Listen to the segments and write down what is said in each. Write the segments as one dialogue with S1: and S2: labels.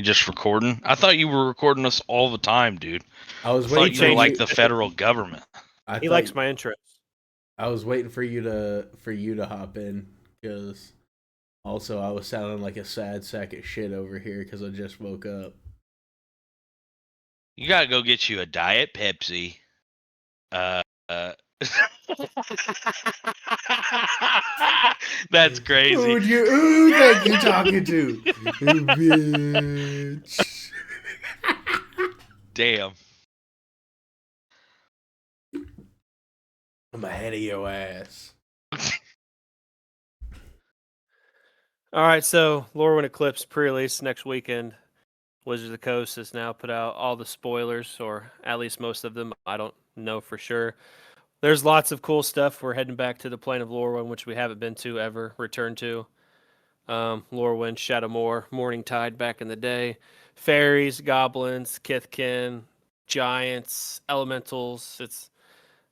S1: just recording? I thought you were recording us all the time, dude.
S2: I was
S1: I thought
S2: waiting
S1: you were
S2: for
S1: like
S2: you.
S1: the federal government.
S3: He likes my intros.
S2: I was waiting for you to hop in because also I was sounding like a sad sack of shit over here because I just woke up.
S1: You gotta go get you a Diet Pepsi. That's crazy.
S2: Who think you talking to? Bitch.
S1: Damn.
S2: I'm ahead of your ass.
S3: All right, so Lorwyn Eclipse pre-release next weekend. Wizards of the Coast has now put out all the spoilers, or at least most of them. I don't know for sure. There's lots of cool stuff. We're heading back to the plane of Lorwyn, which we haven't been to ever, returned to. Lorwyn, Shadowmoor, Morningtide back in the day. Fairies, goblins, Kithkin, giants, elementals. It's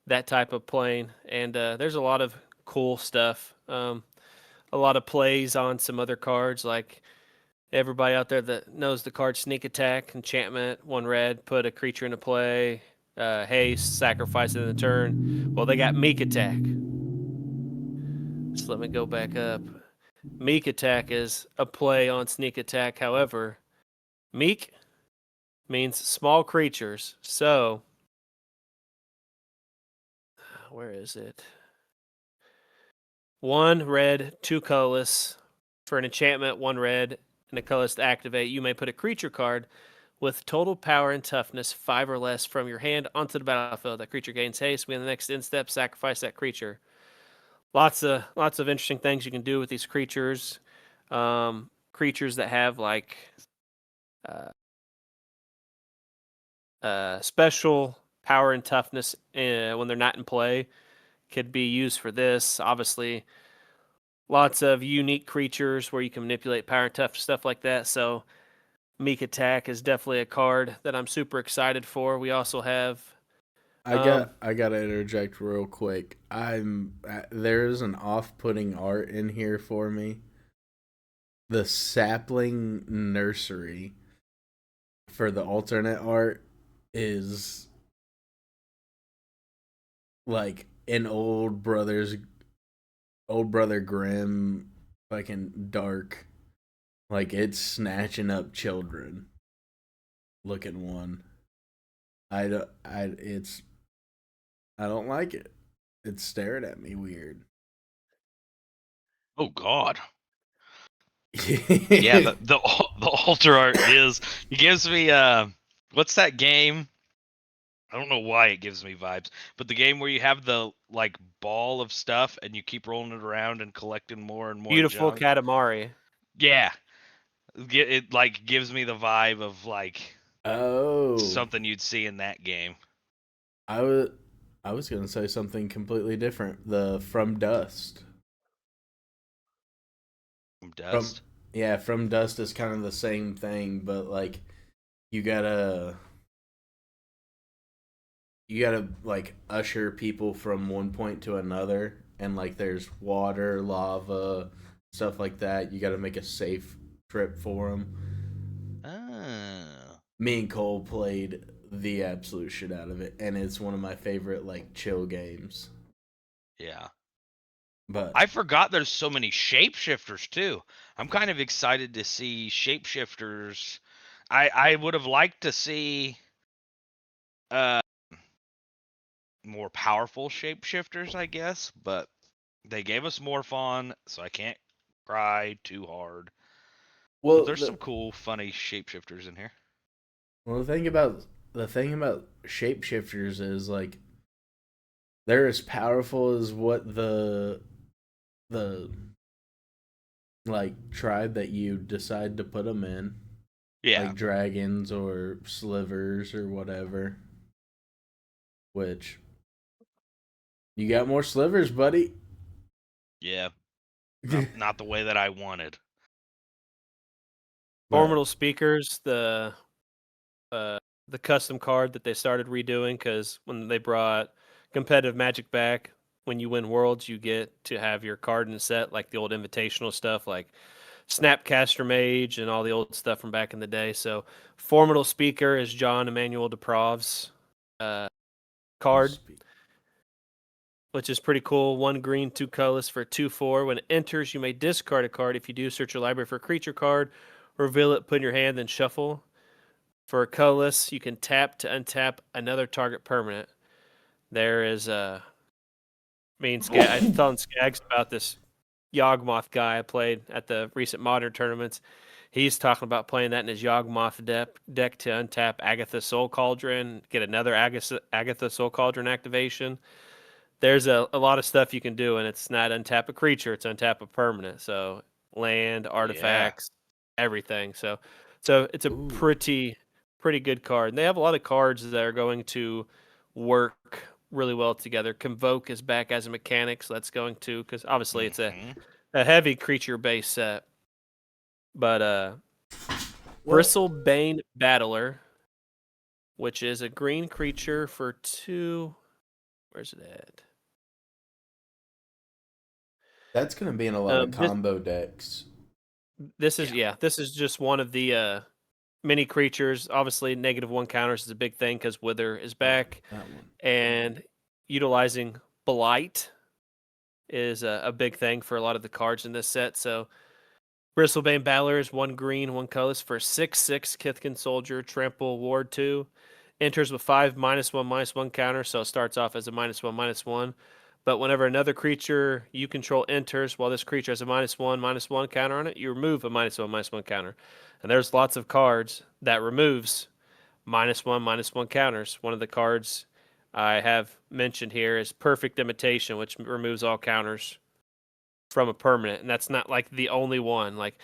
S3: that type of plane. And there's a lot of cool stuff. A lot of plays on some other cards, like everybody out there that knows the card Sneak Attack, Enchantment, 1 red, put a creature into play, haste, sacrifice it in the turn. Well, they got Meek Attack. Just let me go back up. Meek Attack is a play on Sneak Attack. However, Meek means small creatures. So, where is it? 1 red, 2 colorless. For an enchantment, 1 red, and a colorless to activate, you may put a creature card with total power and toughness 5 or less from your hand onto the battlefield. That creature gains haste. When the next end step, sacrifice that creature. Lots of interesting things you can do with these creatures. Creatures that have like special power and toughness when they're not in play could be used for this. Obviously, lots of unique creatures where you can manipulate power and tough stuff like that. So Meek Attack is definitely a card that I'm super excited for. We also have
S2: I gotta interject real quick. There's an off-putting art in here for me. The sapling nursery for the alternate art is like an old brother Grimm fucking dark, like it's snatching up children looking one. I don't like it. It's staring at me weird.
S1: Oh God. Yeah, the altar art is. It gives me what's that game? I don't know why it gives me vibes, but the game where you have the like ball of stuff and you keep rolling it around and collecting more and more.
S3: Beautiful
S1: junk.
S3: Katamari.
S1: Yeah, it like gives me the vibe of like something you'd see in that game.
S2: I was gonna say something completely different. The From Dust.
S1: From Dust.
S2: From Dust is kind of the same thing, but like you gotta like usher people from one point to another, and like there's water, lava, stuff like that. You gotta make a safe trip for them.
S1: Oh.
S2: Me and Cole played the absolute shit out of it, and it's one of my favorite like chill games.
S1: Yeah.
S2: But
S1: I forgot there's so many shapeshifters too. I'm kind of excited to see shapeshifters. I would have liked to see more powerful shapeshifters, I guess, but they gave us Morphon, so I can't cry too hard. Well, but there's some cool, funny shapeshifters in here.
S2: Well, the thing about shapeshifters is like they're as powerful as what the like tribe that you decide to put them in.
S1: Yeah,
S2: like dragons or slivers or whatever. Which you got more slivers, buddy.
S1: Yeah, not the way that I wanted.
S3: Orbital Speakers, the custom card that they started redoing because when they brought competitive Magic back, when you win Worlds, you get to have your card in the set, like the old invitational stuff, like Snapcaster Mage and all the old stuff from back in the day. So Formidable Speaker is John Emmanuel Deprov's card, which is pretty cool. 1 green, 2 colorless for 2/4. When it enters, you may discard a card. If you do, search your library for a creature card, reveal it, put in your hand, then shuffle. For a colorless, you can tap to untap another target permanent. There is I was telling Skags about this Yawgmoth guy I played at the recent Modern tournaments. He's talking about playing that in his Yawgmoth deck to untap Agatha Soul Cauldron, get another Agatha Soul Cauldron activation. There's a lot of stuff you can do, and it's not untap a creature, it's untap a permanent. So land, artifacts, everything. So it's a pretty good card. And they have a lot of cards that are going to work really well together. Convoke is back as a mechanic, so that's going to, because obviously it's a heavy creature based set. But Bristlebane Battler, which is a green creature for 2. Where's it at?
S2: That's going to be in a lot of combo decks.
S3: This is just one of the mini creatures. Obviously, -1 counters is a big thing because Wither is back, and utilizing Blight is a big thing for a lot of the cards in this set. So, Bristlebane Battler is 1 green, 1 colorless for 6/6 Kithkin Soldier, Trample, Ward 2. Enters with 5 -1/-1 counter, so it starts off as a -1/-1. But whenever another creature you control enters, while this creature has a -1/-1 counter on it, you remove a -1/-1 counter. And there's lots of cards that removes -1/-1 counters. One of the cards I have mentioned here is Perfect Imitation, which removes all counters from a permanent. And that's not like the only one. Like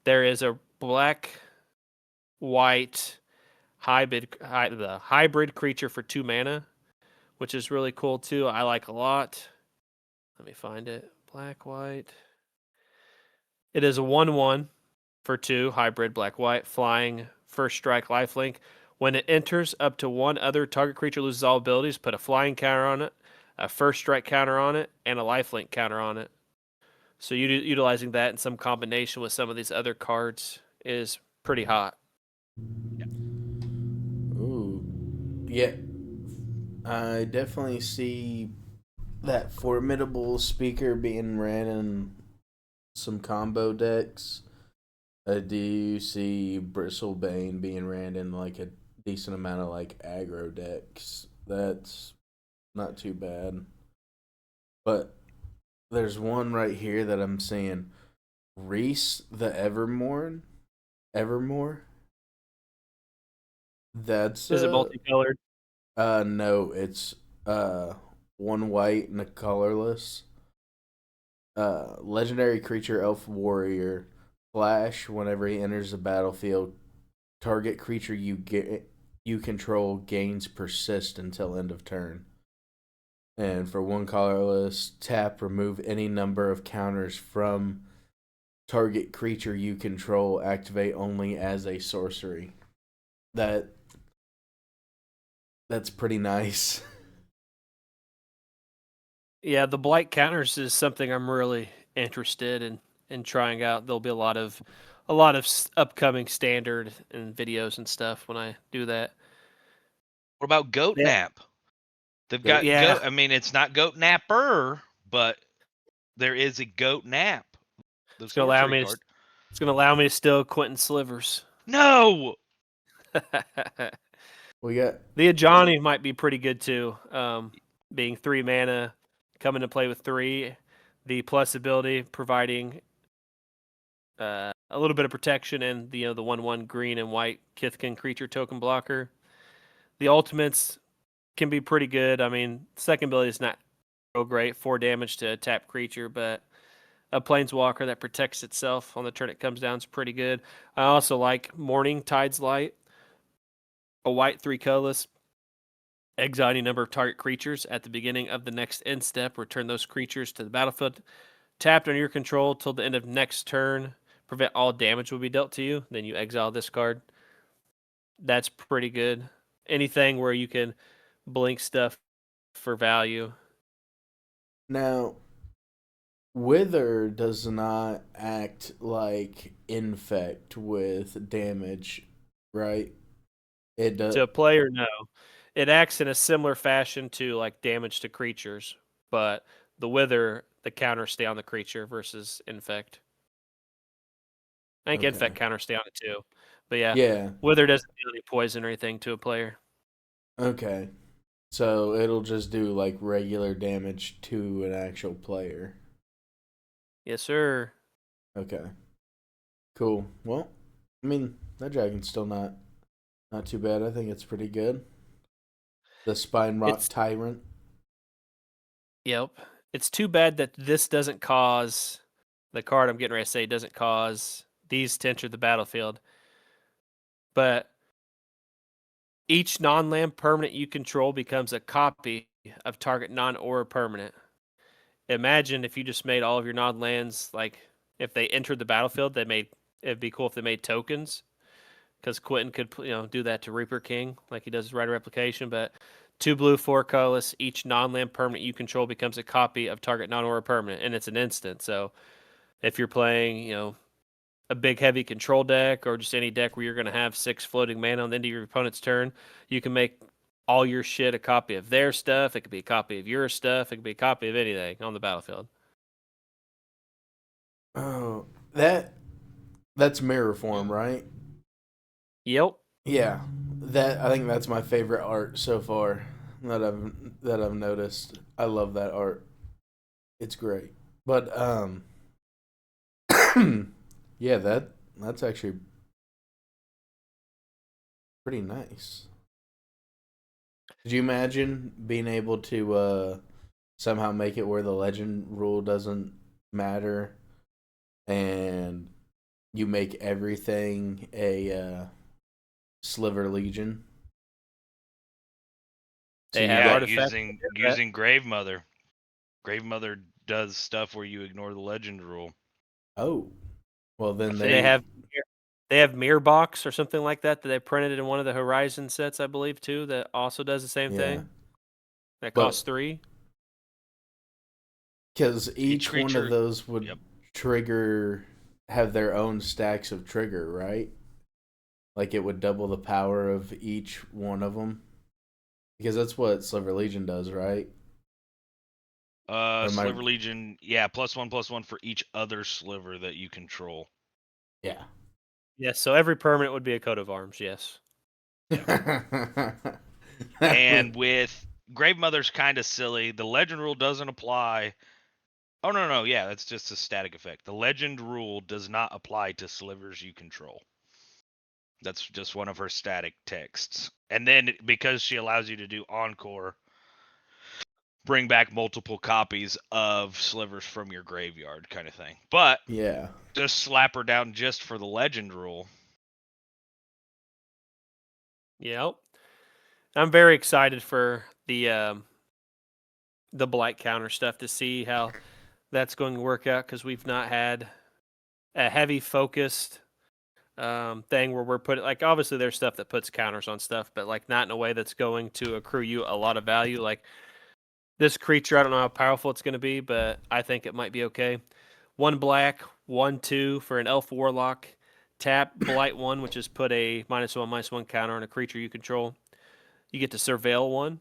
S3: there is a black-white hybrid creature for 2 mana, which is really cool too. I like a lot. Let me find it. Black, white. It is a 1/1 for 2, hybrid black, white, flying, first strike, lifelink. When it enters, up to 1 other target creature loses all abilities. Put a flying counter on it, a first strike counter on it, and a lifelink counter on it. So utilizing that in some combination with some of these other cards is pretty hot.
S2: Ooh. Yeah. I definitely see that Formidable Speaker being ran in some combo decks. I do see Bristlebane being ran in like a decent amount of like aggro decks. That's not too bad. But there's one right here that I'm seeing. Reese the Evermore. That's
S3: Is it multicolored?
S2: No, it's 1 white and a colorless. Legendary creature, elf warrior. Flash, whenever he enters the battlefield, target creature you control gains persist until end of turn. And for 1 colorless, tap, remove any number of counters from target creature you control, activate only as a sorcery. That's pretty nice.
S3: Yeah, the blight counters is something I'm really interested in trying out. There'll be a lot of upcoming standard and videos and stuff when I do that.
S1: What about Goat Nap? They've got Goat. I mean, it's not Goat Napper, but there is a Goat Nap.
S3: It's gonna allow me to steal Quentin Slivers.
S1: No.
S2: We got
S3: the Ajani might be pretty good too. Being 3 mana, coming to play with 3, the plus ability providing a little bit of protection, and the 1/1 green and white Kithkin creature token blocker. The ultimates can be pretty good. I mean, second ability is not so great, 4 damage to a tap creature, but a planeswalker that protects itself on the turn it comes down is pretty good. I also like Morning Tide's Light, a white 3 colorless. Exile any number of target creatures at the beginning of the next end step. Return those creatures to the battlefield tapped under your control till the end of next turn. Prevent all damage will be dealt to you. Then you exile this card. That's pretty good. Anything where you can blink stuff for value.
S2: Now, Wither does not act like infect with damage, right? It does.
S3: To a player, no. It acts in a similar fashion to like damage to creatures, but the wither, the counters stay on the creature versus infect. I think infect
S2: Okay.
S3: counters stay on it too. But yeah,
S2: Yeah.
S3: wither doesn't do any poison or anything to a player.
S2: Okay. So it'll just do like regular damage to an actual player.
S3: Yes, sir.
S2: Okay. Cool. Well, I mean, that dragon's still not too bad. I think it's pretty good. The Spine Rock
S3: It's
S2: Tyrant.
S3: Yep. It's too bad that this doesn't cause the card I'm getting ready to say doesn't cause these to enter the battlefield. But each non-land permanent you control becomes a copy of target non-aura permanent. Imagine if you just made all of your non-lands like if they entered the battlefield, it'd be cool if they made tokens because Quentin could do that to Reaper King like he does his Rider Replication. But 2 blue, 4 colorless, each non-land permanent you control becomes a copy of target non-aura permanent, and it's an instant. So if you're playing, a big heavy control deck or just any deck where you're going to have 6 floating mana on the end of your opponent's turn, you can make all your shit a copy of their stuff. It could be a copy of your stuff. It could be a copy of anything on the battlefield.
S2: Oh, that's mirror form, right?
S3: Yep.
S2: Yeah. That I think that's my favorite art so far that I've noticed. I love that art. It's great. But yeah, that's actually pretty nice. Could you imagine being able to somehow make it where the legend rule doesn't matter and you make everything a Sliver Legion? So
S3: They
S2: you
S3: have
S1: Yeah,
S2: got
S3: artifacts.
S1: using Grave Mother. Grave Mother does stuff where you ignore the legend rule.
S2: oh, well then
S1: think.
S3: They have Mirror Box or something like that they printed in one of the Horizon sets, I believe, too. That also does the same
S2: yeah,
S3: thing. That
S2: but
S3: costs 3.
S2: because
S1: Each
S2: each one of
S1: creature.
S2: those would
S1: Yep.
S2: trigger have their own stacks of trigger, right? Like it would double the power of each one of them because that's what Sliver Legion does, right? Or am I?
S1: Sliver Legion. Yeah, +1/+1 for each other sliver that you control.
S2: Yeah.
S3: Yes, so every permanent would be a coat of arms, yes.
S1: And with Grave Mother's kind of silly. The legend rule doesn't apply. Oh no, yeah, that's just a static effect. The legend rule does not apply to slivers you control. That's just one of her static texts. And then because she allows you to do encore, bring back multiple copies of slivers from your graveyard kind of thing. But
S2: yeah.
S1: just slap her down just for the legend rule.
S3: Yep. I'm very excited for the blight counter stuff to see how that's going to work out because we've not had a heavy focused thing where we're putting like obviously there's stuff that puts counters on stuff, but like not in a way that's going to accrue you a lot of value. Like this creature, I don't know how powerful it's going to be, but I think it might be okay. 1 black, 1/2 for an elf warlock. Tap blight 1, which is put a -1/-1 counter on a creature you control. You get to surveil 1.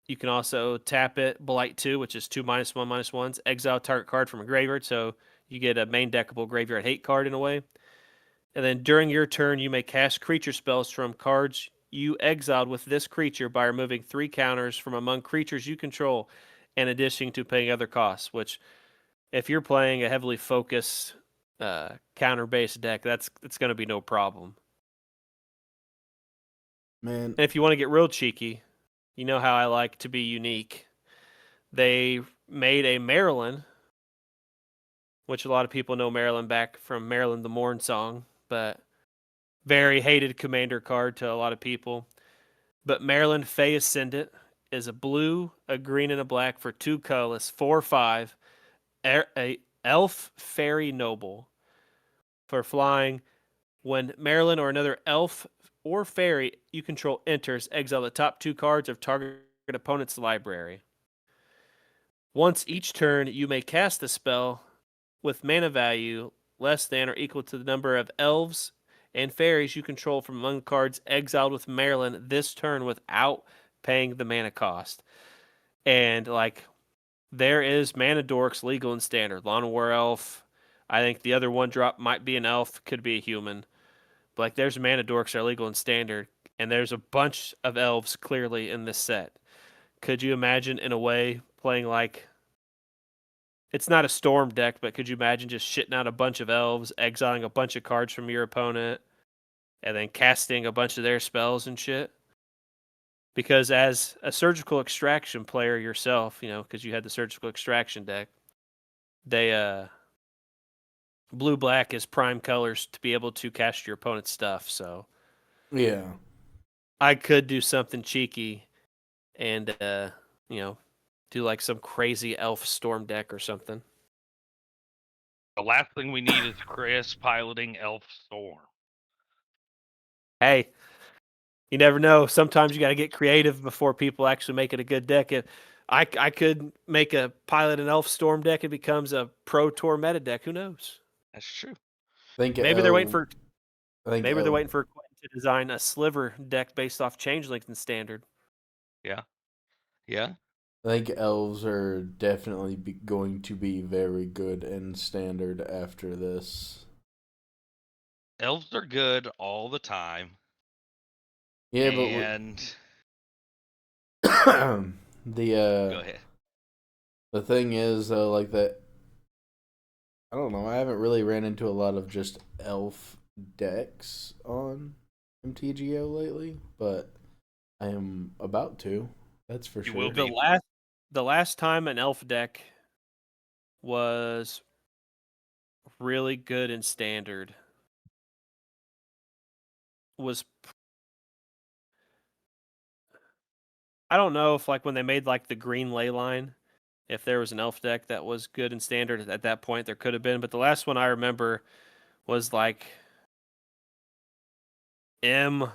S3: You can also tap it, Blight 2, which is 2 -1/-1s. Exile target card from a graveyard, so you get a main deckable graveyard hate card in a way. And then during your turn, you may cast creature spells from cards you exiled with this creature by removing 3 counters from among creatures you control, in addition to paying other costs. Which, if you're playing a heavily focused counter-based deck, it's going to be no problem.
S2: Man.
S3: And if you want to get real cheeky, you know how I like to be unique. They made a Maryland, which a lot of people know Maryland back from Maryland the Morn song, but very hated commander card to a lot of people. But Maryland Fey Ascendant is a blue, a green, and a black for 2 colorless, 4/5, a elf fairy noble for flying. When Maryland or another elf or fairy you control enters, exile the top 2 cards of target opponent's library. Once each turn, you may cast a spell with mana value less than or equal to the number of elves and fairies you control from among the cards exiled with Maryland this turn without paying the mana cost. And like, there is mana dorks legal and standard. Lawnmower elf. I think the other one drop might be an elf, could be a human. But like, there's mana dorks that are legal and standard, and there's a bunch of elves clearly in this set. Could you imagine, in a way, playing like, it's not a storm deck, but could you imagine just shitting out a bunch of elves, exiling a bunch of cards from your opponent, and then casting a bunch of their spells and shit? Because as a surgical extraction player yourself, because you had the surgical extraction deck, they blue black is prime colors to be able to cast your opponent's stuff. So
S2: Yeah.
S3: I could do something cheeky and do like some crazy elf storm deck or something.
S1: The last thing we need is Chris piloting Elf Storm.
S3: Hey, you never know. Sometimes you got to get creative before people actually make it a good deck. I could make a pilot and elf storm deck. It becomes a pro tour meta deck. Who knows?
S1: That's true.
S3: Maybe they're waiting for
S2: Quentin
S3: to design a sliver deck based off changelings and standard.
S1: Yeah.
S2: I think elves are definitely going to be very good in standard after this.
S1: Elves are good all the time.
S2: Yeah,
S1: and
S2: but
S1: go ahead.
S2: The thing is though, like that, I don't know. I haven't really ran into a lot of just elf decks on MTGO lately, but I am about to. That's for
S1: You
S2: sure.
S1: will be.
S3: The last time an elf deck was really good in standard was, I don't know if like when they made like the green ley line, if there was an elf deck that was good in standard at that point, there could have been. But the last one I remember was like M11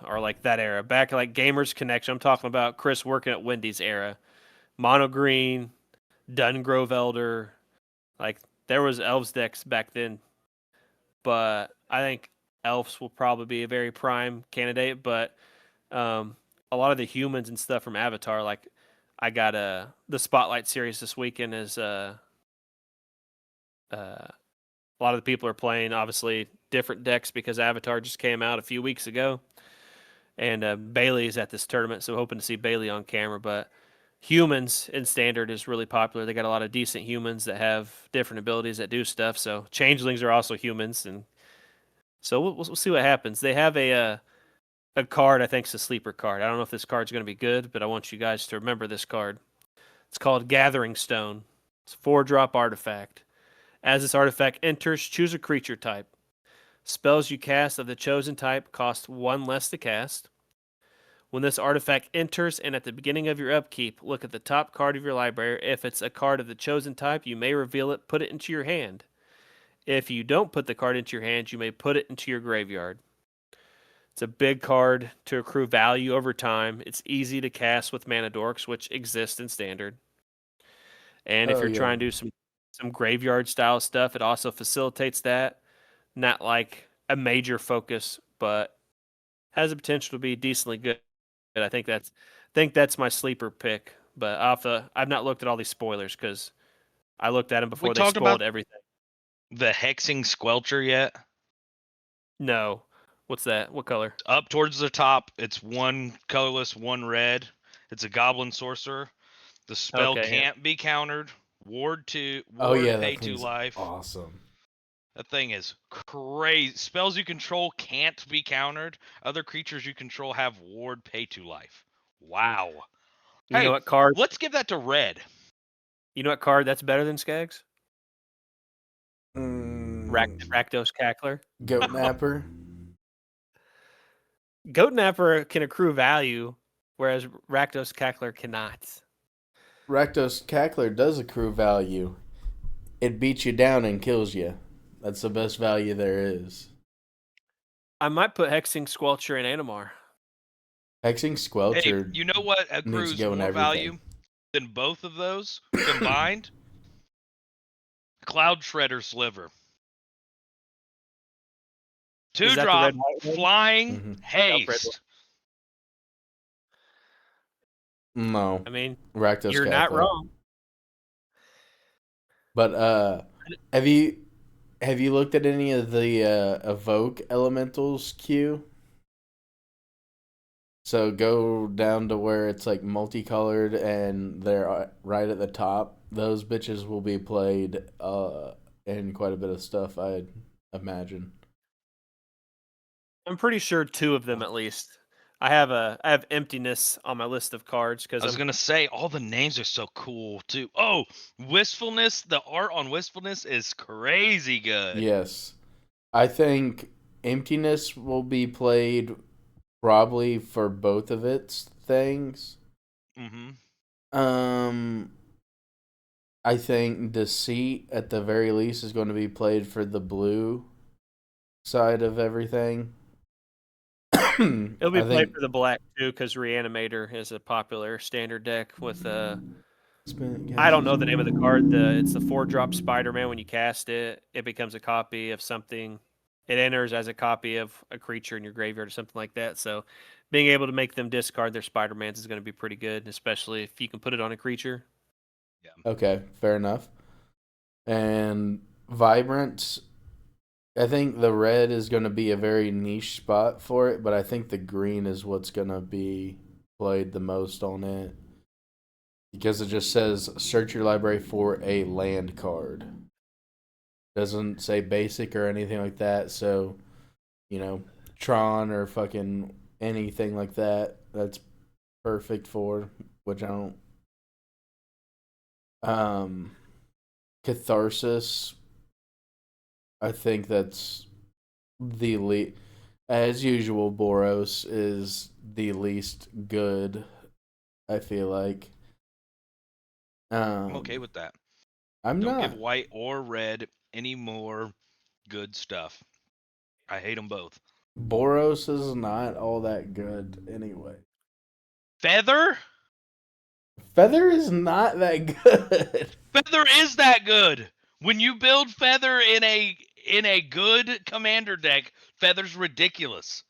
S3: or like that era, back like Gamers Connection. I'm talking about Chris working at Wendy's era. Mono green, Dungrove Elder, like there was elves decks back then. But I think elves will probably be a very prime candidate. But a lot of the humans and stuff from Avatar, like I got the Spotlight series this weekend is a lot of the people are playing obviously different decks because Avatar just came out a few weeks ago, and Bailey is at this tournament, so hoping to see Bailey on camera. But humans in standard is really popular. They got a lot of decent humans that have different abilities that do stuff. So changelings are also humans, and so we'll see what happens. They have a card I think is a sleeper card. I don't know if this card's going to be good, but I want you guys to remember this card. It's called Gathering Stone. It's a 4-drop artifact. As this artifact enters, choose a creature type. Spells you cast of the chosen type cost 1 less to cast. When this artifact enters and at the beginning of your upkeep, look at the top card of your library. If it's a card of the chosen type, you may reveal it, put it into your hand. If you don't put the card into your hand, you may put it into your graveyard. It's a big card to accrue value over time. It's easy to cast with mana dorks, which exist in standard. And if you're trying to do some graveyard style stuff, it also facilitates that. Not like a major focus, but has the potential to be decently good. I think that's my sleeper pick. But I've not looked at all these spoilers because I looked at them before they spoiled everything.
S1: The Hexing Squelcher yet?
S3: No. What's that? What color?
S1: Up towards the top, it's 1 colorless, 1 red. It's a goblin sorcerer. The spell can't be countered. Ward pay 2 life.
S2: Awesome.
S1: That thing is crazy. Spells you control can't be countered. Other creatures you control have ward pay 2 life. Wow.
S3: You know what card?
S1: Let's give that to red.
S3: You know what card that's better than Skaggs?
S2: Rakdos
S3: Cackler.
S2: Goat Napper.
S3: Goat Napper can accrue value, whereas Rakdos Cackler cannot.
S2: Rakdos Cackler does accrue value. It beats you down and kills you. That's the best value there is.
S3: I might put Hexing Squelcher in Animar.
S2: Hexing
S1: Hey,
S2: Squelcher
S1: you know what
S2: needs to
S1: accrues
S2: go in
S1: more
S2: everything.
S1: value than both of those combined? Cloud Shredder Sliver.
S3: Is
S1: 2
S3: that the red
S1: drop,
S3: white one?
S1: flying,
S2: Mm-hmm.
S3: Nope, red one.
S1: haste.
S2: No,
S3: I mean,
S2: Rakdos
S3: you're not
S2: Catholic.
S3: wrong.
S2: But have you looked at any of the evoke elementals queue? So go down to where it's like multicolored and they're right at the top. Those bitches will be played in quite a bit of stuff, I'd imagine.
S3: I'm pretty sure 2 of them at least. I have emptiness on my list of cards because
S1: I was gonna say all the names are so cool too. Oh, Wistfulness. The art on Wistfulness is crazy good.
S2: Yes. I think emptiness will be played probably for both of its things.
S1: Mm-hmm.
S2: Um I think Deceit at the very least is going to be played for the blue side of everything.
S3: it'll be
S2: I
S3: played
S2: think
S3: for the black too because Reanimator is a popular standard deck with I don't know the name of the card. It's the 4-drop Spider-Man. When you cast it, it becomes a copy of something. It enters as a copy of a creature in your graveyard or something like that. So, being able to make them discard their Spider-Mans is going to be pretty good, especially if you can put it on a creature.
S1: Yeah.
S2: Okay, fair enough. And Vibrant, I think the red is going to be a very niche spot for it, but I think the green is what's going to be played the most on it. Because it just says search your library for a land card. Doesn't say basic or anything like that, so, you know, Tron or fucking anything like that, that's perfect for, which I don't. Catharsis, I think that's the least. As usual, Boros is the least good. I feel like.
S1: I'm okay
S2: Um,
S1: with that.
S2: I'm
S1: Don't give
S2: not.
S1: white or red any more good stuff. I hate them both.
S2: Boros is not all that good anyway.
S1: Feather?
S2: Feather is not that good.
S1: Feather is that good. When you build Feather in a good commander deck, Feather's ridiculous.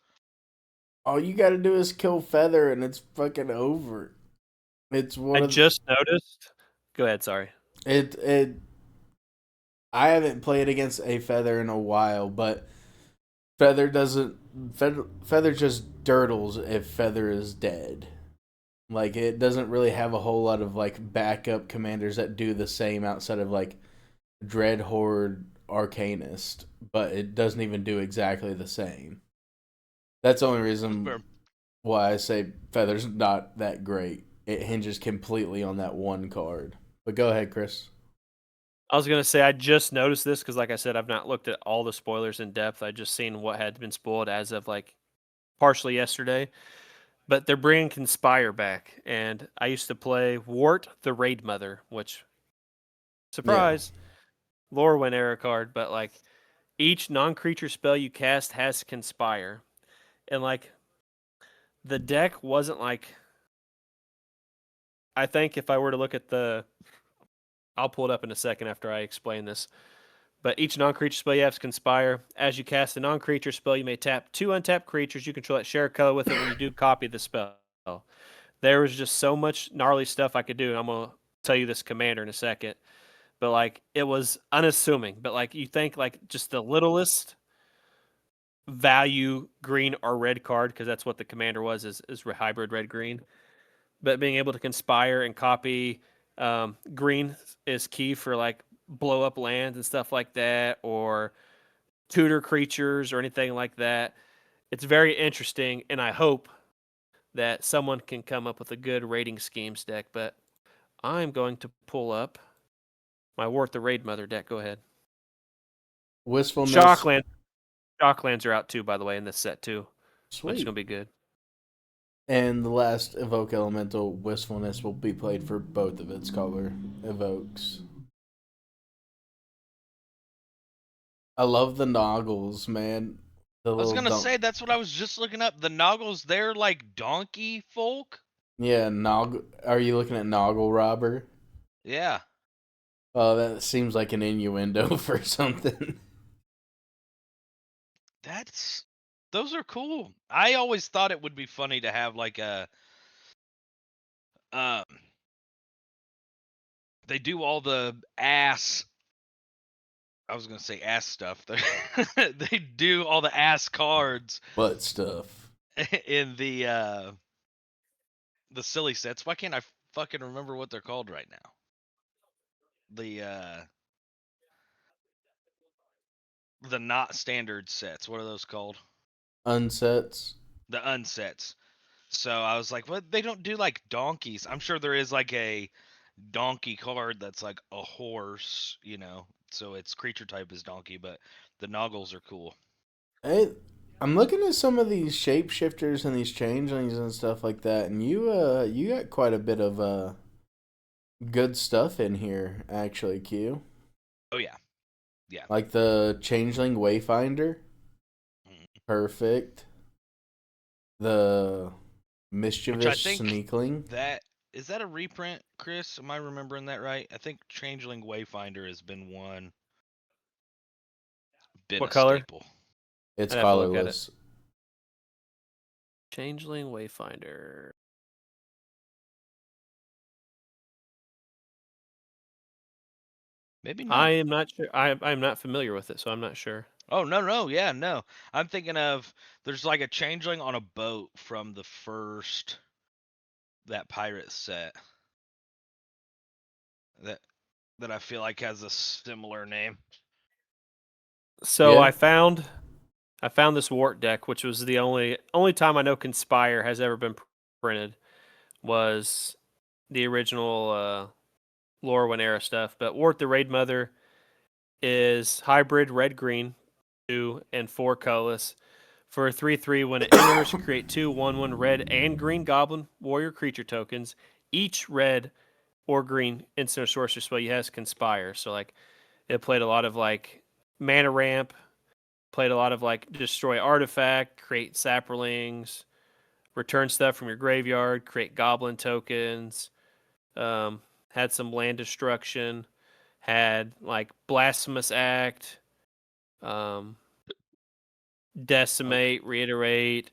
S2: All you got to do is kill Feather, and it's fucking over. It's
S3: I
S2: one of
S3: just noticed. Go ahead. Sorry.
S2: it. I haven't played against a Feather in a while, but Feather doesn't. Feather just dirtles if Feather is dead. Like it doesn't really have a whole lot of like backup commanders that do the same outside of like Dread Horde Arcanist, but it doesn't even do exactly the same. That's the only reason
S1: Fair.
S2: why I say Feather's not that great. It hinges completely on that one card. But go ahead, Chris.
S3: I was gonna say I just noticed this because, like I said, I've not looked at all the spoilers in depth. I just seen what had been spoiled as of like partially yesterday. But they're bringing Conspire back, and I used to play Wart the Raid Mother, which
S2: Yeah.
S3: surprise, Lorwyn era card. But like each non-creature spell you cast has Conspire, and like the deck wasn't like. I think if I were to look at I'll pull it up in a second after I explain this. But each non-creature spell you have is Conspire. As you cast a non-creature spell, you may tap 2 untapped creatures you control that share a color with it when you do copy the spell. There was just so much gnarly stuff I could do, and I'm gonna tell you this commander in a second. But like it was unassuming. But like you think like just the littlest value green or red card, because that's what the commander was, is hybrid red green. But being able to conspire and copy green is key for like blow up lands and stuff like that, or tutor creatures or anything like that. It's very interesting, and I hope that someone can come up with a good rating schemes deck. But I'm going to pull up my Wart the Raid Mother deck. Go ahead.
S2: Wistfulness.
S3: Shockland. Shocklands are out too, by the way, in this set too, which is
S2: Sweet.
S3: going to be good.
S2: And the last evoke elemental, Wistfulness, will be played for both of its color evokes. I love the Noggles, man. The
S1: I was
S2: little
S1: gonna say that's what I was just looking up. The Noggles, they're like donkey folk.
S2: Yeah, Are you looking at Noggle Robber?
S1: Yeah,
S2: Oh, that seems like an innuendo for something.
S1: those are cool. I always thought it would be funny to have like a um. They do all the ass. I was gonna say ass stuff. They do all the ass cards
S2: Butt stuff.
S1: in the silly sets. Why can't I fucking remember what they're called right now? The not standard sets. What are those called?
S2: Unsets.
S1: The unsets. So I was like, what? They don't do like donkeys. I'm sure there is like a donkey card that's like a horse, so its creature type is donkey, but the Noggles are cool.
S2: Hey, I'm looking at some of these shapeshifters and these changelings and stuff like that, and you got quite a bit of good stuff in here actually, Q.
S1: Oh yeah, yeah.
S2: Like the changeling wayfinder,
S1: Mm.
S2: perfect. The
S1: Which I
S2: mischievous
S1: think
S2: sneakling.
S1: that is that a reprint, Chris? Am I remembering that right? I think Changeling Wayfinder has been
S3: What
S1: a
S3: color?
S1: staple.
S2: It's
S3: I'd have to look at it.
S2: colorless.
S3: Changeling Wayfinder.
S1: Maybe
S3: I
S1: not.
S3: am not sure. I'm not familiar with it, so I'm not sure.
S1: Oh no, yeah, no. I'm thinking of there's like a changeling on a boat from the first that pirate set that that I feel like has a similar name.
S3: So
S2: Yeah.
S3: I found this Wart deck, which was the only time I know Conspire has ever been printed, was the original Lorwyn era stuff. But Wart the Raid Mother is hybrid red green, 2 and 4 colorless. For a 3/3, when it enters, create 2/1/1 red and green goblin warrior creature tokens. Each red or green instant or sorcery spell you has Conspire. So like it played a lot of like mana ramp, played a lot of like destroy artifact, create saprolings, return stuff from your graveyard, create goblin tokens. Had some land destruction, had like blasphemous act, um,
S1: Okay.
S3: decimate, reiterate,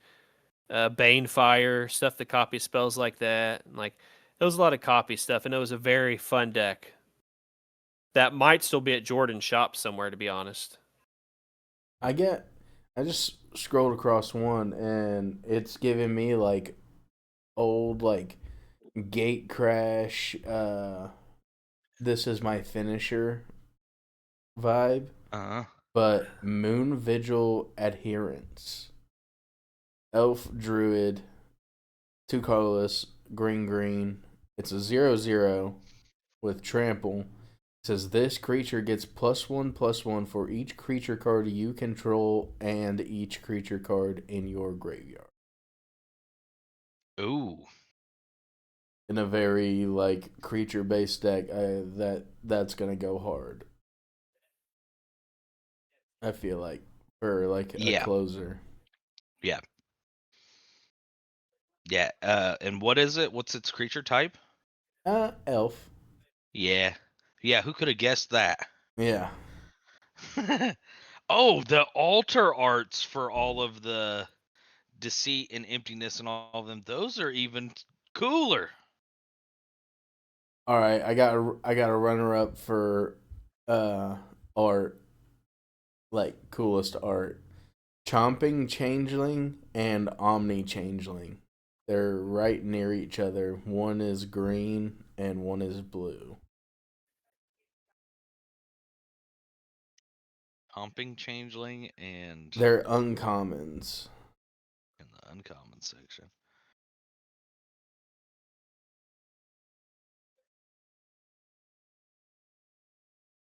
S3: banefire, stuff that copy spells like that. And, like it was a lot of copy stuff, and it was a very fun deck. That might still be at Jordan's shop somewhere, to be honest.
S2: I just scrolled across one and it's giving me like old like gate crash this is my finisher vibe,
S1: Uh-huh.
S2: but Moon Vigil Adherence. Elf Druid, 2 colorless, green green. It's a 0/0 with trample. It says this creature gets +1/+1 for each creature card you control and each creature card in your graveyard.
S1: Ooh.
S2: In a very like creature based deck, that's gonna go hard. I feel like for like a
S1: Yeah.
S2: closer.
S1: Yeah. Yeah. And what is it? What's its creature type?
S2: Elf.
S1: Yeah. Yeah, who could have guessed that?
S2: Yeah.
S1: Oh, the altar arts for all of the deceit and emptiness and all of them. Those are even cooler.
S2: All right, I got a runner up for uh art, like coolest art. Chomping Changeling and Omni Changeling. They're right near each other. One is green and one is blue.
S1: Humping changeling and
S2: They're uncommons.
S1: in the uncommon section.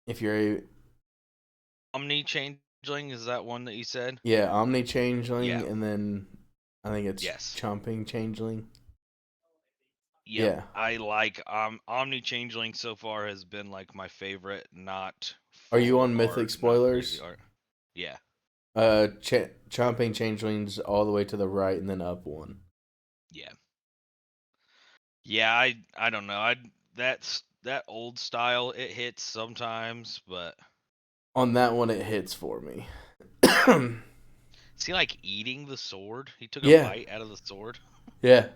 S2: If you're
S1: Omni changeling, is that one that you said?
S2: yeah, Omni Changeling
S1: Yeah.
S2: and then I think it's
S1: Yes.
S2: Chomping Changeling.
S1: Yep.
S2: Yeah.
S1: I like Omni changeling so far has been like my favorite, not
S2: Are you
S1: full
S2: on Mythic
S1: art, not crazy
S2: spoilers?
S1: art. Yeah.
S2: Chomping changelings all the way to the right and then up one.
S1: Yeah. Yeah, I don't know. That's that old style. It hits sometimes, but
S2: On that one, it hits for me.
S1: is he like eating the sword? He took a
S2: Yeah,
S1: bite out of the sword.
S2: yeah.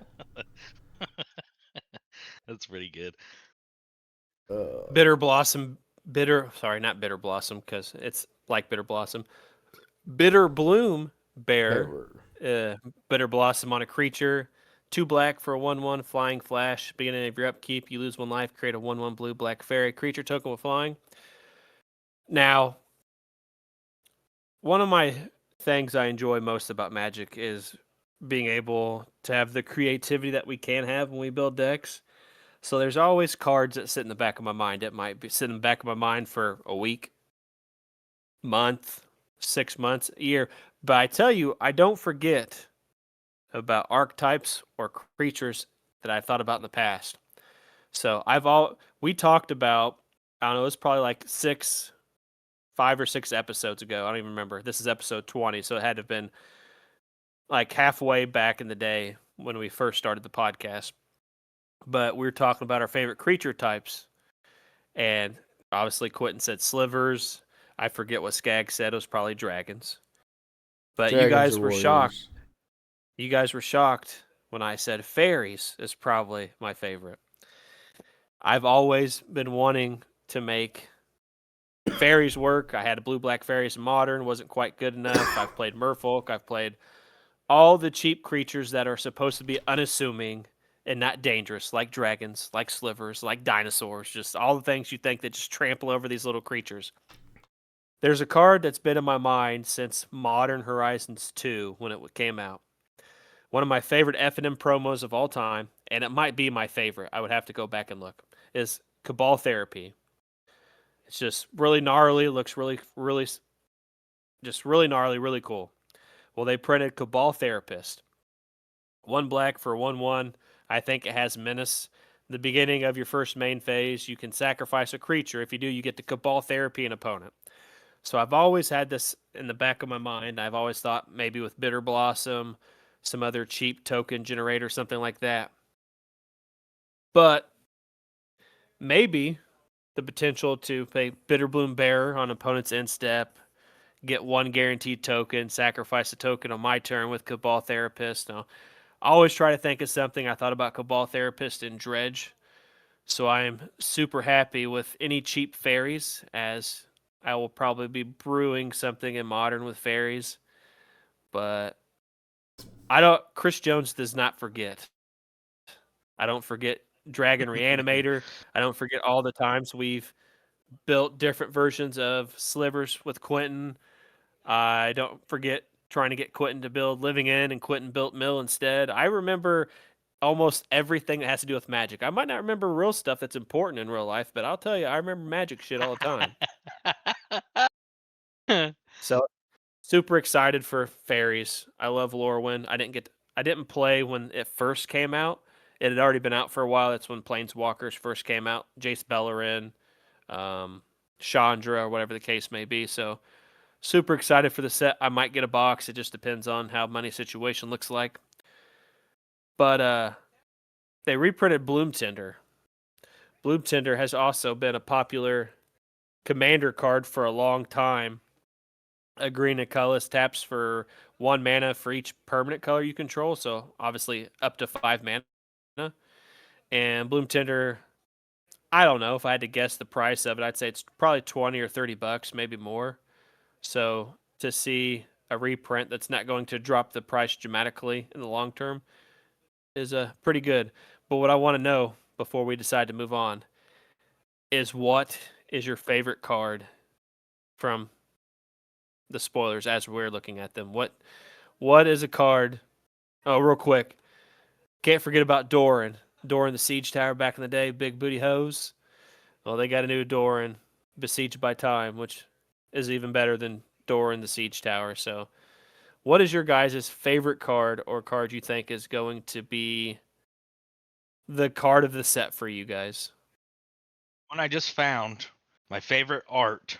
S1: That's pretty good.
S3: Bitter Blossom, not Bitter Blossom because it's like Bitter Blossom. Bitter Bloom Bear, Bitter Blossom on a creature. 2 black for a 1/1 flying flash. Beginning of your upkeep, you lose 1 life. Create a 1/1 blue black fairy creature token with flying. Now, one of my things I enjoy most about Magic is being able to have the creativity that we can have when we build decks. So there's always cards that sit in the back of my mind. It might be sit in the back of my mind for a week, month, 6 months, a year. But I tell you, I don't forget about archetypes or creatures that I've thought about in the past. So we talked about, I don't know, it's probably like 5 or 6 episodes ago. I don't even remember. This is episode 20, so it had to have been like halfway back in the day when we first started the podcast. But we were talking about our favorite creature types. And obviously Quentin said slivers. I forget what Skag said. It was probably dragons. But you
S2: Dragons
S3: guys
S2: or
S3: were shocked.
S2: warriors.
S3: You guys were shocked when I said fairies is probably my favorite. I've always been wanting to make fairies work. I had a blue-black fairies in Modern. Wasn't quite good enough. I've played Merfolk. I've played all the cheap creatures that are supposed to be unassuming and not dangerous, like dragons, like slivers, like dinosaurs, just all the things you think that just trample over these little creatures. There's a card that's been in my mind since Modern Horizons 2 when it came out. One of my favorite F&M promos of all time, and it might be my favorite, I would have to go back and look, is Cabal Therapy. It's just really gnarly, looks really, just really gnarly, really cool. Well, they printed Cabal Therapist. 1 black for 1/1. I think it has Menace. The beginning of your first main phase, you can sacrifice a creature. If you do, you get to Cabal Therapy an opponent. So I've always had this in the back of my mind. I've always thought maybe with Bitter Blossom, some other cheap token generator, something like that. But maybe the potential to pay Bitter Bloom Bearer on opponent's end step, get 1 guaranteed token, sacrifice a token on my turn with Cabal Therapist. Now, I always try to think of something. I thought about Cabal Therapist and Dredge. So I'm super happy with any cheap fairies, as I will probably be brewing something in Modern with fairies. But Chris Jones does not forget. I don't forget Dragon Reanimator. I don't forget all the times we've built different versions of Slivers with Quentin. I don't forget trying to get Quentin to build Living In, and Quentin built Mill instead. I remember almost everything that has to do with magic. I might not remember real stuff that's important in real life, but I'll tell you, I remember magic shit all the time. So super excited for fairies. I love Lorwyn. I didn't play when it first came out. It had already been out for a while. That's when Planeswalkers first came out. Jace Bellerin, Chandra, or whatever the case may be. So super excited for the set. I might get a box. It just depends on how money situation looks like. But they reprinted Bloom Tender. Bloom Tender has also been a popular commander card for a long time. A green and colorless taps for 1 mana for each permanent color you control, so obviously up to 5 mana. And Bloom Tender, I don't know if I had to guess the price of it, I'd say it's probably 20 or 30 bucks, maybe more. So to see a reprint that's not going to drop the price dramatically in the long term is pretty good. But what I want to know before we decide to move on is, what is your favorite card from the spoilers as we're looking at them? What is a card? Oh, real quick, can't forget about Doran. Doran the Siege Tower back in the day, big booty hose. Well, they got a new Doran, Besieged by Time, which is even better than Doran the Siege Tower. So, what is your guys' favorite card, or card you think is going to be the card of the set for you guys?
S1: One I just found, my favorite art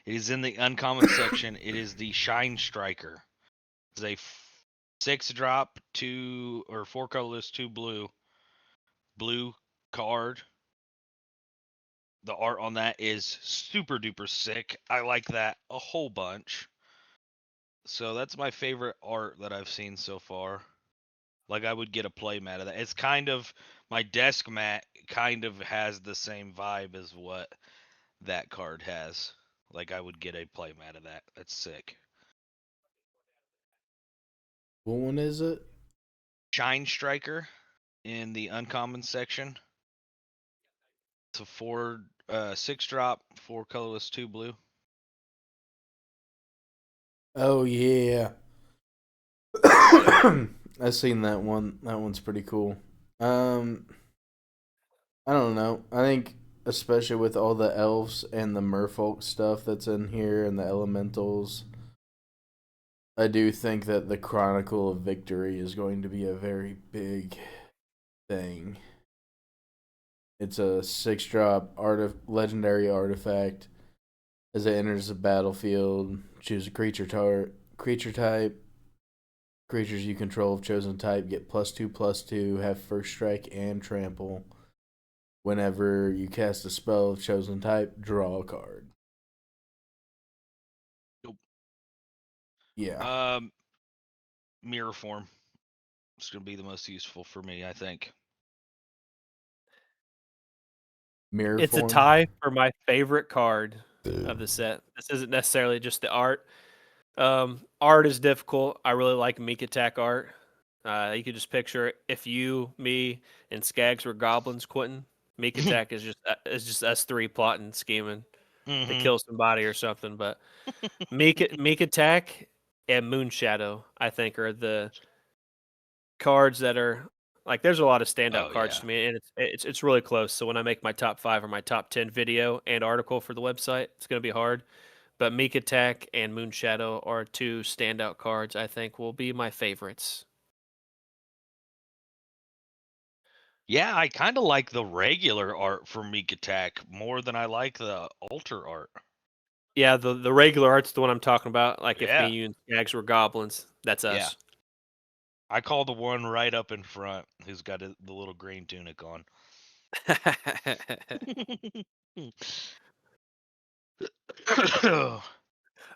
S1: It is in the uncommon section. It is the Shine Striker. It's a 6-drop, 2 or 4 colorless, 2 blue card. The art on that is super duper sick. I like that a whole bunch. So that's my favorite art that I've seen so far. Like I would get a play mat of that. It's kind of my desk mat kind of has the same vibe as what that card has. Like I would get a play mat of that. That's sick.
S2: What one is it?
S1: Shine Striker in the uncommon section. It's a 6-drop, 4 colorless, 2 blue.
S2: Oh yeah. I've seen that one. That one's pretty cool. I don't know. I think especially with all the elves and the merfolk stuff that's in here and the elementals, I do think that the Chronicle of Victory is going to be a very big thing. It's a 6-drop legendary artifact. As it enters the battlefield, choose a creature type. Creatures you control of chosen type get +2/+2, have first strike and trample. Whenever you cast a spell of chosen type, draw a card.
S1: Nope.
S2: Yeah.
S1: Mirror form. It's gonna be the most useful for me, I think.
S2: Mirror
S3: It's a
S2: form.
S3: tie for my favorite card of the set. This isn't necessarily just the art. Art is difficult. I really like Meek Attack art. You could just picture if you, me, and Skags were goblins, Quentin. Meek Attack is just us three plotting, scheming to kill somebody or something. But Meek Attack and Moon Shadow, I think, are the cards that are like. There's a lot of standout
S1: Oh
S3: cards
S1: yeah.
S3: to me, and it's really close. So when I make my top 5 or my top 10 video and article for the website, it's gonna be hard. But Meek Attack and Moon Shadow are two standout cards I think will be my favorites.
S1: Yeah, I kind of like the regular art for Meek Attack more than I like the alter art.
S3: Yeah, the regular art's the one I'm talking about. Like if me,
S1: Yeah.
S3: you, and Skags were goblins, that's
S1: Yeah.
S3: us.
S1: I call the one right up in front who's got the little green tunic on.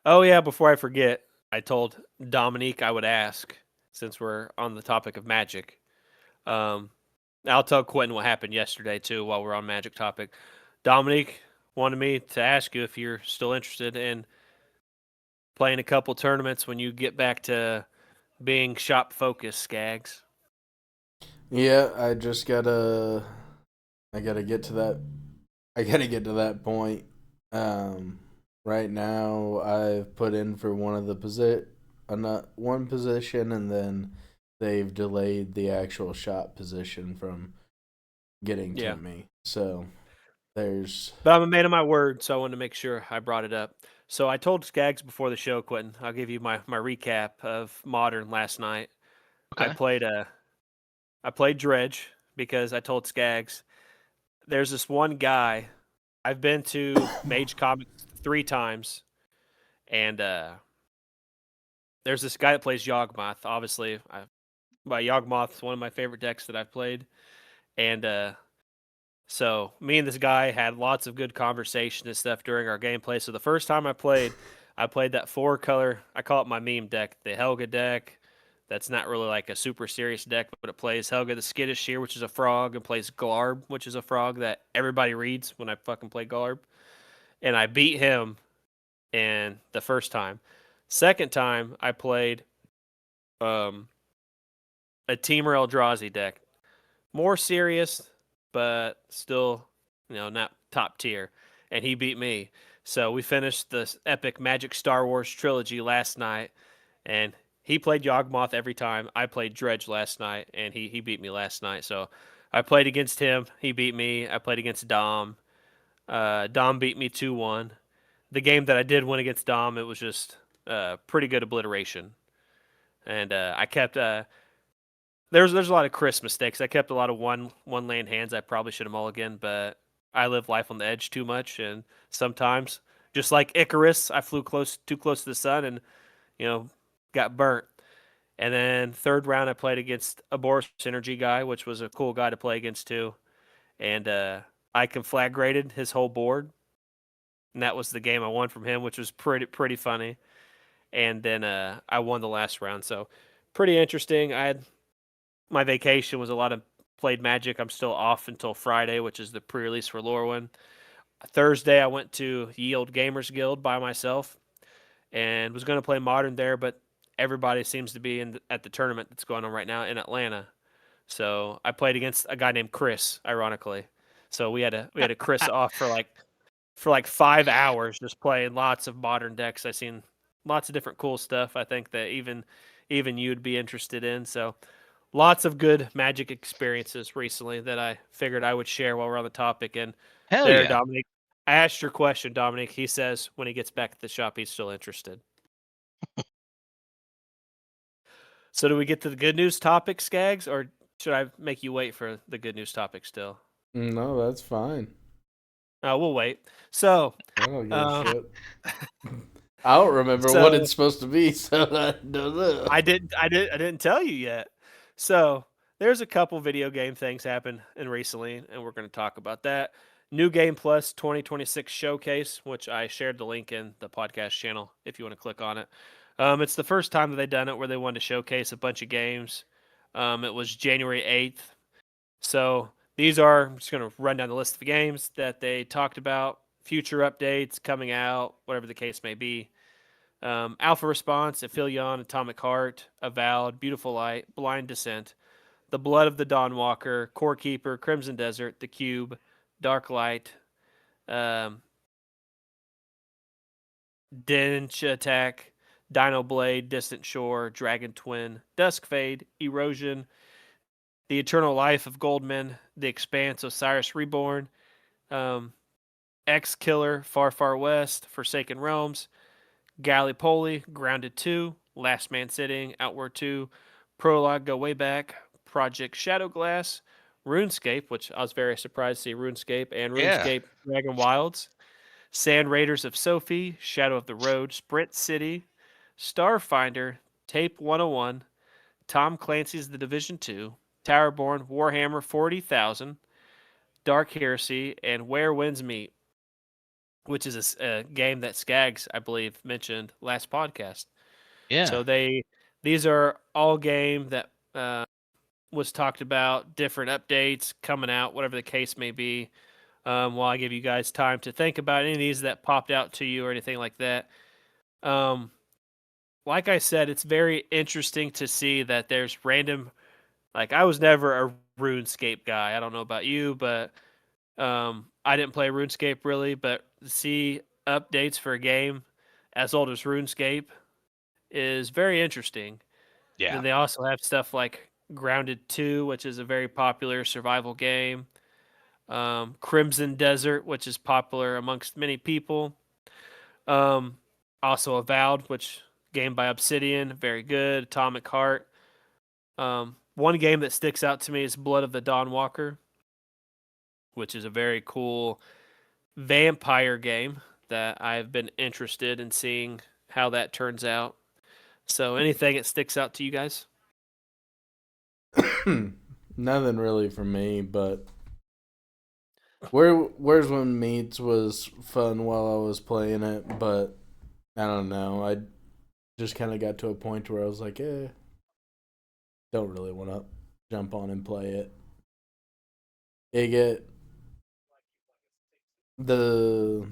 S3: Oh yeah, before I forget, I told Dominique I would ask since we're on the topic of Magic. Um, I'll tell Quentin what happened yesterday too while we're on Magic topic. Dominique wanted me to ask you if you're still interested in playing a couple tournaments when you get back to being shop focused, Skags.
S2: Yeah, I gotta get to that. I gotta get to that point. Right now I've put in for one position, and then they've delayed the actual shop position from getting to
S3: Yeah.
S2: me. So there's
S3: But I'm a man of my word, so I wanted to make sure I brought it up. So I told Skags before the show, Quentin. I'll give you my recap of Modern last night. I
S1: Okay.
S3: played I played Dredge because I told Skags there's this one guy. I've been to Mage Comics 3 times, and there's this guy that plays Yawgmoth. Obviously, Yawgmoth's one of my favorite decks that I've played, and so me and this guy had lots of good conversation and stuff during our gameplay. So the first time I played that 4-color. I call it my meme deck, the Helga deck. That's not really like a super serious deck, but it plays Helga the Skittish here, which is a frog, and plays Glarb, which is a frog that everybody reads when I fucking play Glarb. And I beat him in the first time. Second time I played um, a Teamer Eldrazi deck. More serious, but still, not top tier. And he beat me. So we finished this epic Magic Star Wars trilogy last night, and he played Yawgmoth every time. I played Dredge last night, and he beat me last night. So I played against him. He beat me. I played against Dom. Dom beat me 2-1. The game that I did win against Dom, it was just pretty good obliteration. And I kept there's a lot of crisp mistakes. I kept a lot of one land hands. I probably should have mulliganed, but I live life on the edge too much, and sometimes just like Icarus, I flew too close to the sun and got burnt. And then third round, I played against a Boris Energy guy, which was a cool guy to play against too. And I conflagrated his whole board, and that was the game I won from him, which was pretty funny. And then I won the last round, so pretty interesting. My vacation was a lot of played Magic. I'm still off until Friday, which is the pre-release for Lorwyn. Thursday, I went to Yield Gamers Guild by myself and was going to play Modern there, but everybody seems to be at the tournament that's going on right now in Atlanta. So I played against a guy named Chris, ironically. So we had a Chris off for like 5 hours just playing lots of modern decks. I seen lots of different cool stuff. I think that even you'd be interested in. So lots of good Magic experiences recently that I figured I would share while we're on the topic. And
S1: Hell
S3: there,
S1: yeah.
S3: Dominic, I asked your question, Dominic. He says when he gets back at the shop, he's still interested. So do we get to the good news topic, Skaggs, or should I make you wait for the good news topic still?
S2: No, that's fine.
S3: We'll wait. So,
S2: I don't give a shit. I don't remember what it's supposed to be, so I don't know.
S3: I didn't tell you yet. So there's a couple video game things happened recently, and we're going to talk about that. New Game Plus 2026 Showcase, which I shared the link in the podcast channel if you want to click on it. It's the first time that they've done it where they wanted to showcase a bunch of games. It was January 8th. So these are, I'm just going to run down the list of games that they talked about, future updates coming out, whatever the case may be. Alpha Response, Aphelion, Atomic Heart, Avowed, Beautiful Light, Blind Descent, The Blood of the Dawnwalker, Core Keeper, Crimson Desert, The Cube, Dark Light, Dench Attack, Dino Blade, Distant Shore, Dragon Twin, Dusk Fade, Erosion, The Eternal Life of Goldman, The Expanse, Osiris Reborn, X Killer, Far Far West, Forsaken Realms, Gallipoli, Grounded 2, Last Man Sitting, Outward 2, Prologue Go Way Back, Project Shadowglass, RuneScape, which I was very surprised to see RuneScape, and RuneScape Dragon Wilds, Sand Raiders of Sophie, Shadow of the Road, Sprint City, Starfinder, Tape 101, Tom Clancy's The Division 2, Towerborn, Warhammer 40,000, Dark Heresy, and Where Winds Meet, which is a game that Skaggs, I believe, mentioned last podcast.
S1: Yeah.
S3: So these are all game that was talked about, different updates coming out, whatever the case may be. While I give you guys time to think about any of these that popped out to you or anything like that. Like I said, it's very interesting to see that there's random. Like I was never a RuneScape guy. I don't know about you, but I didn't play RuneScape really. But to see updates for a game as old as RuneScape is very interesting.
S1: Yeah.
S3: Then they also have stuff like Grounded 2, which is a very popular survival game. Crimson Desert, which is popular amongst many people. Also Avowed, which game by Obsidian, very good. Atomic Heart. One game that sticks out to me is Blood of the Dawnwalker, which is a very cool vampire game that I've been interested in seeing how that turns out. So anything that sticks out to you guys?
S2: Nothing really for me, but Where's One Meets was fun while I was playing it, but I don't know. I just kind of got to a point where I was like, don't really want to jump on and play it. You get the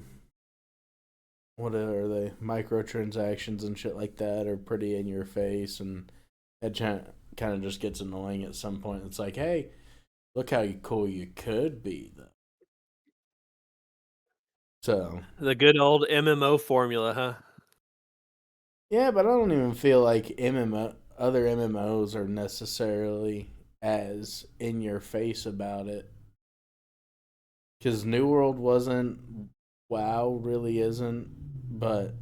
S2: what are they? Microtransactions and shit like that are pretty in your face, and it kind of just gets annoying at some point. It's like, hey, look how cool you could be, though. So
S3: the good old MMO formula, huh?
S2: Yeah, but I don't even feel like other MMOs are necessarily as in your face about it. Because New World wasn't, WoW really isn't, but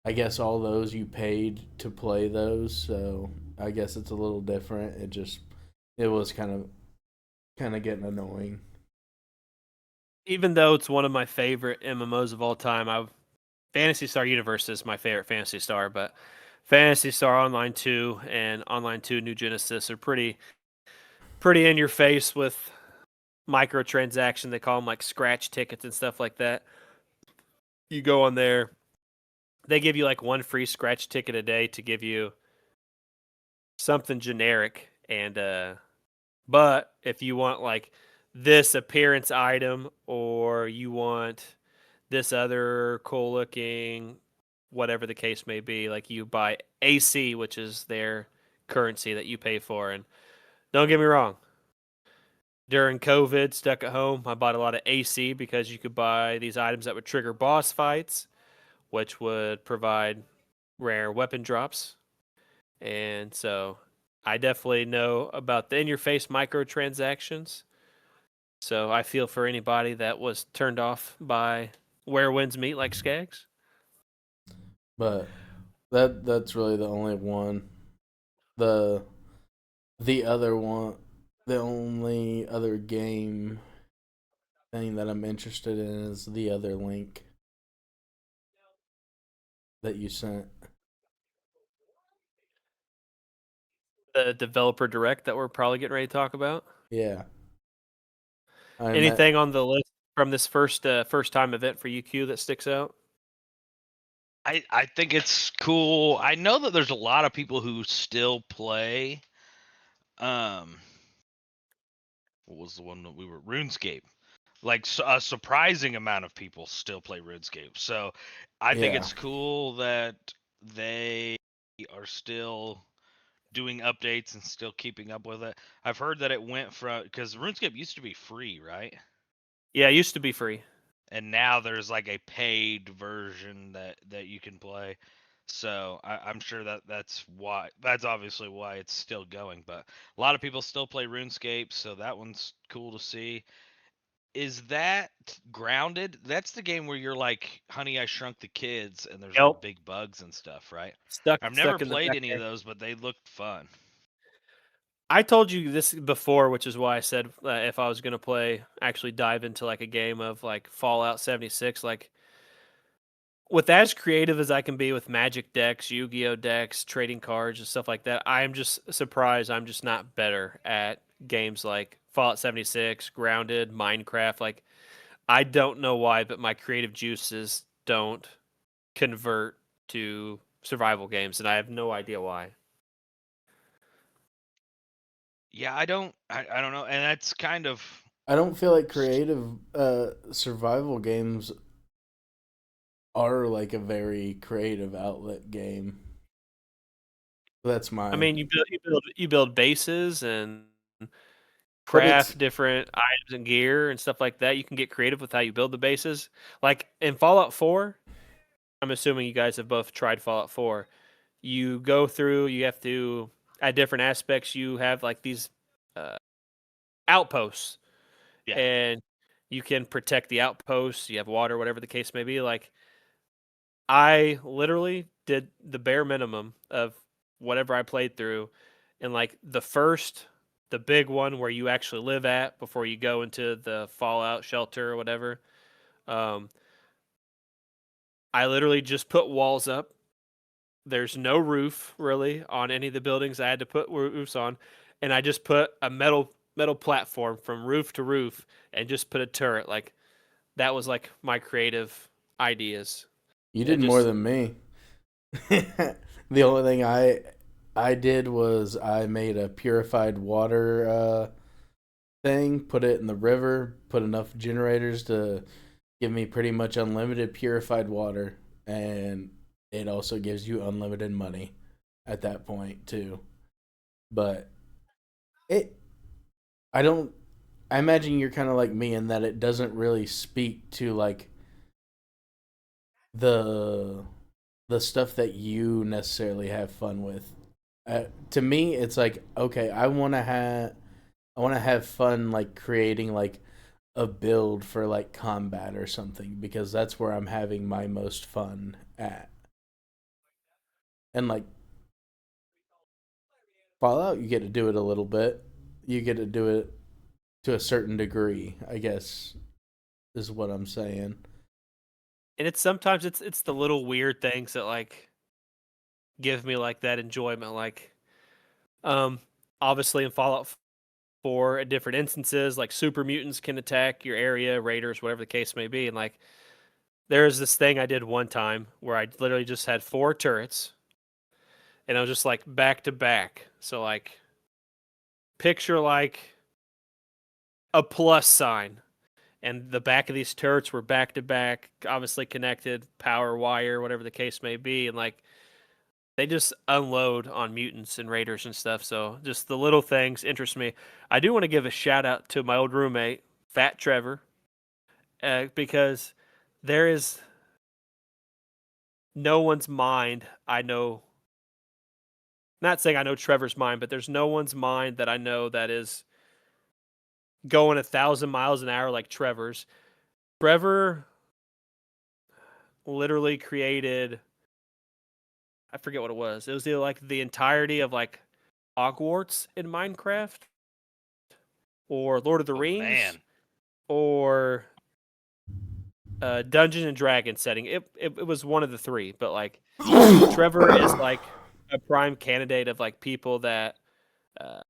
S2: I guess all those you paid to play those, so I guess it's a little different. It was kind of getting annoying.
S3: even though it's one of my favorite MMOs of all time, Fantasy Star Universe is my favorite Fantasy Star, but Fantasy Star Online 2 and Online 2 New Genesis are pretty in your face with microtransaction. They call them like scratch tickets and stuff like that. You go on there, they give you like one free scratch ticket a day to give you something generic, and but if you want like this appearance item, or you want this other cool looking, whatever the case may be, like you buy AC, which is their currency that you pay for. And don't get me wrong, during COVID, stuck at home, I bought a lot of AC because you could buy these items that would trigger boss fights, which would provide rare weapon drops. And so I definitely know about the in your face microtransactions. So I feel for anybody that was turned off by where winds meet, like Skags.
S2: But that's really the only one. The the other one, the only other game thing that I'm interested in is the other link that you sent.
S3: The developer direct that we're probably getting ready to talk about.
S2: Yeah. I met
S3: Anything on the list from this first time event for UQ that sticks out?
S1: I think it's cool. I know that there's a lot of people who still play. Um, what was the one that we were RuneScape? Like a surprising amount of people still play RuneScape. So I think
S2: yeah.
S1: it's cool that they are still doing updates and still keeping up with it. I've heard that it went from, because RuneScape used to be free, right?
S3: Yeah, it used to be free.
S1: And now there's like a paid version that you can play. So I'm sure that's obviously why it's still going. But a lot of people still play RuneScape, so that one's cool to see. Is that Grounded? That's the game where you're like Honey, I Shrunk the Kids, and there's like
S3: Yep.
S1: big bugs and stuff, right?
S3: Stuck
S1: I've never
S3: stuck in the
S1: played
S3: back
S1: any of
S3: there.
S1: those, but they looked fun.
S3: I told you this before, which is why I said if I was going to play, actually dive into like a game of like Fallout 76, like with as creative as I can be with Magic decks, Yu-Gi-Oh decks, trading cards and stuff like that, I'm just surprised I'm just not better at games like Fallout 76, Grounded, Minecraft. Like I don't know why, but my creative juices don't convert to survival games, and I have no idea why.
S1: Yeah, I don't know, and that's kind of
S2: I don't feel like creative survival games are like a very creative outlet game. That's
S3: I
S2: my.
S3: mean, you build bases and
S2: But it's
S3: craft different items and gear and stuff like that. You can get creative with how you build the bases. Like in Fallout 4, I'm assuming you guys have both tried Fallout 4. You go through, you have to, at different aspects, you have like these uh, outposts,
S1: yeah.
S3: and you can protect the outposts. You have water, whatever the case may be. Like I literally did the bare minimum of whatever I played through, and like the big one where you actually live at before you go into the fallout shelter or whatever. Um, I literally just put walls up. There's no roof really on any of the buildings I had to put roofs on, and I just put a metal platform from roof to roof and just put a turret. Like that was like my creative ideas.
S2: You
S3: It
S2: did more
S3: just
S2: than me. The only thing I did was I made a purified water thing, put it in the river, put enough generators to give me pretty much unlimited purified water, and it also gives you unlimited money at that point too. But it I don't I imagine you're kind of like me in that it doesn't really speak to like the the stuff that you necessarily have fun with. To me, it's like okay, I want to have fun like creating like a build for like combat or something because that's where I'm having my most fun at. And like Fallout, you get to do it a little bit. You get to do it to a certain degree, I guess is what I'm saying.
S3: And it's sometimes it's the little weird things that like give me like that enjoyment. Like, um, obviously in Fallout 4, at different instances, like super mutants can attack your area, raiders, whatever the case may be, and like there's this thing I did one time where I literally just had 4 turrets, and I was just like back to back. So like picture like a plus sign, and the back of these turrets were back to back, obviously connected, power wire, whatever the case may be, and like they just unload on mutants and raiders and stuff. So just the little things interest me. I do want to give a shout out to my old roommate, Fat Trevor, because there is no one's mind I know. Not saying I know Trevor's mind, but there's no one's mind that I know that is going 1,000 miles an hour like Trevor's. Trevor literally created, I forget what it was. It was either like the entirety of like Hogwarts in Minecraft or Lord of the
S1: Oh
S3: Rings
S1: man.
S3: or Dungeon and Dragon setting. It was one of the three, but like Trevor is like a prime candidate of like people that uh,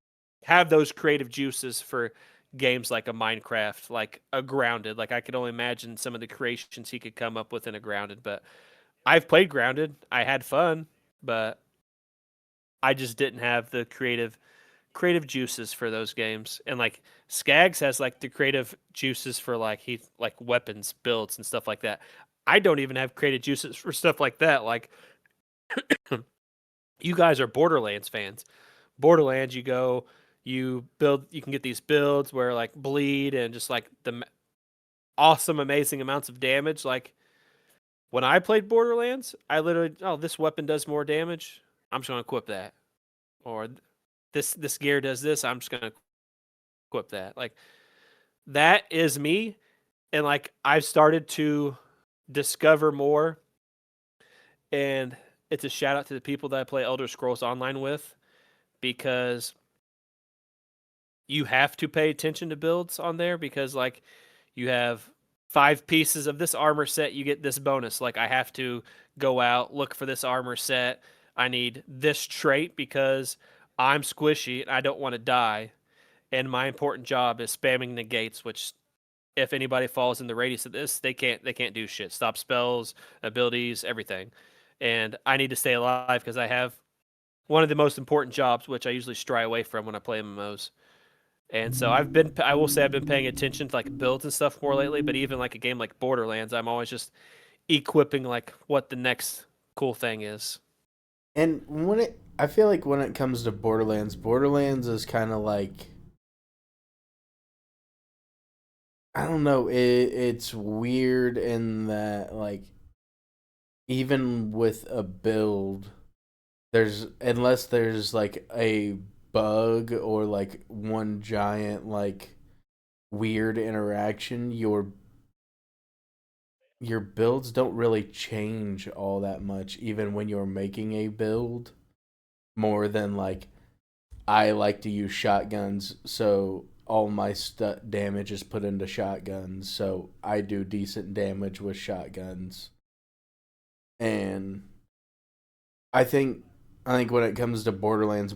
S3: have those creative juices for games like a Minecraft, like a Grounded. Like I could only imagine some of the creations he could come up with in a Grounded. But I've played Grounded. I had fun, but I just didn't have the creative juices for those games. And like Skags has like the creative juices for like he like weapons builds and stuff like that. I don't even have creative juices for stuff like that. Like you guys are Borderlands fans. Borderlands, you go, you build, you can get these builds where like bleed and just like the awesome, amazing amounts of damage. Like when I played Borderlands, I literally, oh, this weapon does more damage. I'm just gonna equip that, or this gear does this. I'm just gonna equip that. Like that is me, and like I've started to discover more, and it's a shout out to the people that I play Elder Scrolls Online with because you have to pay attention to builds on there because like you have 5 pieces of this armor set, you get this bonus. Like I have to go out, look for this armor set. I need this trait because I'm squishy and I don't want to die. And my important job is spamming negates, which if anybody falls in the radius of this, they can't do shit. Stop spells, abilities, everything. And I need to stay alive because I have one of the most important jobs, which I usually stray away from when I play MMOs. And so I will say I've been paying attention to like builds and stuff more lately, but even like a game like Borderlands, I'm always just equipping like what the next cool thing is.
S2: And I feel like when it comes to Borderlands, Borderlands is kind of like, I don't know, it's weird in that like even with a build, unless there's like a bug or like one giant like weird interaction, your builds don't really change all that much even when you're making a build, more than like I like to use shotguns, so all my damage is put into shotguns, so I do decent damage with shotguns. And I think I think when it comes to Borderlands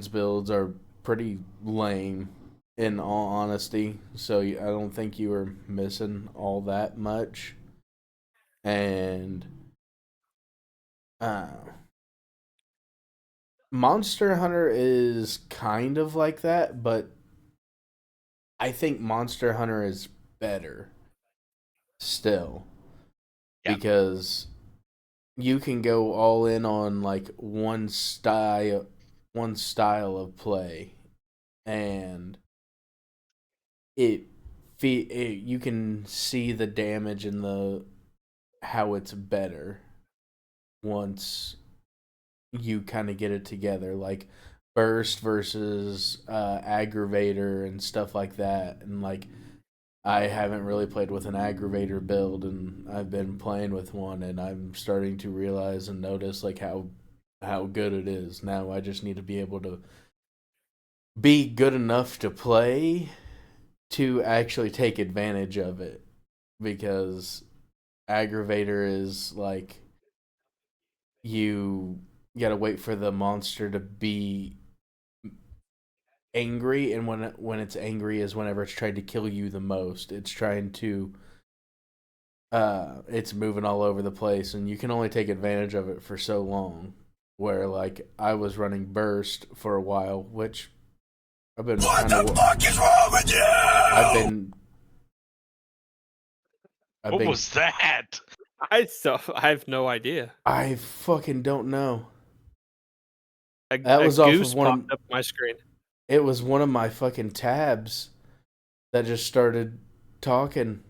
S2: builds are pretty lame in all honesty. So I don't think you were missing all that much. And uh, Monster Hunter is kind of like that, but I think Monster Hunter is better still
S1: Yeah.
S2: because you can go all in on like one style of play, and you can see the damage and the how it's better once you kind of get it together, like burst versus aggravator and stuff like that. And like I haven't really played with an aggravator build, and I've been playing with one, and I'm starting to realize and notice like how good it is. Now I just need to be able to be good enough to play to actually take advantage of it. because aggravator is like you gotta wait for the monster to be angry, and when it's angry is whenever it's trying to kill you the most. It's trying to it's moving all over the place, and you can only take advantage of it for so long. Where like I was running burst for a while, which I've been
S4: What the fuck is wrong with you?
S2: I've
S1: What
S2: been
S1: was that?
S3: I have no idea.
S2: I fucking don't know.
S3: A,
S2: That
S3: a
S2: was off
S3: goose
S2: of one of
S3: popped up my screen.
S2: it was one of my fucking tabs that just started talking.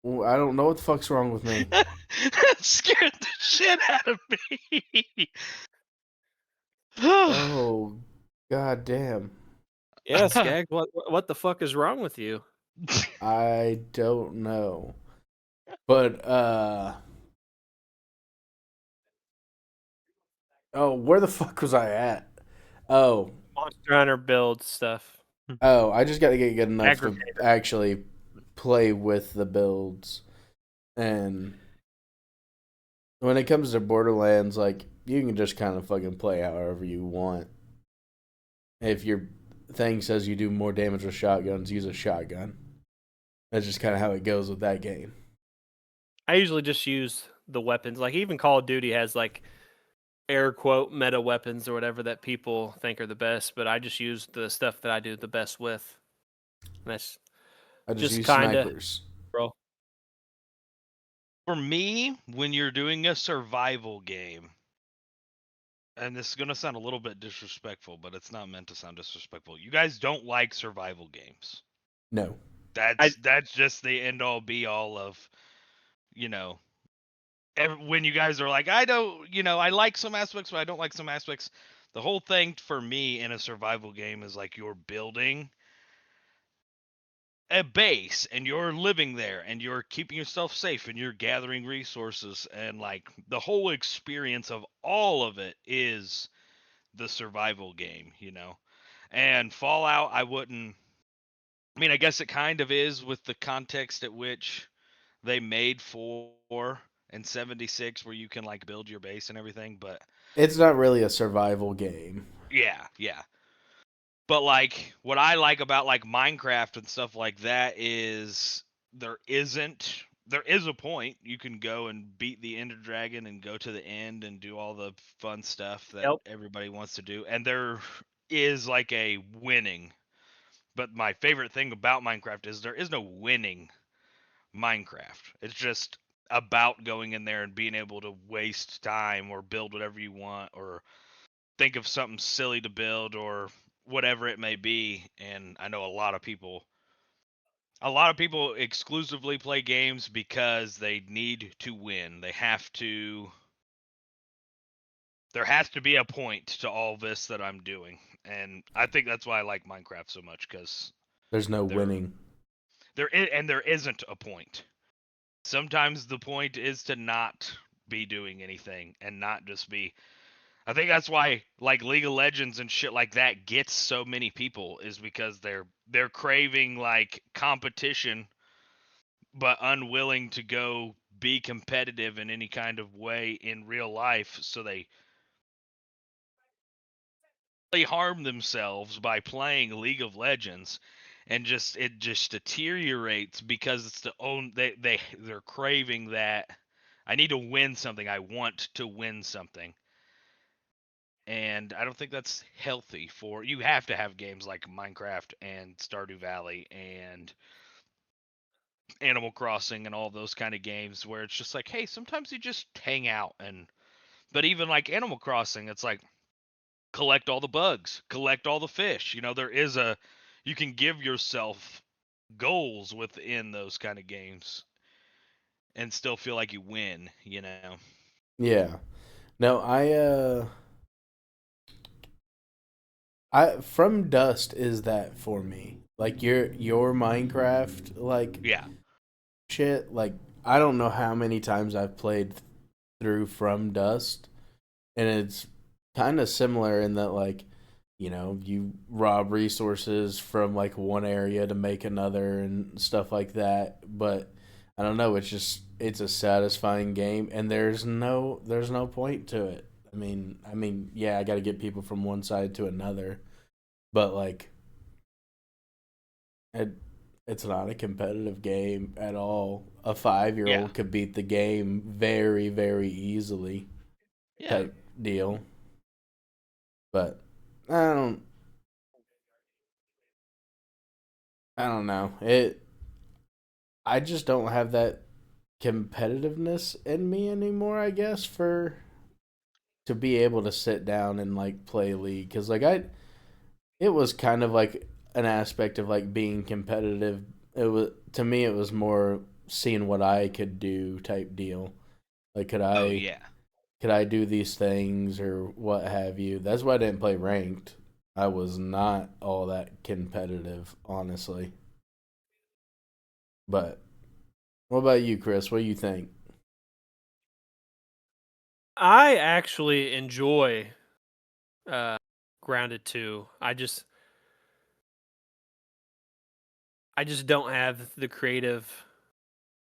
S2: I don't know what the fuck's wrong with me.
S1: That scared the shit out of me.
S2: Oh, god damn.
S3: Yeah, Skag, what the fuck is wrong with you?
S2: I don't know. But oh, where the fuck was I at? Oh,
S3: Monster Hunter build stuff.
S2: I just got to get good enough to
S3: Aggregator.
S2: actually play with the builds. And when it comes to Borderlands, like you can just kind of fucking play however you want. If your thing says you do more damage with shotguns, use a shotgun. That's just kind of how it goes with that game.
S3: I usually just use the weapons. Like even Call of Duty has like air quote meta weapons or whatever that people think are the best, but I just use the stuff that I do the best with. And that's
S2: I just use
S3: kinda
S2: snipers.
S3: bro.
S1: For me, when you're doing a survival game, and this is gonna sound a little bit disrespectful, but it's not meant to sound disrespectful. You guys don't like survival games.
S2: No.
S1: That's just the end all be all of, you know, when you guys are like, I don't, I like some aspects, but I don't like some aspects. The whole thing for me in a survival game is like you're building a base and you're living there and you're keeping yourself safe and you're gathering resources, and like the whole experience of all of it is the survival game. And Fallout, I mean, I guess it kind of is with the context at which they made 4 and 76 where you can like build your base and everything, but
S2: It's not really a survival game.
S1: yeah. But like what I like about like Minecraft and stuff like that is there is a point you can go and beat the Ender Dragon and go to the end and do all the fun stuff that
S3: Yep.
S1: everybody wants to do, and there is like a winning. But my favorite thing about Minecraft is there is no winning Minecraft. It's just about going in there and being able to waste time or build whatever you want or think of something silly to build or whatever it may be. And I know a lot of people exclusively play games because they need to win. There has to be a point to all this that I'm doing. And I think that's why I like Minecraft so much, because
S2: There's no winning.
S1: there isn't a point. Sometimes the point is to not be doing anything and not just be. I think that's why like League of Legends and shit like that gets so many people, is because they're craving like competition but unwilling to go be competitive in any kind of way in real life, so they harm themselves by playing League of Legends, and it just deteriorates because it's they're craving that I need to win something. I want to win something. And I don't think that's healthy for you. Have to have games like Minecraft and Stardew Valley and Animal Crossing and all those kind of games where it's just like, hey, sometimes you just hang out. But even like Animal Crossing, it's like collect all the bugs, collect all the fish. You can give yourself goals within those kind of games and still feel like you win.
S2: Yeah. No, I From Dust is that for me. Like your Minecraft like
S1: Yeah.
S2: shit, like I don't know how many times I've played through From Dust, and it's kind of similar in that like you rob resources from like one area to make another and stuff like that, but I don't know. It's a satisfying game, and there's no point to it. Yeah, I got to get people from one side to another, but like it, it's not a competitive game at all. A 5-year-old could beat the game very, very easily, type deal. But I don't, I don't know. I just don't have that competitiveness in me anymore. I guess for to be able to sit down and like play League, because it was kind of like an aspect of like being competitive. It was, to me, it was more seeing what I could do type deal. Like could I do these things or what have you? That's why I didn't play ranked. I was not all that competitive, honestly. But what about you, Chris? What do you think?
S3: I actually enjoy Grounded 2. I just don't have the creative.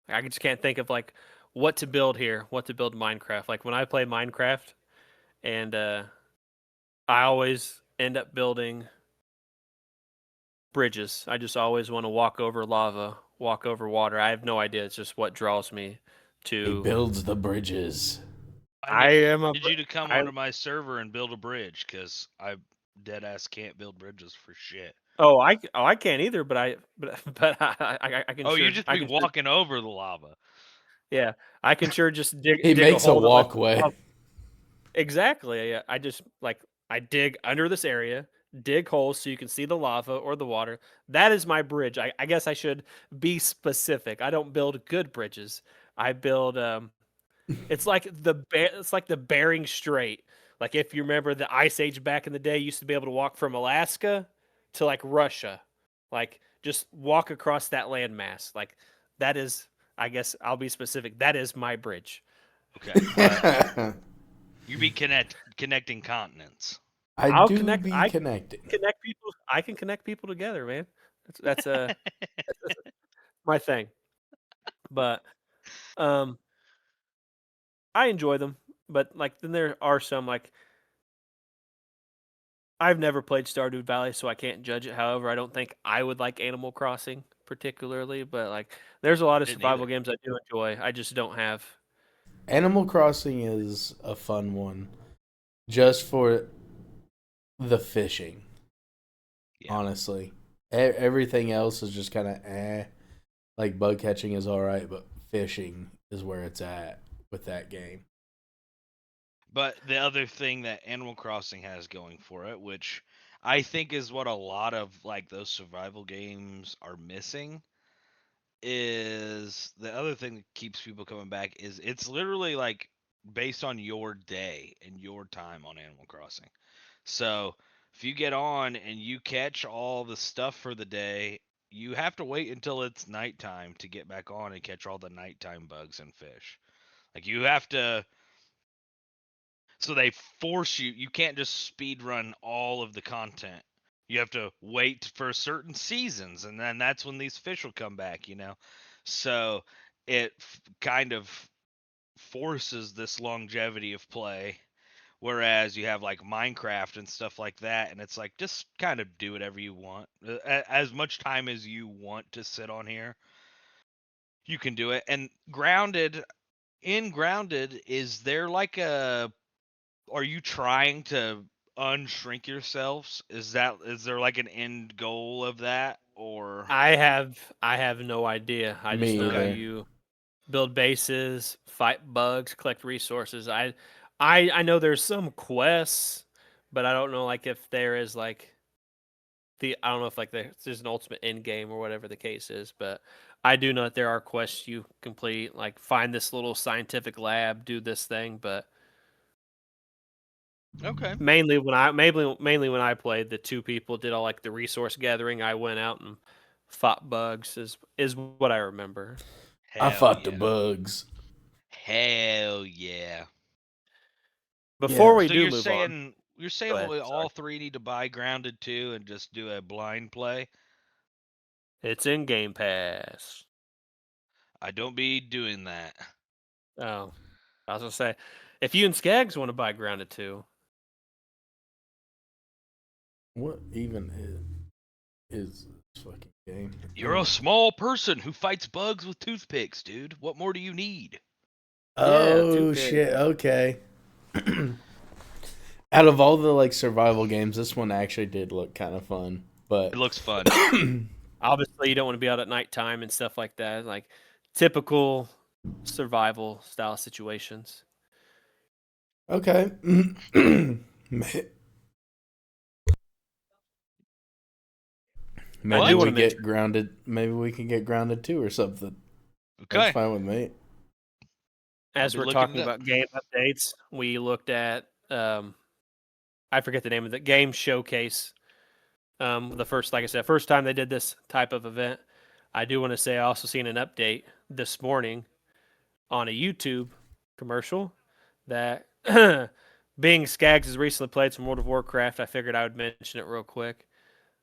S3: I just can't think of like what to build here, what to build Minecraft. Like when I play Minecraft, and I always end up building bridges. I just always want to walk over lava, walk over water. I have no idea. It's just what draws me
S2: He
S3: to.
S2: builds the bridges.
S3: I am a.
S1: Need you to come
S3: I
S1: onto my server and build a bridge, because I dead ass can't build bridges for shit.
S3: I can't either, but I can.
S1: Oh,
S3: sure,
S1: you just
S3: I
S1: be
S3: can sure,
S1: walking over the lava.
S3: yeah, I can sure just
S2: He
S3: dig a
S2: makes a
S3: hole.
S2: walkway.
S3: Exactly. Yeah, I dig under this area, dig holes so you can see the lava or the water. That is my bridge. I guess I should be specific. I don't build good bridges. I build it's like the Bering Strait. Like if you remember the Ice Age back in the day, you used to be able to walk from Alaska to like Russia. Like just walk across that landmass. Like that is, I guess I'll be specific. That is my bridge.
S1: Okay, but you be connecting continents.
S2: I
S3: I'll
S2: do
S3: connect.
S2: be
S3: I can
S2: connecting.
S3: connect people. I can connect people together, man. That's my thing. But um, I enjoy them. But like, then there are some like I've never played Stardew Valley, so I can't judge it. However, I don't think I would like Animal Crossing particularly. But like, there's a lot of
S1: Didn't
S3: survival
S1: either.
S3: games I do enjoy. I just don't have.
S2: Animal Crossing is a fun one just for the fishing,
S1: Yeah.
S2: honestly. Everything else is just kind of eh. Like bug catching is all right, but fishing is where it's at with that game.
S1: But the other thing that Animal Crossing has going for it, which I think is what a lot of like those survival games are missing, is the other thing that keeps people coming back is it's literally like based on your day and your time on Animal Crossing. So if you get on and you catch all the stuff for the day, you have to wait until it's nighttime to get back on and catch all the nighttime bugs and fish. Like you have to, so they force you. You can't just speed run all of the content. You have to wait for certain seasons, and then that's when these fish will come back. So it kind of forces this longevity of play. Whereas you have like Minecraft and stuff like that, and it's like just kind of do whatever you want. As much time as you want to sit on here, you can do it. And Grounded, is there like a are you trying to unshrink yourselves? Is there like an end goal of that, or
S3: I have no idea. I just
S2: Me
S3: know
S1: okay?
S2: either.
S3: you build bases, fight bugs, collect resources. I know there's some quests, but I don't know like if there is like I don't know if like there's an ultimate end game or whatever the case is, but I do know that there are quests you complete, like find this little scientific lab, do this thing, but
S1: Okay.
S3: mainly when I played, the two people did all like the resource gathering. I went out and fought bugs is what I remember.
S2: I
S1: Hell
S2: fought the
S1: yeah.
S2: bugs.
S1: Hell yeah.
S3: Before
S2: Yeah.
S3: we
S1: So
S3: do
S1: you're
S3: move on,
S1: saying you're
S3: go
S1: saying
S3: ahead.
S1: we
S3: Sorry,
S1: all three need to buy Grounded 2 and just do a blind play?
S3: it's in Game Pass.
S1: I don't be doing that.
S3: Oh, I was gonna say, if you and Skaggs want to buy Grounded 2,
S2: What even is this fucking game?
S1: You're a small person who fights bugs with toothpicks, dude. What more do you need?
S2: Oh
S3: toothpick.
S2: shit! Okay. Out of all the like survival games, this one actually did look kind of fun. But
S1: It looks fun.
S3: Obviously, you don't want to be out at nighttime and stuff like that, like typical survival style situations.
S2: okay.
S3: I
S2: Maybe
S3: do
S2: we
S3: wanna
S2: get
S3: mention-
S2: grounded. Maybe we can get grounded too or something. That's
S1: Okay.
S2: fine with me.
S3: As
S1: be
S3: we're
S1: looking
S3: talking
S1: it up.
S3: about game updates, we looked at I forget the name of the game showcase. The first, like I said, first time they did this type of event. I do want to say I also seen an update this morning on a YouTube commercial that being Skaggs has recently played some World of Warcraft. I figured I would mention it real quick.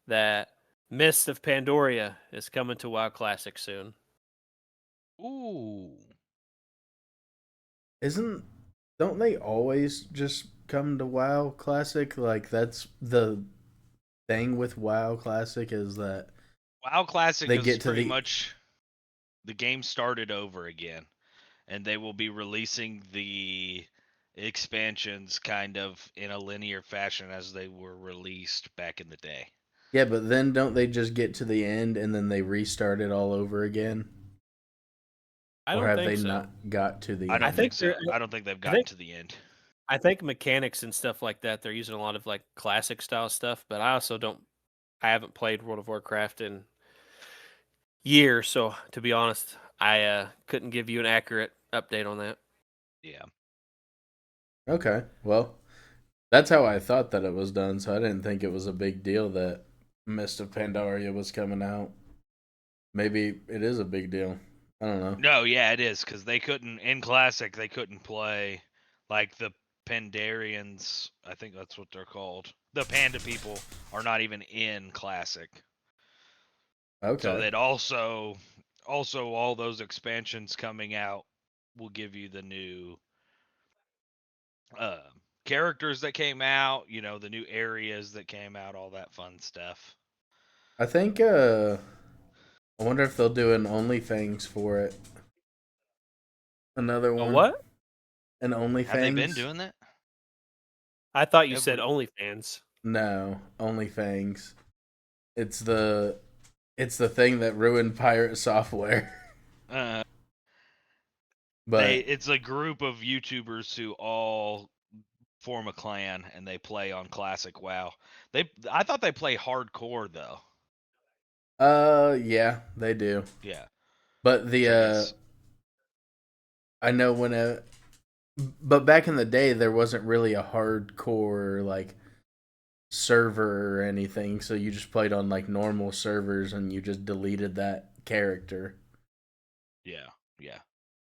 S3: That Mist of Pandaria is coming to WoW Classic soon.
S1: Ooh.
S2: Don't they always just come to WoW Classic? Like that's the thing with WoW Classic is that
S1: WoW Classic
S2: they
S1: is
S2: get to
S1: pretty
S2: the
S1: much the game started over again, and they will be releasing the expansions kind of in a linear fashion as they were released back in the day.
S2: yeah, but then don't they just get to the end and then they restart it all over again?
S3: I
S2: Or
S3: don't
S2: have
S3: think
S2: they
S3: so.
S2: not got to the
S1: I
S2: end?
S1: don't think so.
S3: they're-
S1: I don't think they've
S3: I
S1: gotten
S3: think
S1: to the end.
S3: I think mechanics and stuff like that. They're using a lot of like classic style stuff, but I also don't. I haven't played World of Warcraft in years, so to be honest, I couldn't give you an accurate update on that.
S1: Yeah.
S2: Okay, well, that's how I thought that it was done, so I didn't think it was a big deal that Mist of Pandaria was coming out. Maybe it is a big deal. I don't know.
S1: No, yeah, it is because they couldn't in Classic. They couldn't play like the Pandarians. I think that's what they're called. The Panda people are not even in Classic. So
S2: Okay.
S1: that also all those expansions coming out will give you the new uh characters that came out, the new areas that came out, all that fun stuff.
S2: I think I wonder if they'll do an OnlyFans for it. Another
S3: A
S2: one.
S3: what?
S2: An OnlyFans.
S1: Have they been doing that?
S3: I thought you said
S1: Every
S3: OnlyFans.
S2: No, OnlyFans. It's the thing that ruined pirate software.
S1: uh
S2: But
S1: it's a group of YouTubers who all form a clan and they play on Classic WoW. I thought they play hardcore though.
S2: yeah, they do.
S1: Yeah.
S2: But the
S1: So I guess
S2: I know but back in the day there wasn't really a hardcore like server or anything, so you just played on like normal servers and you just deleted that character.
S1: yeah. Yeah.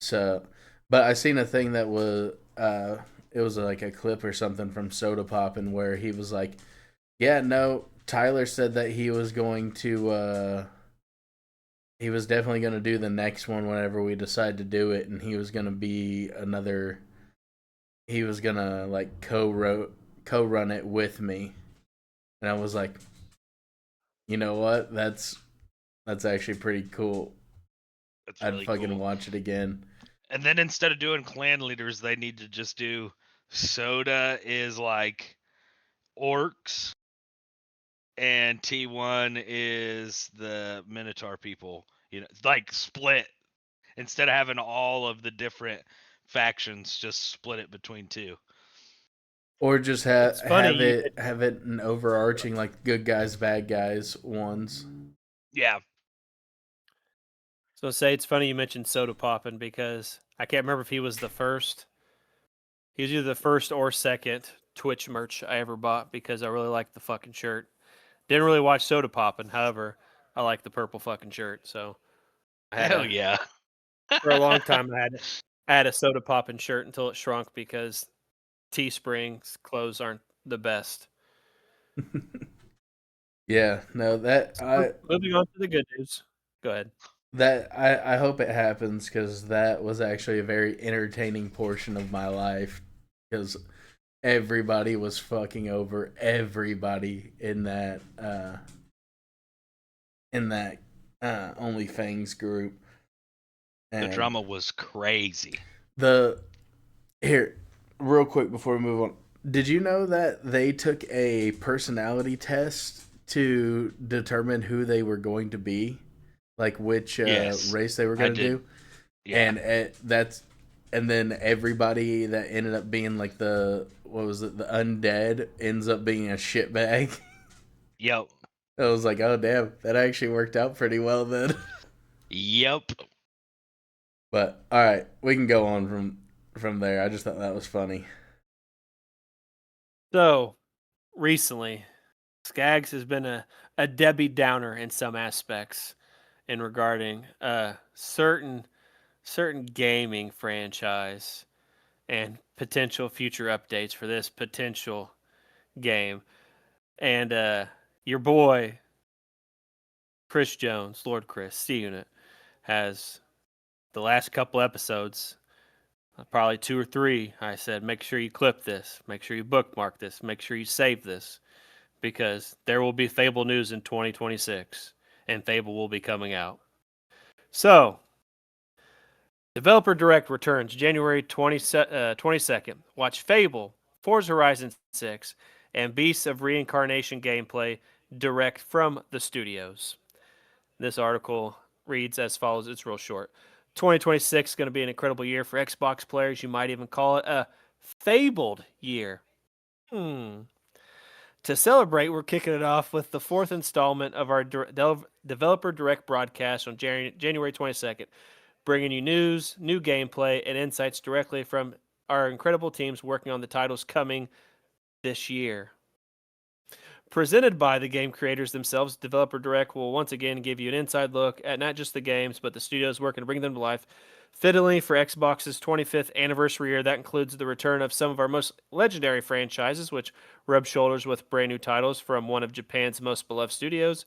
S2: So, but I seen a thing that was it was like a clip or something from Soda Poppin' where he was like, "Yeah, no, Tyler said that he was going to he was definitely going to do the next one whenever we decide to do it, and he was going to be he was going to like co-run it with me." And I was like, "You know what? That's actually pretty cool.
S1: That's
S2: I'd
S1: really
S2: fucking
S1: cool.
S2: watch it again."
S1: And then instead of doing clan leaders, they need to just do Soda is like orcs and T1 is the Minotaur people. Like split. Instead of having all of the different factions, just split it between two.
S2: Or just
S3: It's funny
S2: have it an overarching like good guys, bad guys ones.
S1: Yeah.
S3: So say it's funny you mentioned Soda Poppin' because I can't remember if he was the first. He was either the first or second Twitch merch I ever bought because I really liked the fucking shirt. Didn't really watch Soda Poppin', however, I like the purple fucking shirt. So I had
S1: Hell yeah.
S3: for a long time I had a Soda Poppin' shirt until it shrunk because Teespring's clothes aren't the best.
S2: Yeah, no, that
S3: So moving on to the good news. Go ahead.
S2: That I hope it happens because that was actually a very entertaining portion of my life because everybody was fucking over everybody in that OnlyFans group.
S1: The
S2: And
S1: drama was crazy.
S2: the here, real quick before we move on, did you know that they took a personality test to determine who they were going to be, like which
S1: Yes,
S2: race they were
S1: I
S2: going to
S1: did.
S2: do,
S1: Yeah.
S2: and then everybody that ended up being like the what was it, the undead ends up being a shitbag.
S1: Yep.
S2: I was like, oh damn, that actually worked out pretty well then.
S1: Yep.
S2: But all right, we can go on from there. I just thought that was funny.
S3: So recently, Skaggs has been a Debbie Downer in some aspects in regarding certain gaming franchise and potential future updates for this potential game. And your boy Chris Jones, Lord Chris, C Unit, has the last couple episodes, probably 2 or 3. I said, make sure you clip this, make sure you bookmark this, make sure you save this, because there will be Fable news in 2026, and Fable will be coming out. So, Developer Direct returns January 22nd. Watch Fable, Forza Horizon 6, and Beasts of Reincarnation gameplay direct from the studios. This article reads as follows. It's real short. 2026 is going to be an incredible year for Xbox players. You might even call it a fabled year. To celebrate, we're kicking it off with the 4th installment of our Developer Direct broadcast on January 22nd, bringing you news, new gameplay, and insights directly from our incredible teams working on the titles coming this year. Presented by the game creators themselves, Developer Direct will once again give you an inside look at not just the games, but the studios working to bring them to life. Fittingly for Xbox's 25th anniversary year, that includes the return of some of our most legendary franchises, which rub shoulders with brand new titles from one of Japan's most beloved studios.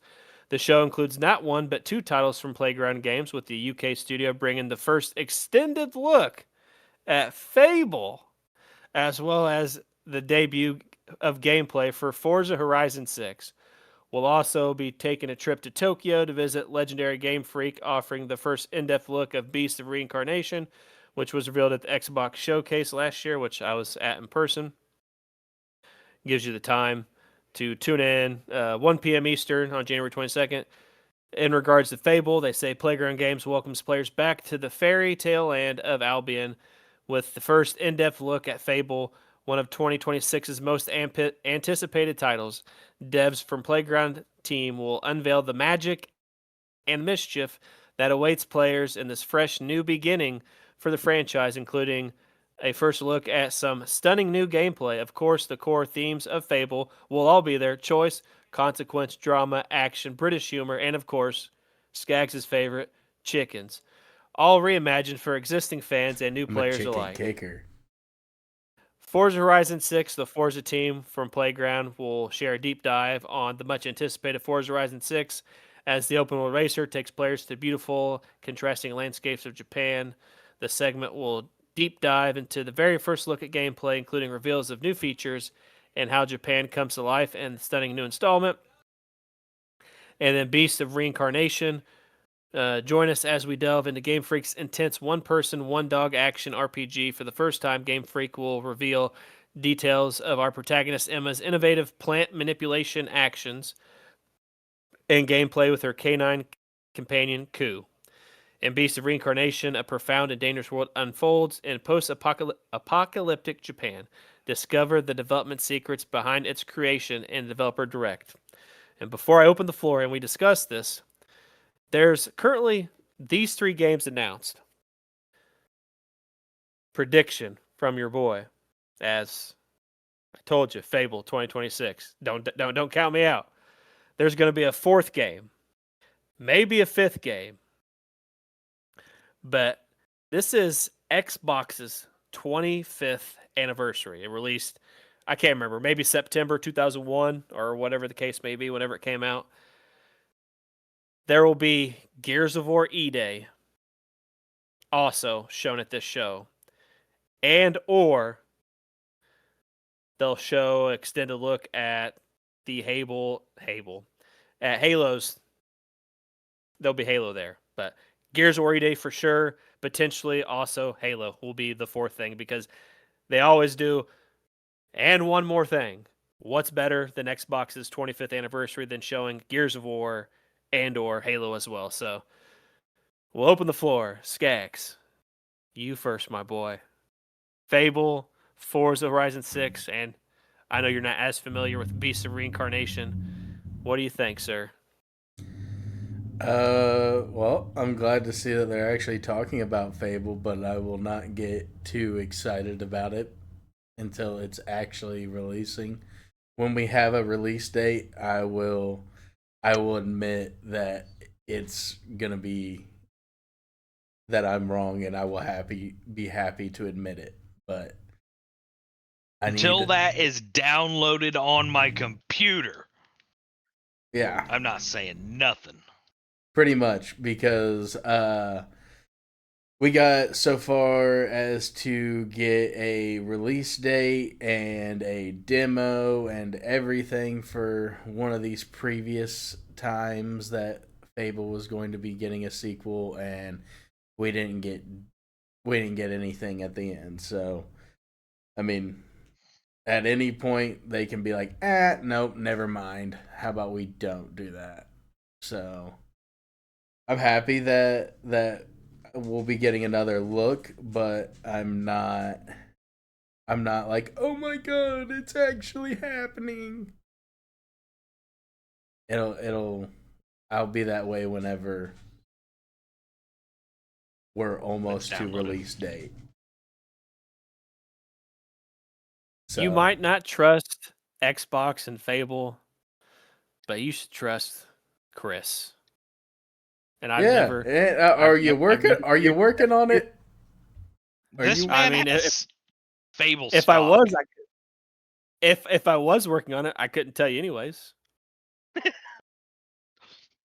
S3: The show includes not one, but 2 titles from Playground Games, with the UK studio bringing the first extended look at Fable, as well as the debut of gameplay for Forza Horizon 6. We'll also be taking a trip to Tokyo to visit legendary Game Freak, offering the first in-depth look of Beasts of Reincarnation, which was revealed at the Xbox Showcase last year, which I was at in person. Gives you the time to tune in 1 p.m. Eastern on January 22nd. In regards to Fable, they say Playground Games welcomes players back to the fairy tale land of Albion with the first in-depth look at Fable, one of 2026's most anticipated titles. Devs from Playground team will unveil the magic and mischief that awaits players in this fresh new beginning for the franchise, including a first look at some stunning new gameplay. Of course, the core themes of Fable will all be there: choice, consequence, drama, action, British humor, and of course, Skaggs' favorite, chickens. All reimagined for existing fans and new
S2: I'm a
S3: players
S2: chicken
S3: alike.
S2: kicker.
S3: Forza Horizon 6, the Forza team from Playground, will share a deep dive on the much anticipated Forza Horizon 6 as the open world racer takes players to beautiful, contrasting landscapes of Japan. The segment will deep dive into the very first look at gameplay, including reveals of new features and how Japan comes to life in the stunning new installment. And then Beast of Reincarnation. Join us as we delve into Game Freak's intense one-person, one-dog action RPG. For the first time, Game Freak will reveal details of our protagonist Emma's innovative plant manipulation actions and gameplay with her canine companion, Ku. In Beast of Reincarnation, a profound and dangerous world unfolds in post-apocalyptic Japan. Discover the development secrets behind its creation in Developer Direct. And before I open the floor and we discuss this, there's currently these 3 games announced. Prediction from your boy, as I told you, Fable 2026. Don't count me out. There's going to be a 4th game, maybe a 5th game, but this is Xbox's 25th anniversary. It released, I can't remember, maybe September 2001 or whatever the case may be, whenever it came out. there will be Gears of War E-Day also shown at this show. And or they'll show extended look at the at Halo's. There'll be Halo there, but Gears of War E-Day for sure. Potentially also Halo will be the fourth thing because they always do. And one more thing. What's better than Xbox's 25th anniversary than showing Gears of War and or Halo as well? So we'll open the floor. Skax, you first, my boy. Fable, Forza Horizon 6, and I know you're not as familiar with Beasts of Reincarnation. What do you think, sir?
S2: Well, I'm glad to see that they're actually talking about Fable, but I will not get too excited about it until it's actually releasing. When we have a release date, I will admit that it's gonna be that I'm wrong, and I will be happy to admit it. But
S1: Until that is downloaded on my computer,
S2: yeah,
S1: I'm not saying nothing.
S2: pretty much, because we got so far as to get a release date and a demo and everything for one of these previous times that Fable was going to be getting a sequel, and we didn't get anything at the end. So, I mean, at any point they can be like, nope, never mind. How about we don't do that? So, I'm happy that we'll be getting another look, but I'm not like, oh my god, it's actually happening. I'll be that way whenever we're almost to release date. So,
S3: you might not trust Xbox and Fable, but you should trust Chris. And I've never.
S2: Are you working on it?
S1: This man has Fable
S3: if
S1: stock.
S3: I was, if I was working on it, I couldn't tell you anyways.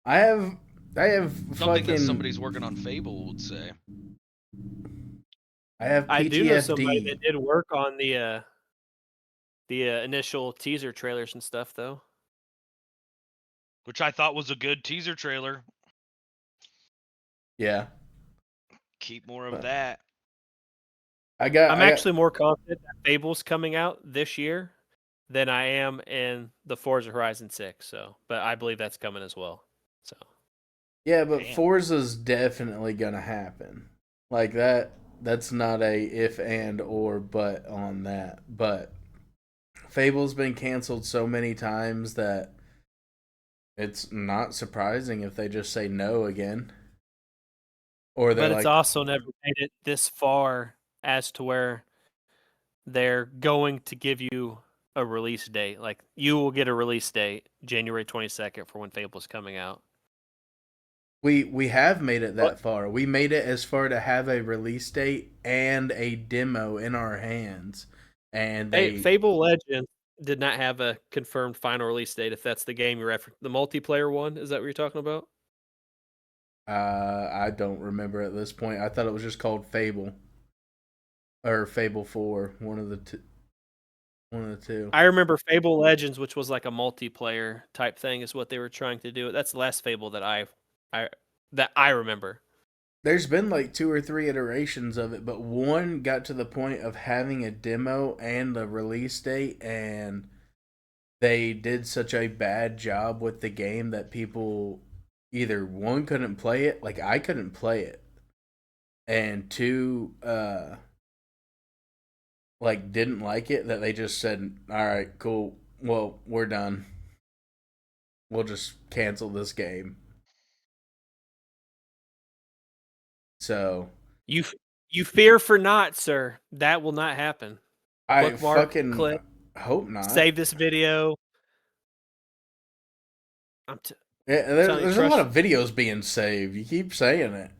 S2: I have
S1: something that somebody's working on Fable would say.
S2: I have PTSD.
S3: I do know somebody that did work on the initial teaser trailers and stuff, though.
S1: Which I thought was a good teaser trailer.
S2: Yeah.
S1: Keep more of that.
S3: I'm actually more confident that Fable's coming out this year than I am in the Forza Horizon 6. So, but I believe that's coming as well. So.
S2: Yeah, but Forza's definitely gonna happen. Like that's not a if and or but on that. But Fable's been canceled so many times that it's not surprising if they just say no again.
S3: But it's also never made it this far as to where they're going to give you a release date. Like, you will get a release date January 22nd for when Fable's coming out.
S2: We have made it that far. We made it as far to have a release date and a demo in our hands. And
S3: Fable Legends did not have a confirmed final release date, if that's the game you're referencing. The multiplayer one, is that what you're talking about?
S2: I don't remember at this point. I thought it was just called Fable. Or Fable 4, one of the two.
S3: I remember Fable Legends, which was like a multiplayer type thing, is what they were trying to do. That's the last Fable that I remember.
S2: There's been like 2 or 3 iterations of it, but one got to the point of having a demo and a release date, and they did such a bad job with the game that people either one couldn't play it, like I couldn't play it, and two, like didn't like it, that they just said, all right, cool, well, we're done. We'll just cancel this game. So
S3: you fear for naught, sir. That will not happen.
S2: I fucking hope not.
S3: Save this video.
S2: There's a lot of videos being saved. You keep saying it.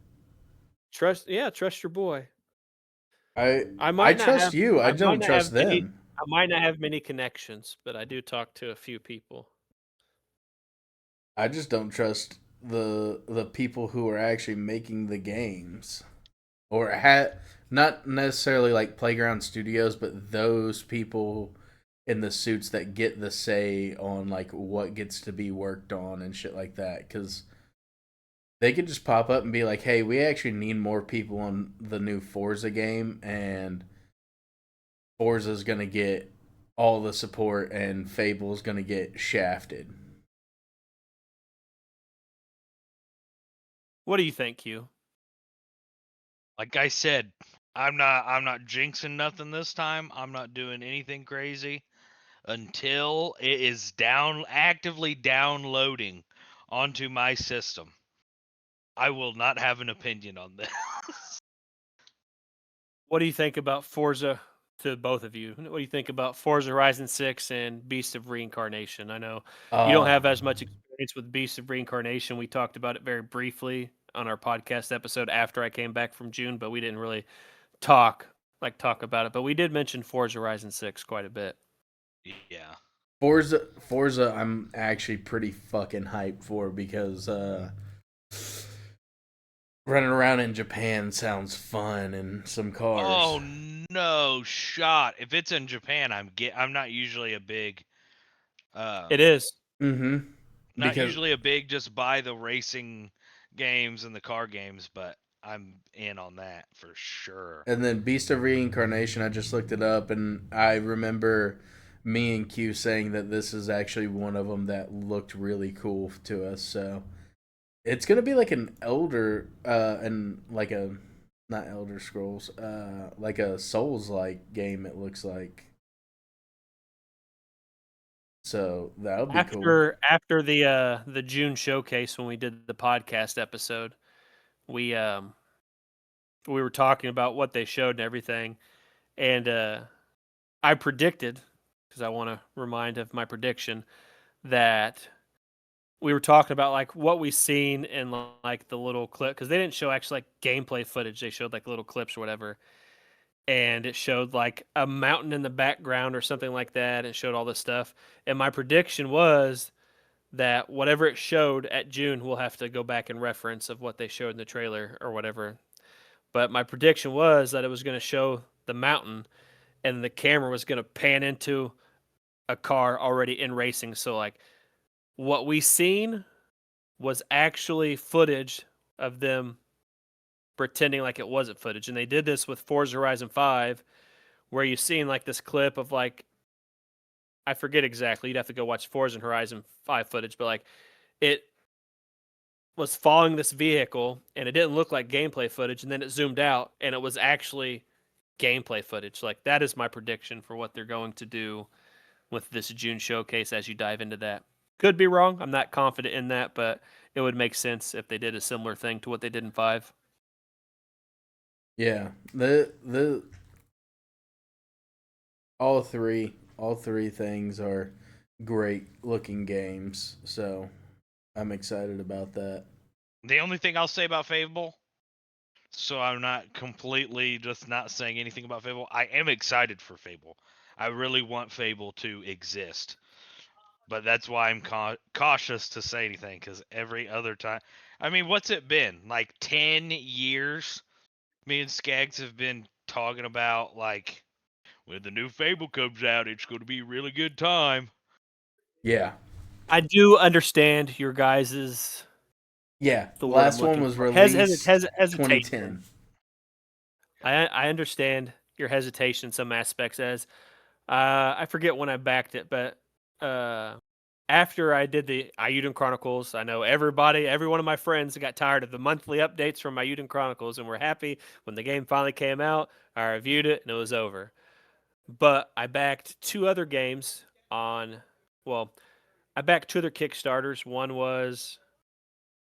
S3: Trust your boy.
S2: I trust you. I don't trust them.
S3: I might not have many connections, but I do talk to a few people.
S2: I just don't trust the people who are actually making the games, or had not necessarily like Playground Studios, but those people in the suits that get the say on like what gets to be worked on and shit like that, because they could just pop up and be like, "Hey, we actually need more people on the new Forza game, and Forza's gonna get all the support, and Fable's gonna get shafted."
S3: What do you think, Q?
S1: Like I said, I'm not jinxing nothing this time. I'm not doing anything crazy until it is actively downloading onto my system. I will not have an opinion on this.
S3: What do you think about Forza? To both of you, what do you think about Forza Horizon 6 and Beast of Reincarnation? I know you don't have as much experience with Beast of Reincarnation. We talked about it very briefly on our podcast episode after I came back from June, but we didn't really talk about it. But we did mention Forza Horizon 6 quite a bit.
S1: Yeah.
S2: Forza, I'm actually pretty fucking hyped for, because running around in Japan sounds fun, and some cars.
S1: Oh no shot! If it's in Japan, I'm not usually a big.
S3: It is.
S2: Mm-hmm.
S1: Not
S2: Because
S1: usually a big just buy the racing games and the car games, but I'm in on that for sure.
S2: and then Beast of Reincarnation, I just looked it up, and I remember me and Q saying that this is actually one of them that looked really cool to us. So it's gonna be like an elder, and like a not Elder Scrolls, like a Souls like game. It looks like. So that would be cool.
S3: After the June showcase when we did the podcast episode, we were talking about what they showed and everything, and I predicted, because I want to remind of my prediction, that we were talking about like what we seen in like the little clip, because they didn't show actually like gameplay footage. They showed like little clips or whatever, and it showed like a mountain in the background or something like that. And it showed all this stuff, and my prediction was that whatever it showed at June, we'll have to go back and reference of what they showed in the trailer or whatever. But my prediction was that it was going to show the mountain, and the camera was going to pan into a car already in racing. So like what we seen was actually footage of them pretending like it wasn't footage. And they did this with Forza Horizon 5, where you seen like this clip of like, I forget exactly, you'd have to go watch Forza Horizon 5 footage, but like it was following this vehicle and it didn't look like gameplay footage, and then it zoomed out and it was actually gameplay footage. Like that is my prediction for what they're going to do with this June showcase as you dive into that. Could be wrong. I'm not confident in that, but it would make sense if they did a similar thing to what they did in 5.
S2: Yeah, the all three things are great looking games. So I'm excited about that.
S1: The only thing I'll say about Fable, so I'm not completely just not saying anything about Fable, I am excited for Fable. I really want Fable to exist. But that's why I'm cautious to say anything, because every other time. I mean, what's it been? Like 10 years? Me and Skaggs have been talking about, like, when the new Fable comes out, it's going to be a really good time.
S2: Yeah,
S3: I do understand your guys's
S2: yeah.
S3: the word I'm
S2: Last one
S3: looking
S2: was
S3: for.
S2: released
S3: Hesitation.
S2: 2010.
S3: I understand your hesitation in some aspects. As I forget when I backed it, but after I did the Ayuden Chronicles, I know every one of my friends got tired of the monthly updates from Ayuden Chronicles, and were happy when the game finally came out. I reviewed it and it was over. But I backed two other games on. Well, I backed two other Kickstarters. One was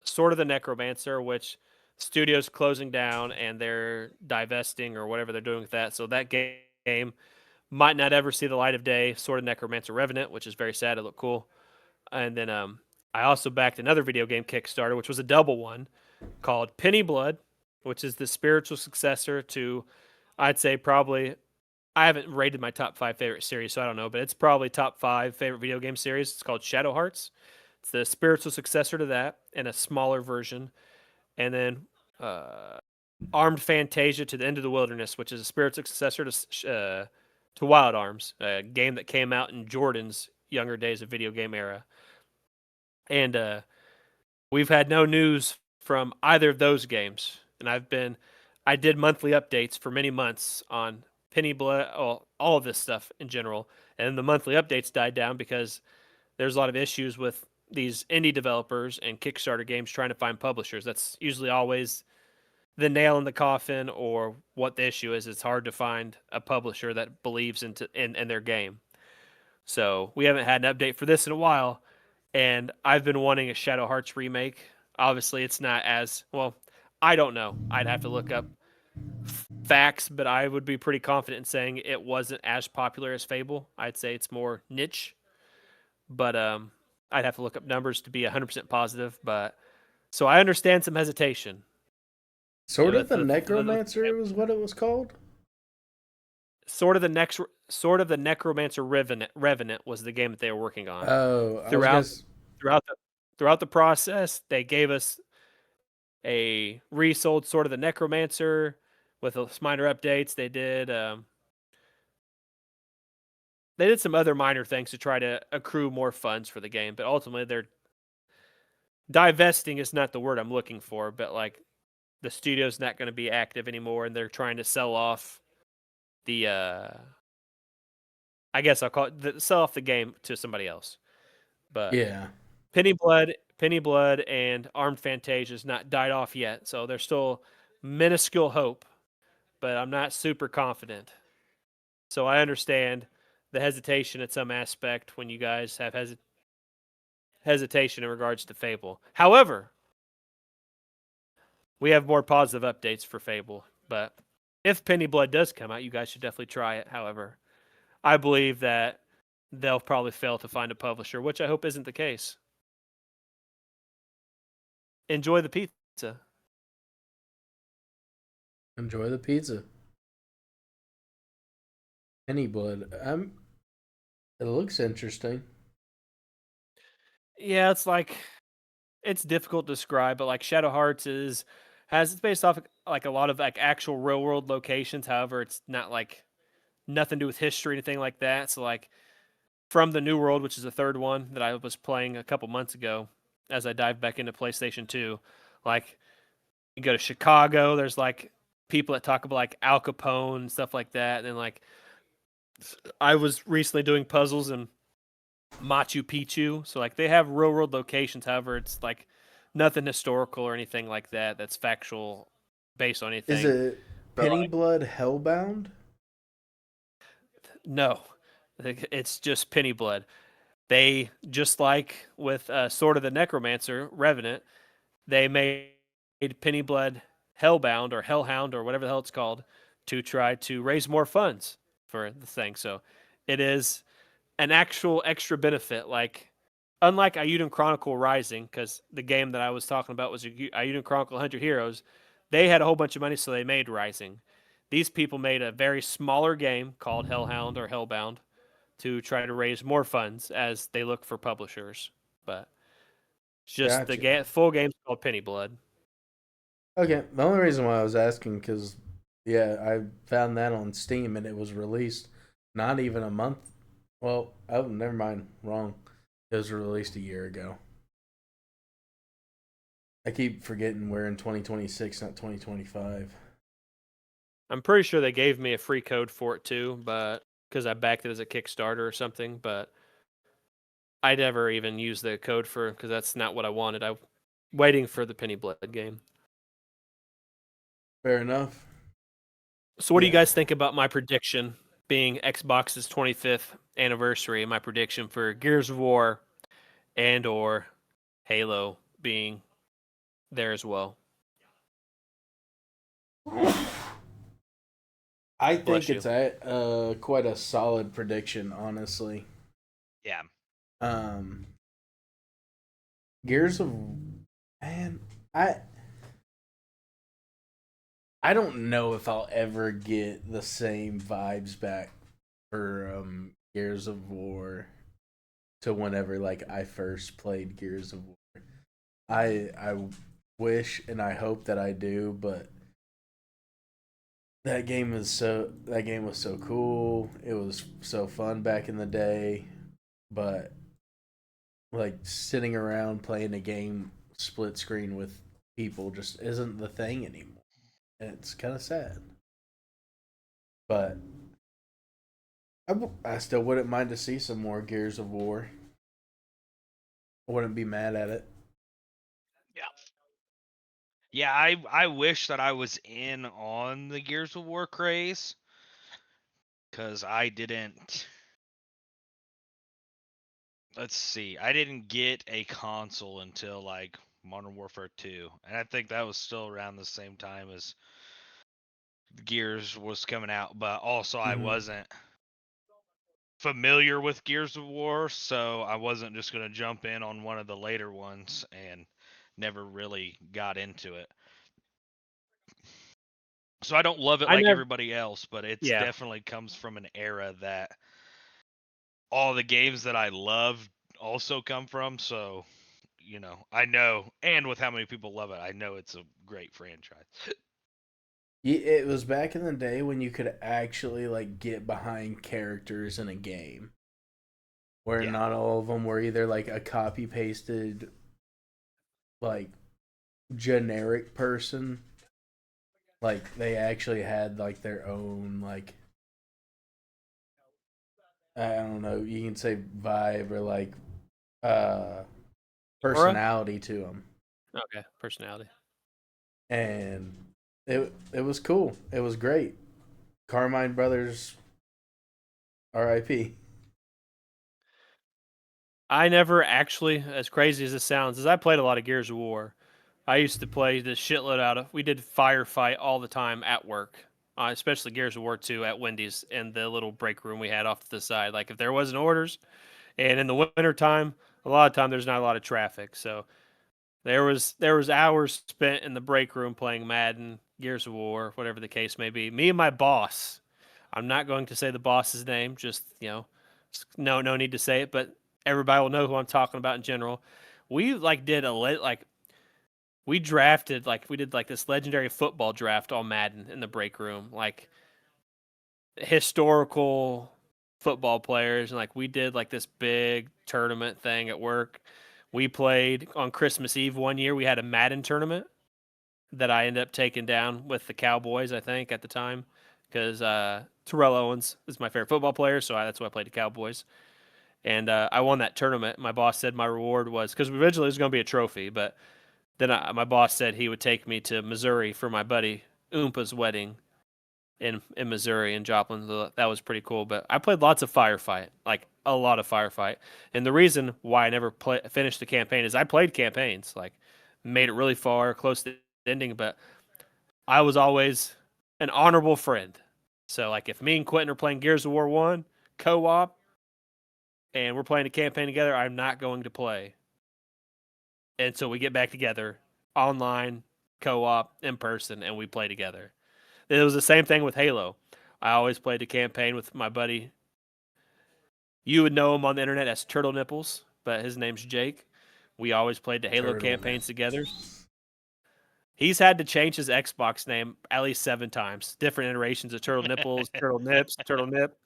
S3: Sword of the Necromancer, which studio's closing down and they're divesting or whatever they're doing with that. So that game might not ever see the light of day. Sword of Necromancer Revenant, which is very sad. It looked cool. And then I also backed another video game Kickstarter, which was a double one called Penny Blood, which is the spiritual successor to, I'd say probably, I haven't rated my top 5 favorite series, so I don't know, but it's probably top 5 favorite video game series. It's called Shadow Hearts. It's the spiritual successor to that and a smaller version. And then Armed Fantasia to the End of the Wilderness, which is a spiritual successor to Wild Arms, a game that came out in Jordan's younger days of video game era. And we've had no news from either of those games. And I did monthly updates for many months on Penny Blood, all of this stuff in general. And the monthly updates died down because there's a lot of issues with these indie developers and Kickstarter games trying to find publishers. That's usually always the nail in the coffin, or what the issue is. It's hard to find a publisher that believes in their game. So we haven't had an update for this in a while, and I've been wanting a Shadow Hearts remake. Obviously, it's not as well. I don't know. I'd have to look up facts, but I would be pretty confident in saying it wasn't as popular as Fable. I'd say it's more niche, but I'd have to look up numbers to be 100% positive. But so I understand some hesitation.
S2: Sword of the Necromancer was what it was called?
S3: Sword of the Necromancer Revenant was the game that they were working on.
S2: Oh,
S3: throughout the process, they gave us a resold Sword of the Necromancer with minor updates. They did some other minor things to try to accrue more funds for the game, but ultimately they're divesting is not the word I'm looking for, but like the studio's not going to be active anymore, and they're trying to sell off the I guess I'll call it sell off the game to somebody else. But
S2: yeah,
S3: Penny Blood, and Armed Fantasia has not died off yet, so there's still minuscule hope, but I'm not super confident. So I understand the hesitation at some aspect when you guys have hesitation in regards to Fable. However, we have more positive updates for Fable, but if Penny Blood does come out, you guys should definitely try it. However, I believe that they'll probably fail to find a publisher, which I hope isn't the case. Enjoy the pizza.
S2: enjoy the pizza. Penny Blood. It looks interesting.
S3: Yeah, it's difficult to describe, but like Shadow Hearts it's based off like a lot of like actual real world locations. However, it's not like nothing to do with history or anything like that. So like from the New World, which is the third one that I was playing a couple months ago, as I dive back into PlayStation 2, like you go to Chicago, there's like people that talk about like Al Capone and stuff like that. And then like I was recently doing puzzles in Machu Picchu. So like they have real world locations, however, it's like nothing historical or anything like that that's factual based on anything.
S2: Is it Penny Blood Hellbound?
S3: No. It's just Penny Blood. They, just like with Sword of the Necromancer, Revenant, they made Penny Blood Hellbound or Hellhound or whatever the hell it's called to try to raise more funds for the thing. So it is an actual extra benefit. Like, unlike Ayuden Chronicle Rising, because the game that I was talking about was Ayuden Chronicle 100 Heroes, they had a whole bunch of money, so they made Rising. These people made a very smaller game called Hellhound or Hellbound to try to raise more funds as they look for publishers. But it's just
S2: Gotcha.
S3: the full game's called Penny Blood.
S2: Okay, the only reason why I was asking because yeah, I found that on Steam and it was released not even a month. Well, oh, never mind, wrong. It was released a year ago. I keep forgetting we're in 2026, not 2025.
S3: I'm pretty sure they gave me a free code for it too, but because I backed it as a Kickstarter or something. But I never even used the code because that's not what I wanted. I'm waiting for the Penny Blood game.
S2: Fair enough.
S3: So, what do you guys think about my prediction being Xbox's 25th anniversary? My prediction for Gears of War and or Halo being there as well.
S2: I think it's quite a solid prediction, honestly.
S1: Yeah.
S2: Gears of Man, I don't know if I'll ever get the same vibes back for Gears of War to whenever like I first played Gears of War. I wish and I hope that I do, but that game was so cool. It was so fun back in the day, but like sitting around playing a game split screen with people just isn't the thing anymore. And it's kind of sad. But I still wouldn't mind to see some more Gears of War. I wouldn't be mad at it.
S1: Yeah. Yeah, I wish that I was in on the Gears of War craze, because I didn't. Let's see, I didn't get a console until like Modern Warfare 2, and I think that was still around the same time as Gears was coming out. But also, I
S2: Mhm.
S1: wasn't familiar with Gears of War, so I wasn't just gonna jump in on one of the later ones and never really got into it. So I don't love it
S3: I
S1: like
S3: never.
S1: everybody else, but it's
S3: Yeah,
S1: definitely comes from an era that all the games that I love also come from. So, I know, and with how many people love it, I know it's a great franchise.
S2: It was back in the day when you could actually like get behind characters in a game, where
S1: Yeah.
S2: not all of them were either like a copy pasted like generic person. Like they actually had like their own like I don't know, you can say vibe or like uh
S3: aura.
S2: personality to them.
S3: Okay, personality.
S2: And it was cool. It was great. Carmine Brothers RIP.
S3: I never actually, as crazy as this sounds, is I played a lot of Gears of War. I used to play the shitload out of. We did firefight all the time at work, especially Gears of War 2 at Wendy's in the little break room we had off to the side. Like if there wasn't orders, and in the winter time, a lot of time there's not a lot of traffic, so there was hours spent in the break room playing Madden, Gears of War, whatever the case may be. Me and my boss. I'm not going to say the boss's name. Just no need to say it, but everybody will know who I'm talking about in general. We like did we drafted we did like this legendary football draft on Madden in the break room, like historical football players, and like we did like this big tournament thing at work. We played on Christmas Eve one year. We had a Madden tournament that I ended up taking down with the Cowboys, I think, at the time, because Terrell Owens is my favorite football player, so that's why I played the Cowboys. And I won that tournament. My boss said my reward was because originally it was going to be a trophy, but then my boss said he would take me to Missouri for my buddy Oompa's wedding in Missouri in Joplin. So that was pretty cool. But I played lots of firefight, like a lot of firefight. And the reason why I never finished the campaign is I played campaigns, like made it really far, close to the ending, but I was always an honorable friend. So like if me and Quentin are playing Gears of War 1 co-op and we're playing a campaign together, I'm not going to play until we get back together online, co-op, in person, and we play together. It was the same thing with Halo. I always played the campaign with my buddy. You would know him on the internet as Turtle Nipples, but his name's Jake. We always played the Halo campaigns together. He's had to change his Xbox name at least 7 times. Different iterations of Turtle Nipples, Turtle Nips, Turtle Nip,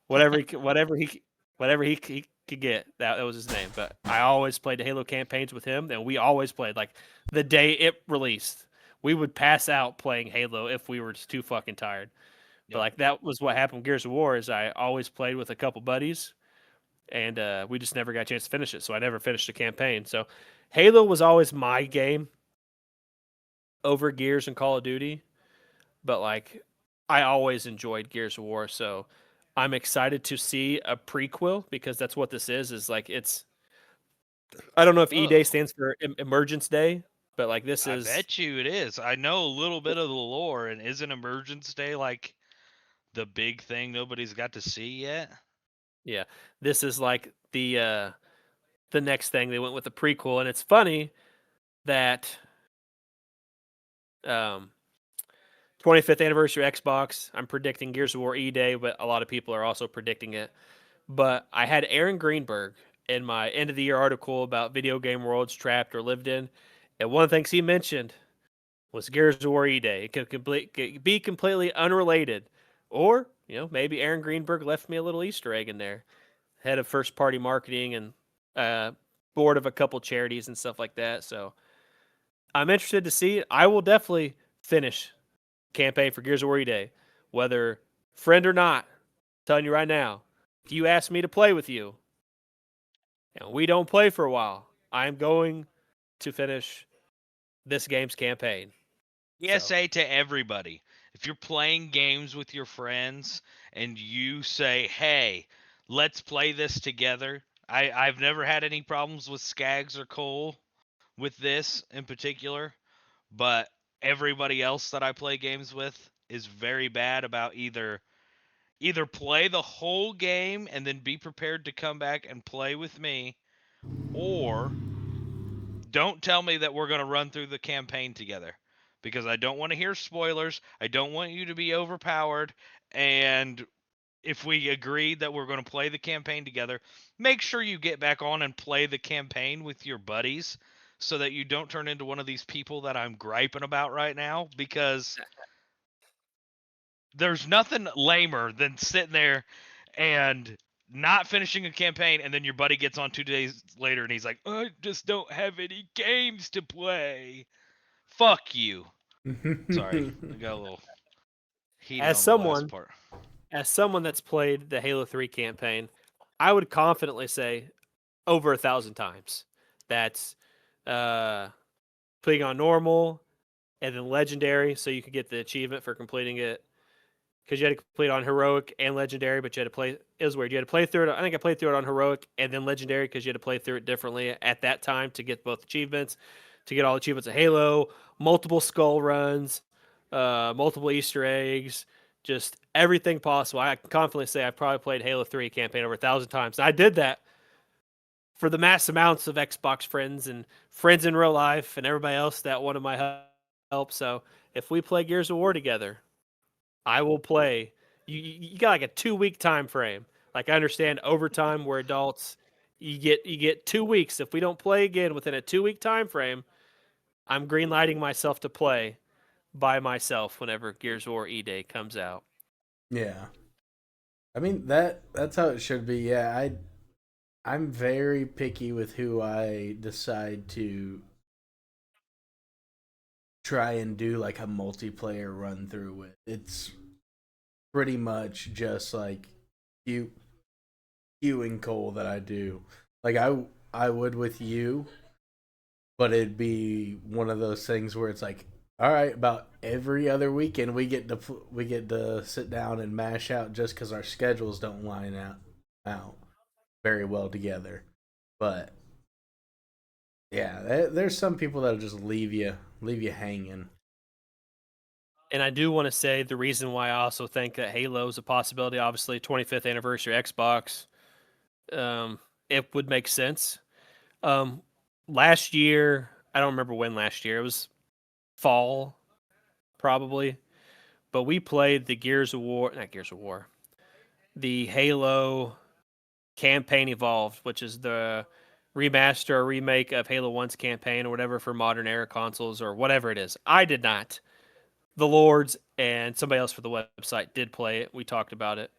S3: whatever he could get. That was his name. But I always played the Halo campaigns with him, and we always played like the day it released. We would pass out playing Halo if we were too fucking tired. But
S1: Yep.
S3: like that was what happened with Gears of War is I always played with a couple buddies, and we just never got a chance to finish it. So I never finished the campaign. So Halo was always my game over Gears and Call of Duty. But like I always enjoyed Gears of War, so I'm excited to see a prequel because that's what this is like it's I don't know if E Day
S1: Oh,
S3: stands for Emergence Day, but like this
S1: I
S3: is
S1: bet you it is. I know a little bit of the lore, and isn't Emergence Day like the big thing nobody's got to see yet?
S3: yeah, this is like the next thing they went with the prequel, and it's funny that um 25th anniversary Xbox, I'm predicting Gears of War E Day, but a lot of people are also predicting it. But I had Aaron Greenberg in my end of the year article about video game worlds trapped or lived in. And one of the things he mentioned was Gears of War E-Day. It could be completely unrelated. Or, maybe Aaron Greenberg left me a little Easter egg in there. Head of first party marketing and board of a couple charities and stuff like that. So I'm interested to see it. I will definitely finish campaign for Gears of War E-Day, whether friend or not. I'm telling you right now, if you ask me to play with you and we don't play for a while, I'm going to finish this game's campaign.
S1: PSA to everybody. If you're playing games with your friends and you say, hey, let's play this together, I've never had any problems with Skags or Cole with this in particular, but everybody else that I play games with is very bad about either play the whole game and then be prepared to come back and play with me, or don't tell me that we're going to run through the campaign together, because I don't want to hear spoilers. I don't want you to be overpowered. And if we agreed that we're going to play the campaign together, make sure you get back on and play the campaign with your buddies so that you don't turn into one of these people that I'm griping about right now, because there's nothing lamer than sitting there and not finishing a campaign, and then your buddy gets on 2 days later and he's like, I just don't have any games to play. Fuck you. Sorry, I got a little heated
S3: As
S1: on the last
S3: someone,
S1: part.
S3: as someone that's played the Halo 3 campaign, I would confidently say over 1,000 times. That's putting on normal and then legendary, so you could get the achievement for completing it. Because you had to complete on heroic and legendary, but you had to play. It was weird. You had to play through it. I think I played through it on heroic and then legendary because you had to play through it differently at that time to get both achievements, to get all the achievements of Halo, multiple skull runs, multiple Easter eggs, just everything possible. I can confidently say I've probably played Halo 3 campaign over 1,000 times. And I did that for the mass amounts of Xbox friends and friends in real life and everybody else that wanted my help. So if we play Gears of War together, I will play. You got like a 2 week time frame. Like I understand overtime, we're adults. You get 2 weeks. If we don't play again within a 2 week time frame, I'm greenlighting myself to play by myself whenever Gears of War E-Day comes out.
S2: Yeah. I mean that's how it should be. Yeah, I'm very picky with who I decide to try and do like a multiplayer run through with. It's pretty much just like you and Cole that I do. Like I would with you, but it'd be one of those things where it's like, all right, about every other weekend we get to sit down and mash out just because our schedules don't line out very well together. But yeah, there's some people that'll just leave you hanging.
S3: And I do want to say the reason why I also think that Halo is a possibility. Obviously, 25th anniversary Xbox, it would make sense. Last year, I don't remember when last year. It was fall, probably. But we played the the Halo Campaign Evolved, which is the remaster or remake of Halo 1's campaign or whatever for modern era consoles or whatever it is. I did not. The Lords and somebody else for the website did play it. We talked about it.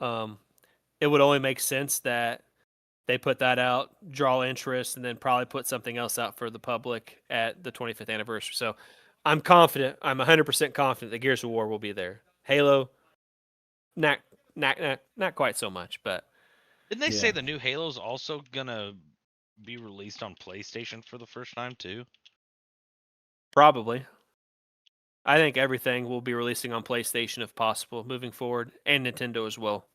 S3: It would only make sense that they put that out, draw interest, and then probably put something else out for the public at the 25th anniversary. So I'm confident. I'm 100% confident that Gears of War will be there. Halo, not not quite so much, but
S1: Didn't they say
S2: Yeah.
S1: the new Halo's also gonna be released on PlayStation for the first time too?
S3: probably. I think everything will be releasing on PlayStation if possible moving forward, and Nintendo as well.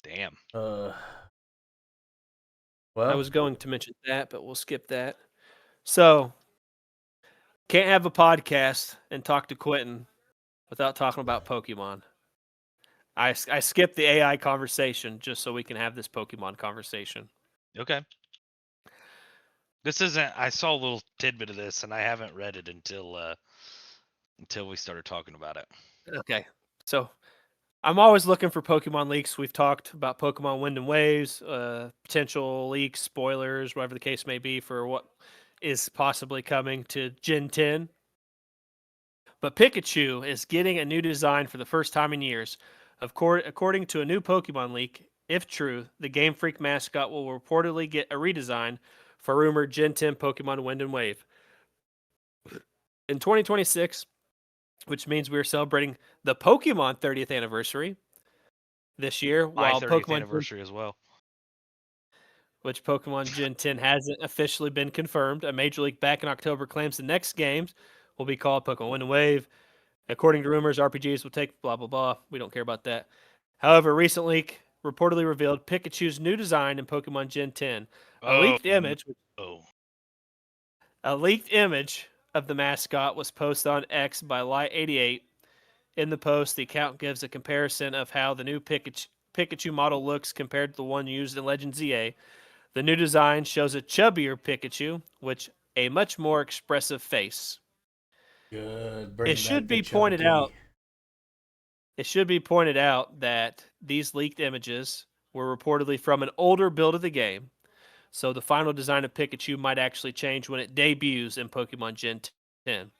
S1: Damn.
S2: Uh,
S3: I
S2: well,
S3: was going to mention that, but we'll skip that. So, can't have a podcast and talk to Quentin without talking about Pokemon. I skipped the AI conversation just so we can have this Pokemon conversation.
S1: Okay. This isn't. I saw a little tidbit of this, and I haven't read it until we started talking about it.
S3: Okay. So, I'm always looking for Pokemon leaks. We've talked about Pokemon Wind and Waves, potential leaks, spoilers, whatever the case may be for what is possibly coming to Gen 10. But Pikachu is getting a new design for the first time in years. According to a new Pokemon leak, if true, the Game Freak mascot will reportedly get a redesign for rumored Gen 10 Pokemon Wind and Wave. In 2026, which means we are celebrating the Pokemon 30th anniversary this year,
S1: My
S3: while
S1: 30th anniversary as well.
S3: which Pokemon Gen 10 hasn't officially been confirmed. A major leak back in October claims the next games will be called Pokemon Wind and Wave. According to rumors, RPGs will take blah, blah, blah. We don't care about that. However, a recent leak reportedly revealed Pikachu's new design in Pokemon Gen 10. A
S1: Oh,
S3: leaked image,
S1: oh.
S3: a leaked image of the mascot was posted on X by Light88. In the post, the account gives a comparison of how the new Pikachu model looks compared to the one used in Legend ZA. The new design shows a chubbier Pikachu, which a much more expressive face.
S2: Good. Bring
S3: It
S2: back
S3: should
S2: the
S3: be pointed
S2: chunky.
S3: out. It should be pointed out that these leaked images were reportedly from an older build of the game, so the final design of Pikachu might actually change when it debuts in Pokemon Gen 10.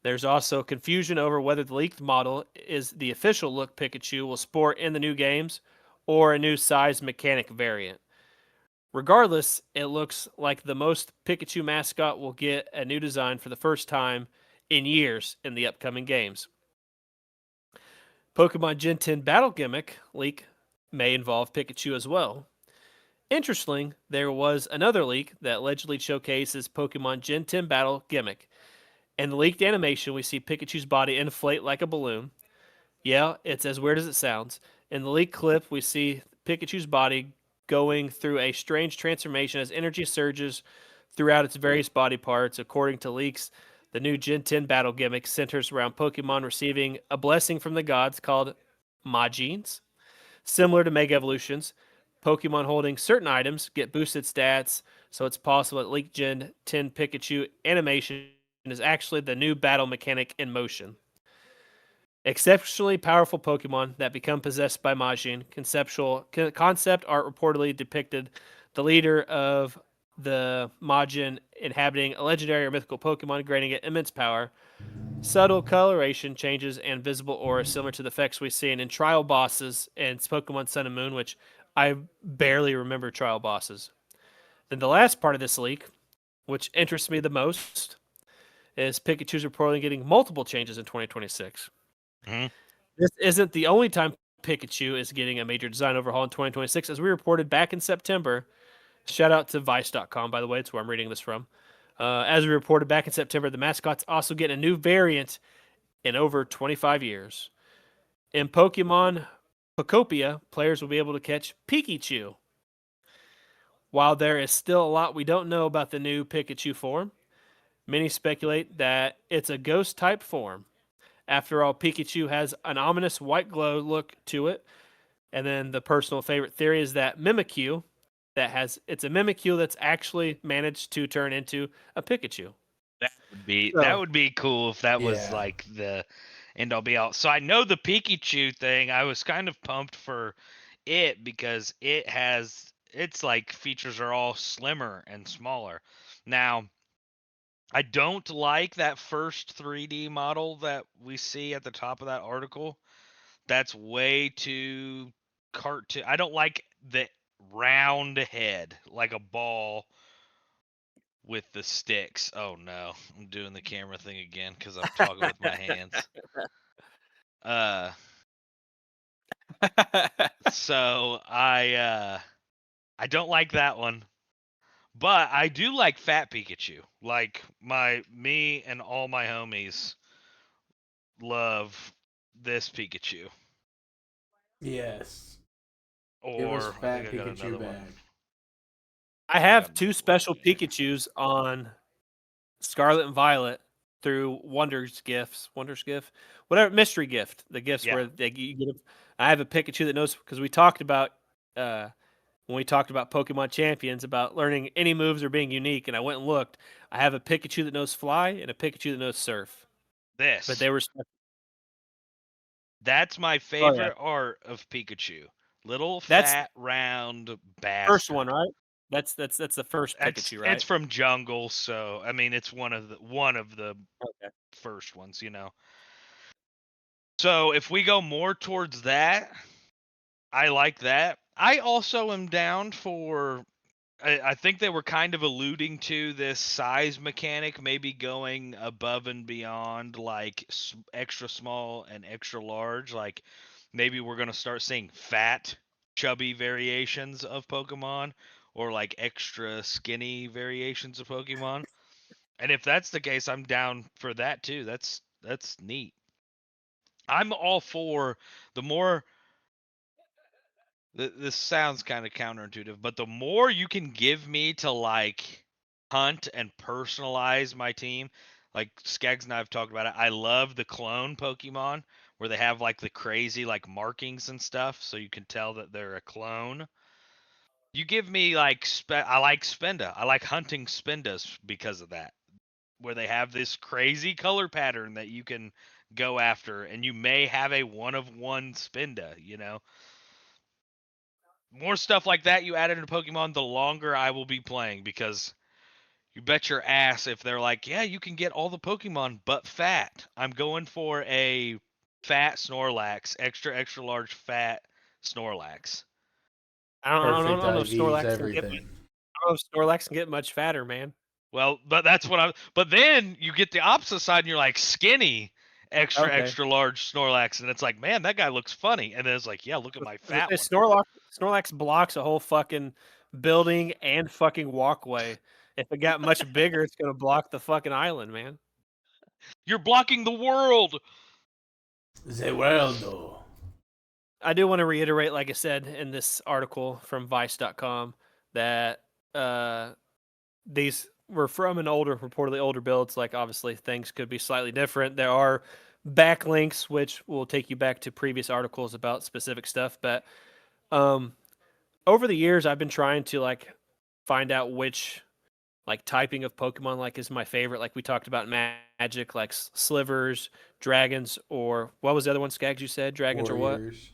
S3: There's also confusion over whether the leaked model is the official look Pikachu will sport in the new games or a new size mechanic variant. Regardless, it looks like the most Pikachu mascot will get a new design for the first time in years in the upcoming games. Pokemon Gen 10 battle gimmick leak may involve Pikachu as well. Interesting, there was another leak that allegedly showcases Pokemon Gen 10 battle gimmick. In the leaked animation, we see Pikachu's body inflate like a balloon. Yeah, it's as weird as it sounds. In the leaked clip, we see Pikachu's body going through a strange transformation as energy surges throughout its various body parts. According to leaks, the new Gen 10 battle gimmick centers around Pokemon receiving a blessing from the gods called Majins. Similar to Mega Evolutions, Pokemon holding certain items get boosted stats, so it's possible that leaked Gen 10 Pikachu animation is actually the new battle mechanic in motion. Exceptionally powerful Pokemon that become possessed by Majin. Concept art reportedly depicted the leader of the Majin inhabiting a legendary or mythical Pokemon, granting it immense power. Subtle coloration changes and visible aura similar to the effects we've seen in trial bosses in Pokemon Sun and Moon, which I barely remember trial bosses. Then the last part of this leak, which interests me the most, is Pikachu's reportedly getting multiple changes in 2026.
S1: Mhm.
S3: This isn't the only time Pikachu is getting a major design overhaul in 2026, as we reported back in September. Shout out to Vice.com, by the way. It's where I'm reading this from. As we reported back in September, the mascot's also getting a new variant in over 25 years. In Pokemon Pokopia, players will be able to catch Pikachu. While there is still a lot we don't know about the new Pikachu form, many speculate that it's a ghost-type form. After all, Pikachu has an ominous white glow look to it. And then the personal favorite theory is that Mimikyu, it's a Mimikyu that's actually managed to turn into a Pikachu.
S1: That would be cool if that was
S2: Yeah.
S1: like the end all be all. So I know the Pikachu thing. I was kind of pumped for it because its like features are all slimmer and smaller. Now, I don't like that first 3D model that we see at the top of that article. That's way too cartoon. I don't like the round head like a ball with the sticks. Oh no, I'm doing the camera thing again because I'm talking with my hands. Uh, so I don't like that one, but I do like Fat Pikachu. Like me and all my homies love this Pikachu.
S2: Yes. Give us
S1: Or I
S2: Fat
S1: think I got
S2: Pikachu
S1: another one.
S2: back.
S3: I
S1: I
S3: have
S1: got
S3: two
S1: another
S3: special
S1: one here.
S3: Pikachus on Scarlet and Violet through Wonder's Gifts, whatever mystery gift, the gifts
S1: Yeah.
S3: where you get. I have a Pikachu that knows because we talked about when we talked about Pokemon Champions about learning any moves or being unique, and I went and looked. I have a Pikachu that knows Fly and a Pikachu that knows Surf,
S1: This.
S3: but they were
S1: That's my favorite art of Pikachu. Little
S3: That's
S1: fat round bastard.
S3: first one, right? That's the first Pikachu, right?
S1: It's from Jungle, so I mean it's one of the
S3: Okay.
S1: first ones, you know. So if we go more towards that, I like that. I also am down for. I think they were kind of alluding to this size mechanic, maybe going above and beyond, like extra small and extra large. Like maybe we're gonna start seeing fat, chubby variations of Pokemon, or like extra skinny variations of Pokemon. And if that's the case, I'm down for that too. That's neat. I'm all for the more. This sounds kind of counterintuitive, but the more you can give me to like hunt and personalize my team, like Skaggs and I have talked about it. I love the clone Pokemon where they have like the crazy like markings and stuff, so you can tell that they're a clone. You give me like I like Spinda. I like hunting Spindas because of that, where they have this crazy color pattern that you can go after, and you may have a one of one Spinda. You know, more stuff like that you add into Pokemon, the longer I will be playing, because you bet your ass if they're like, yeah, you can get all the Pokemon but fat. I'm going for a fat Snorlax, extra large fat Snorlax.
S2: Perfect
S3: I don't know if
S2: IVs,
S3: Snorlax can get. I
S2: everything.
S3: don't know if Snorlax can get much fatter, man.
S1: Well, but that's what but then you get the opposite side and you're like skinny,
S3: Okay.
S1: extra large Snorlax, and it's like, man, that guy looks funny. And then it's like, yeah, look at my fat one.
S3: Snorlax blocks a whole fucking building and fucking walkway. If it got much bigger, it's gonna block the fucking island, man.
S1: You're blocking the world.
S2: The world.
S3: I do want to reiterate, like I said in this article from Vice.com, that these were from an reportedly older build. Like obviously things could be slightly different. There are backlinks which will take you back to previous articles about specific stuff. But over the years, I've been trying to like find out which like typing of Pokemon like is my favorite. Like we talked about Magic, like Slivers, Dragons, or what was the other one? Skaggs, you said Dragons or what?
S2: Warriors.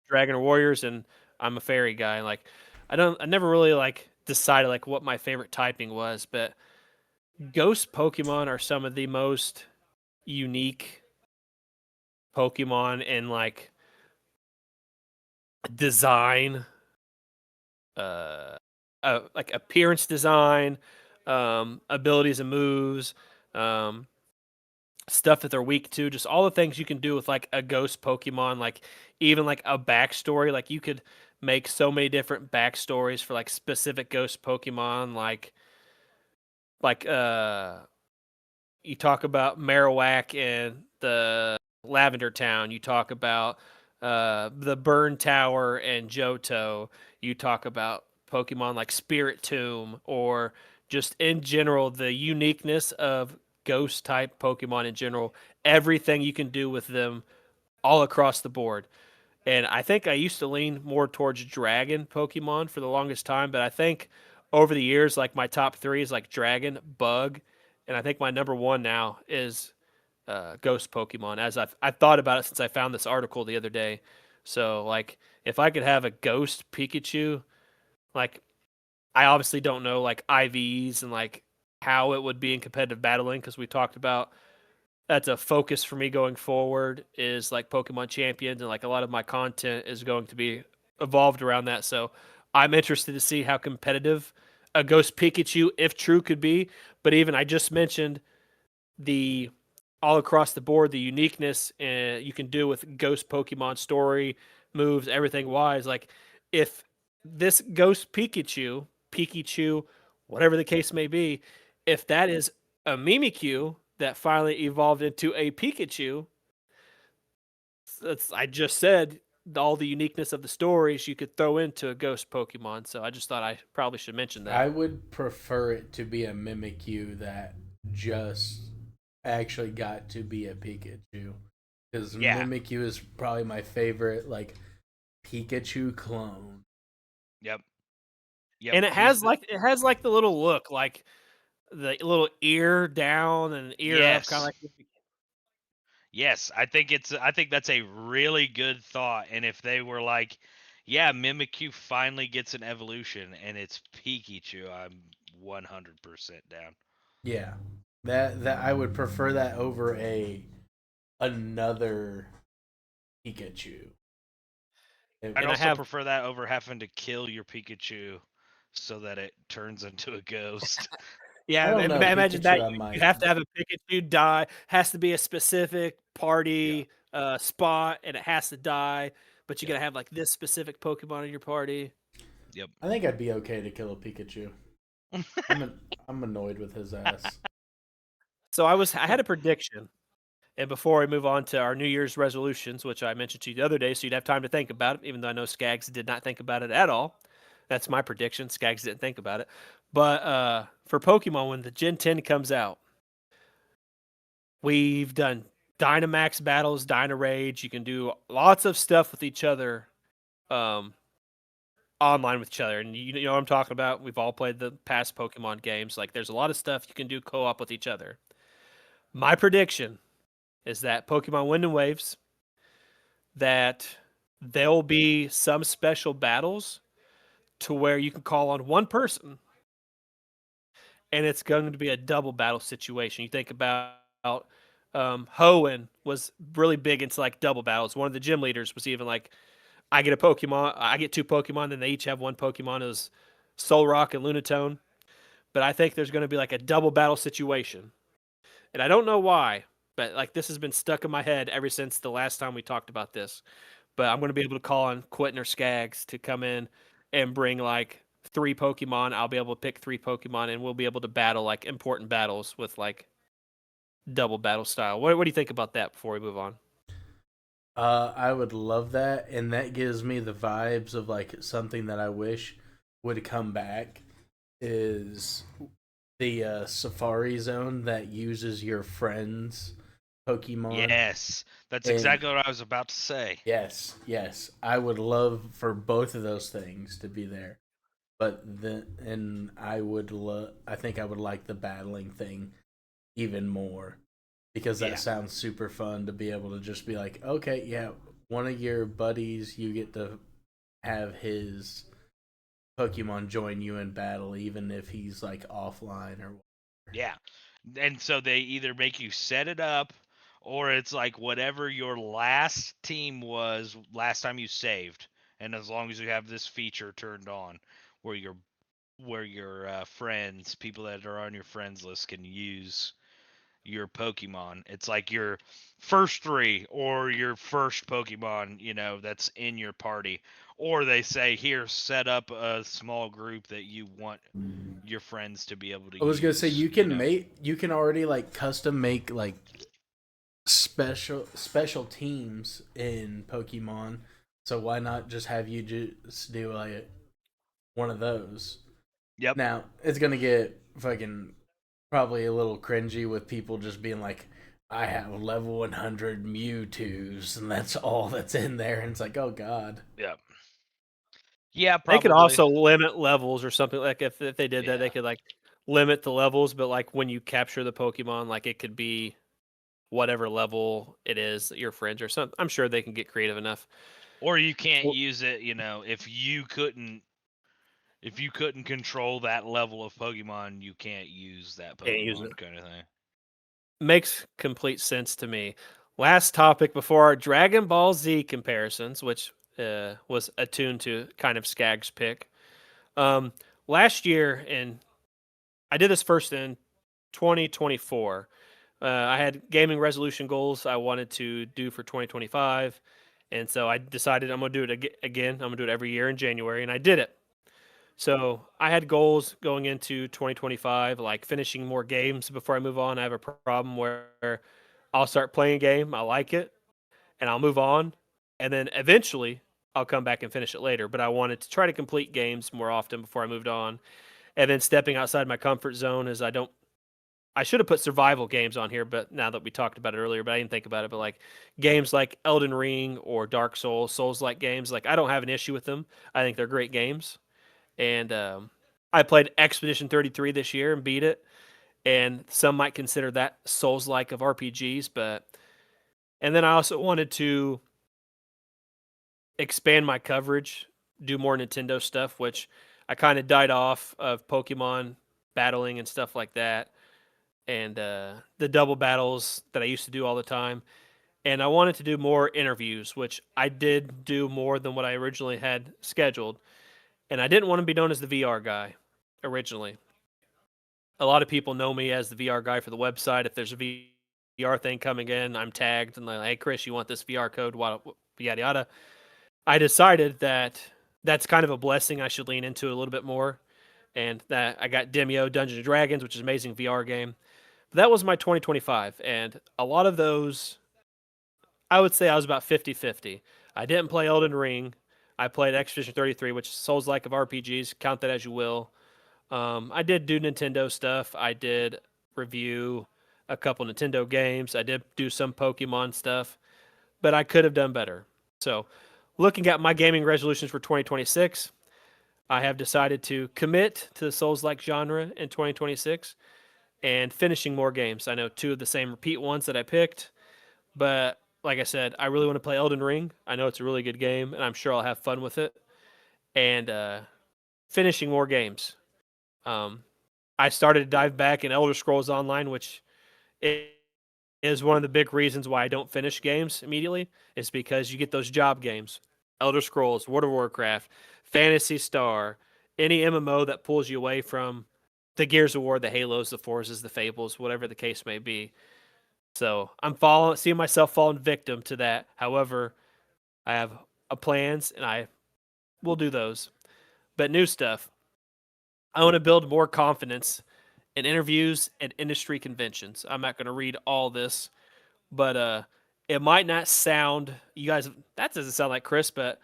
S3: Dragon or Warriors, and I'm a Fairy guy. Like I never really like decided like what my favorite typing was, but Ghost Pokemon are some of the most unique Pokemon in like design, like appearance design, abilities and moves, stuff that they're weak to, just all the things you can do with like a ghost Pokemon, like even like a backstory. Like you could make so many different backstories for like specific ghost Pokemon, like you talk about Marowak in the Lavender Town. You talk about the Burn Tower and Johto. You talk about Pokemon like Spirit Tomb, or just in general, the uniqueness of ghost type Pokemon in general. Everything you can do with them all across the board. And I think I used to lean more towards Dragon Pokemon for the longest time, but I think over the years, like my top three is like Dragon, Bug, and I think my number one now is Ghost Pokemon. As I've thought about it since I found this article the other day. So like, if I could have a Ghost Pikachu, like I obviously don't know like IVs and like how it would be in competitive battling, because we talked about that's a focus for me going forward is like Pokemon Champions, and like a lot of my content is going to be evolved around that. So I'm interested to see how competitive a Ghost Pikachu, if true, could be. But even I just mentioned the all across the board, the uniqueness you can do with Ghost Pokemon story, moves, everything wise. Like if this Ghost Pikachu, whatever the case may be, if that is a Mimikyu that finally evolved into a Pikachu, I just said all the uniqueness of the stories you could throw into a Ghost Pokemon. So I just thought I probably should mention that.
S2: I would prefer it to be a Mimikyu that just actually got to be a Pikachu. Because
S1: Yeah.
S2: Mimikyu is probably my favorite, like, Pikachu clone.
S1: Yep.
S3: And it has like the little look, like the little ear down and ear up, kind of like.
S1: Yes, I think that's a really good thought. And if they were like, yeah, Mimikyu finally gets an evolution and it's Pikachu, I'm 100% down.
S2: Yeah, that I would prefer that over another Pikachu.
S1: I'd
S3: And I
S1: also
S3: have
S1: prefer that over having to kill your Pikachu so that it turns into a ghost.
S2: I
S3: Yeah,
S2: don't know
S3: imagine that
S2: Pikachu. I
S3: you
S2: might.
S3: have to have a Pikachu die. Has to be a specific party spot, and it has to die. But you
S1: Yep.
S3: gotta have like this specific Pokemon in your party.
S1: Yep.
S2: I think I'd be okay to kill a Pikachu. I'm an, I'm annoyed with his ass.
S3: So I had a prediction, and before we move on to our New Year's resolutions, which I mentioned to you the other day, so you'd have time to think about it. Even though I know Skaggs did not think about it at all. That's my prediction. Skaggs didn't think about it. But for Pokemon, when the Gen 10 comes out, we've done Dynamax battles, Dyna Rage. You can do lots of stuff with each other, um, online with each other. And you know what I'm talking about. We've all played the past Pokemon games. Like there's a lot of stuff you can do co-op with each other. My prediction is that Pokemon Wind and Waves, that there'll be some special battles to where you can call on one person and it's going to be a double battle situation. You think about Hoenn was really big into like double battles. One of the gym leaders was even like, I get a Pokemon, I get two Pokemon, then they each have one Pokemon. It was Solrock and Lunatone. But I think there's going to be like a double battle situation. And I don't know why, but like this has been stuck in my head ever since the last time we talked about this. But I'm going to be able to call on Quentin or Skaggs to come in and bring like three Pokemon. I'll be able to pick three Pokemon and we'll be able to battle like important battles with like double battle style. What do you think about that before we move on?
S2: I would love that, and that gives me the vibes of like something that I wish would come back is the Safari Zone that uses your friends' Pokemon.
S1: Yes, that's
S2: And
S1: exactly what I was about to say.
S2: yes, I would love for both of those things to be there. But then, and I think I would like the battling thing even more because that
S1: Yeah.
S2: sounds super fun to be able to just be like, okay, yeah, one of your buddies, you get to have his Pokemon join you in battle, even if he's like offline or.
S1: Yeah. And so they either make you set it up or it's like whatever your last team was last time you saved. And as long as you have this feature turned on where your friends, people that are on your friends list can use your Pokemon. It's like your first three or your first Pokemon, that's in your party. Or they say, here, set up a small group that you want your friends to be able to
S2: I was gonna say
S1: use,
S2: you can already like custom make like special teams in Pokemon. So why not just have you just do like one of those?
S1: Yep.
S2: Now it's gonna get fucking probably a little cringy with people just being like, I have level 100 Mewtwo's and that's all that's in there, and it's like, oh god.
S1: Yep. Yeah,
S3: They could
S1: probably.
S3: also limit levels or something. Like if they did that, they
S1: Yeah.
S3: could like limit the levels, but like when you capture the Pokemon, like it could be whatever level it is that your friends or something. I'm sure they can get creative enough.
S1: Or you can't
S3: Well,
S1: use it, if you couldn't control that level of Pokemon, you can't use that
S3: can't use it.
S1: Pokemon kind of thing.
S3: Makes complete sense to me. Last topic before our Dragon Ball Z comparisons, which was attuned to kind of Skag's pick. Um, Last year, and I did this first in 2024. I had gaming resolution goals I wanted to do for 2025. And so I decided I'm going to do it again. I'm going to do it every year in January. And I did it. So I had goals going into 2025, like finishing more games before I move on. I have a problem where I'll start playing a game, I like it, and I'll move on, and then eventually I'll come back and finish it later. But I wanted to try to complete games more often before I moved on, and then stepping outside my comfort zone is I should have put survival games on here, but now that we talked about it earlier, but I didn't think about it. But like games like Elden Ring or Dark Souls, Souls-like games, like I don't have an issue with them. I think they're great games. And I played Expedition 33 this year and beat it. And some might consider that Souls-like of RPGs, but And then I also wanted to expand my coverage, do more Nintendo stuff, which I kind of died off of Pokemon battling and stuff like that, and the double battles that I used to do all the time. And I wanted to do more interviews, which I did do more than what I originally had scheduled. And I didn't want to be known as the VR guy originally. A lot of people know me as the VR guy for the website. If there's a VR thing coming in, I'm tagged and like, hey, Chris, you want this VR code? Yada, yada. I decided that that's kind of a blessing I should lean into a little bit more. And that I got Demio Dungeons and Dragons, which is an amazing VR game. But that was my 2025. And a lot of those, I would say I was about 50-50. I didn't play Elden Ring. I played Expedition 33, which is Souls-like of RPGs. Count that as you will. I did do Nintendo stuff. I did review a couple Nintendo games. I did do some Pokemon stuff. But I could have done better. So, looking at my gaming resolutions for 2026, I have decided to commit to the Souls-like genre in 2026 and finishing more games. I know 2 of the same repeat ones that I picked, but like I said, I really want to play Elden Ring. I know it's a really good game, and I'm sure I'll have fun with it. And finishing more games. I started to dive back in Elder Scrolls Online, which is one of the big reasons why I don't finish games immediately, is because you get those job games. Elder Scrolls, World of Warcraft, Phantasy Star, any MMO that pulls you away from the Gears of War, the Halos, the Forzas, the Fables, whatever the case may be. So I'm seeing myself falling victim to that. However, I have plans and I will do those. But new stuff. I want to build more confidence in interviews and industry conventions. I'm not going to read all this, but it might not sound, you guys, that doesn't sound like Chris, but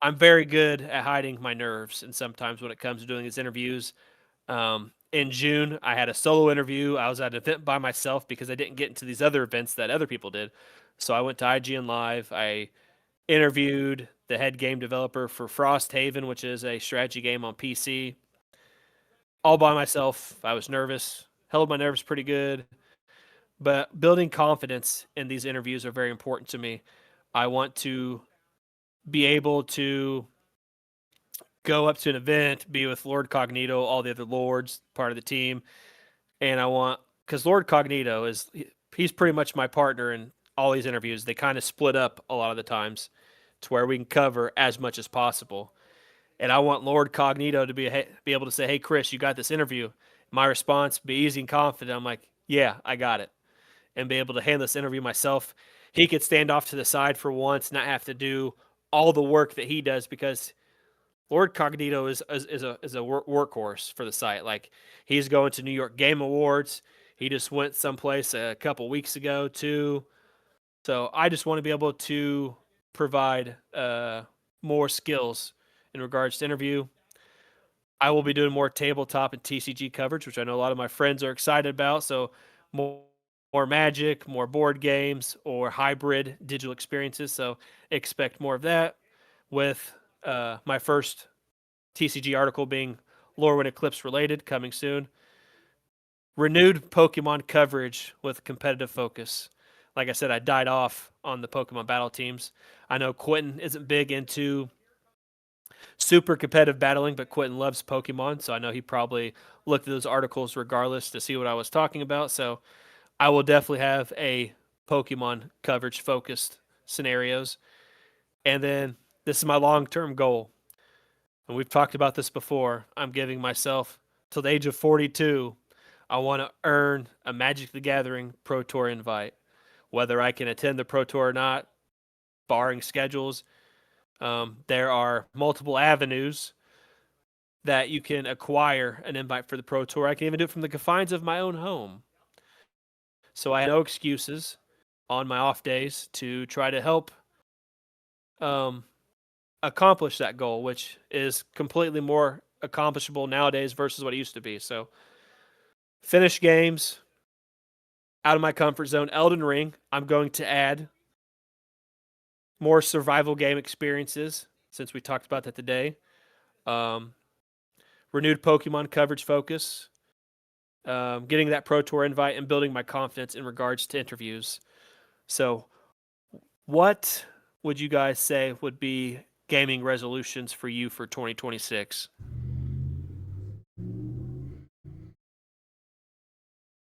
S3: I'm very good at hiding my nerves. And sometimes when it comes to doing these interviews, in June, I had a solo interview. I was at an event by myself because I didn't get into these other events that other people did. So I went to IGN Live. I interviewed the head game developer for Frosthaven, which is a strategy game on PC, all by myself. I was nervous, held my nerves pretty good. But building confidence in these interviews are very important to me. I want to be able to go up to an event, be with Lord Cognito, all the other lords, part of the team, and I want, because Lord Cognito he's pretty much my partner in all these interviews. They kind of split up a lot of the times to where we can cover as much as possible. And I want Lord Cognito to be able to say, "Hey, Chris, you got this interview." My response be easy and confident. I'm like, "Yeah, I got it," and be able to handle this interview myself. He could stand off to the side for once, not have to do all the work that he does, because Lord Cognito is a workhorse for the site. Like, he's going to New York Game Awards. He just went someplace a couple weeks ago too. So I just want to be able to provide more skills in regards to interview. I will be doing more tabletop and TCG coverage, which I know a lot of my friends are excited about. So more Magic, more board games, or hybrid digital experiences. So expect more of that, with my first TCG article being Lorwyn Eclipse related, coming soon. Renewed Pokemon coverage with competitive focus. Like I said, I died off on the Pokemon battle teams. I know Quentin isn't big into super competitive battling, but Quentin loves Pokemon, so I know he probably looked at those articles regardless to see what I was talking about. So I will definitely have a Pokemon coverage focused scenarios. And then this is my long-term goal. And we've talked about this before. I'm giving myself till the age of 42. I want to earn a Magic the Gathering Pro Tour invite. Whether I can attend the Pro Tour or not, barring schedules, there are multiple avenues that you can acquire an invite for the Pro Tour. I can even do it from the confines of my own home. So I have no excuses on my off days to try to help accomplish that goal, which is completely more accomplishable nowadays versus what it used to be. So finish games, out of my comfort zone. Elden Ring, I'm going to add more survival game experiences, since we talked about that today. Renewed Pokemon coverage focus, getting that Pro Tour invite, and building my confidence in regards to interviews. So, what would you guys say would be gaming resolutions for you for 2026?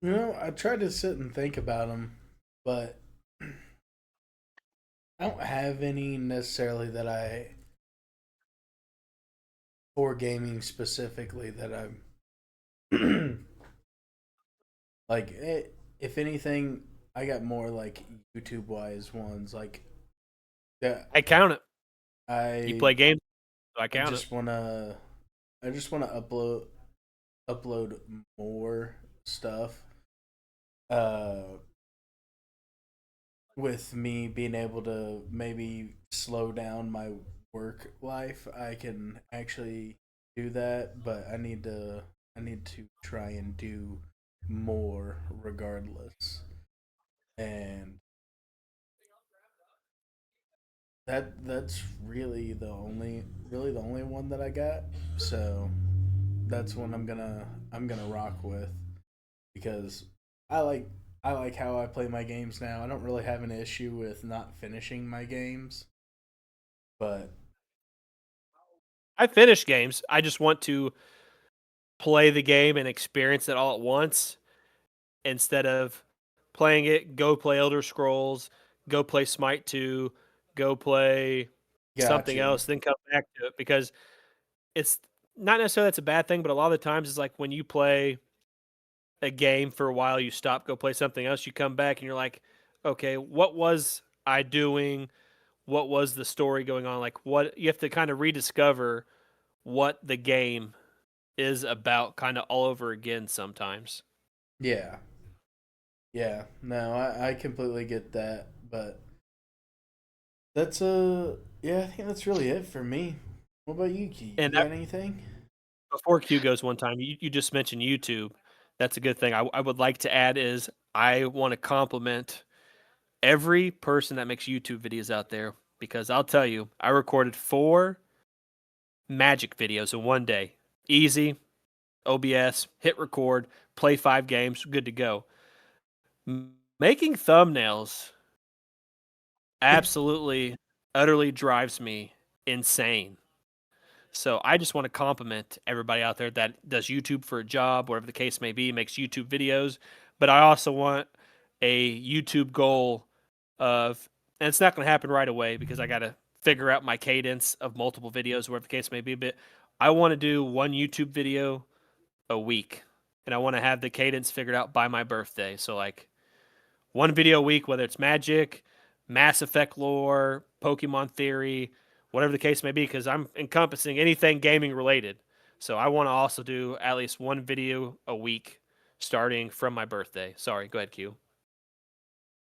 S2: I tried to sit and think about them, but I don't have any necessarily that for gaming specifically that I'm like. If anything, I got more like YouTube wise ones. Like that,
S3: I count it. You
S2: I
S3: play games, so I
S2: I
S3: count it.
S2: just wanna upload more stuff. With me being able to maybe slow down my work life, I can actually do that, but I need to try and do more regardless. And that's really the only one that I got. So that's one I'm gonna rock with because I like I like how I play my games now. I don't really have an issue with not finishing my games, but
S3: I finish games. I just want to play the game and experience it all at once instead of playing it, go play Elder Scrolls, go play Smite 2, go play something
S2: gotcha.
S3: else, then come back to it because it's not necessarily that's a bad thing, but a lot of the times it's like when you play a game for a while, you stop, go play something else, you come back and you're like, okay, what was I doing? What was the story going on? Like what you have to kind of rediscover what the game is about kind of all over again sometimes.
S2: Yeah. Yeah. No, I completely get that, but that's yeah, I think that's really it for me. What about you, Key?
S3: And
S2: You got anything?
S3: before Q goes one time, you just mentioned YouTube. That's a good thing. I would like to add is I want to compliment every person that makes YouTube videos out there because I'll tell you, I recorded 4 Magic videos in one day. Easy, OBS, hit record, play 5 games, good to go. Making thumbnails absolutely, utterly drives me insane. So I just want to compliment everybody out there that does YouTube for a job, whatever the case may be, makes YouTube videos. But I also want a YouTube goal of, and it's not going to happen right away because I got to figure out my cadence of multiple videos, whatever the case may be. But I want to do one YouTube video a week, and I want to have the cadence figured out by my birthday. So like one video a week, whether it's Magic, Mass Effect lore, Pokemon theory, whatever the case may be, because I'm encompassing anything gaming related. So I want to also do at least one video a week starting from my birthday. Sorry, go ahead, Q.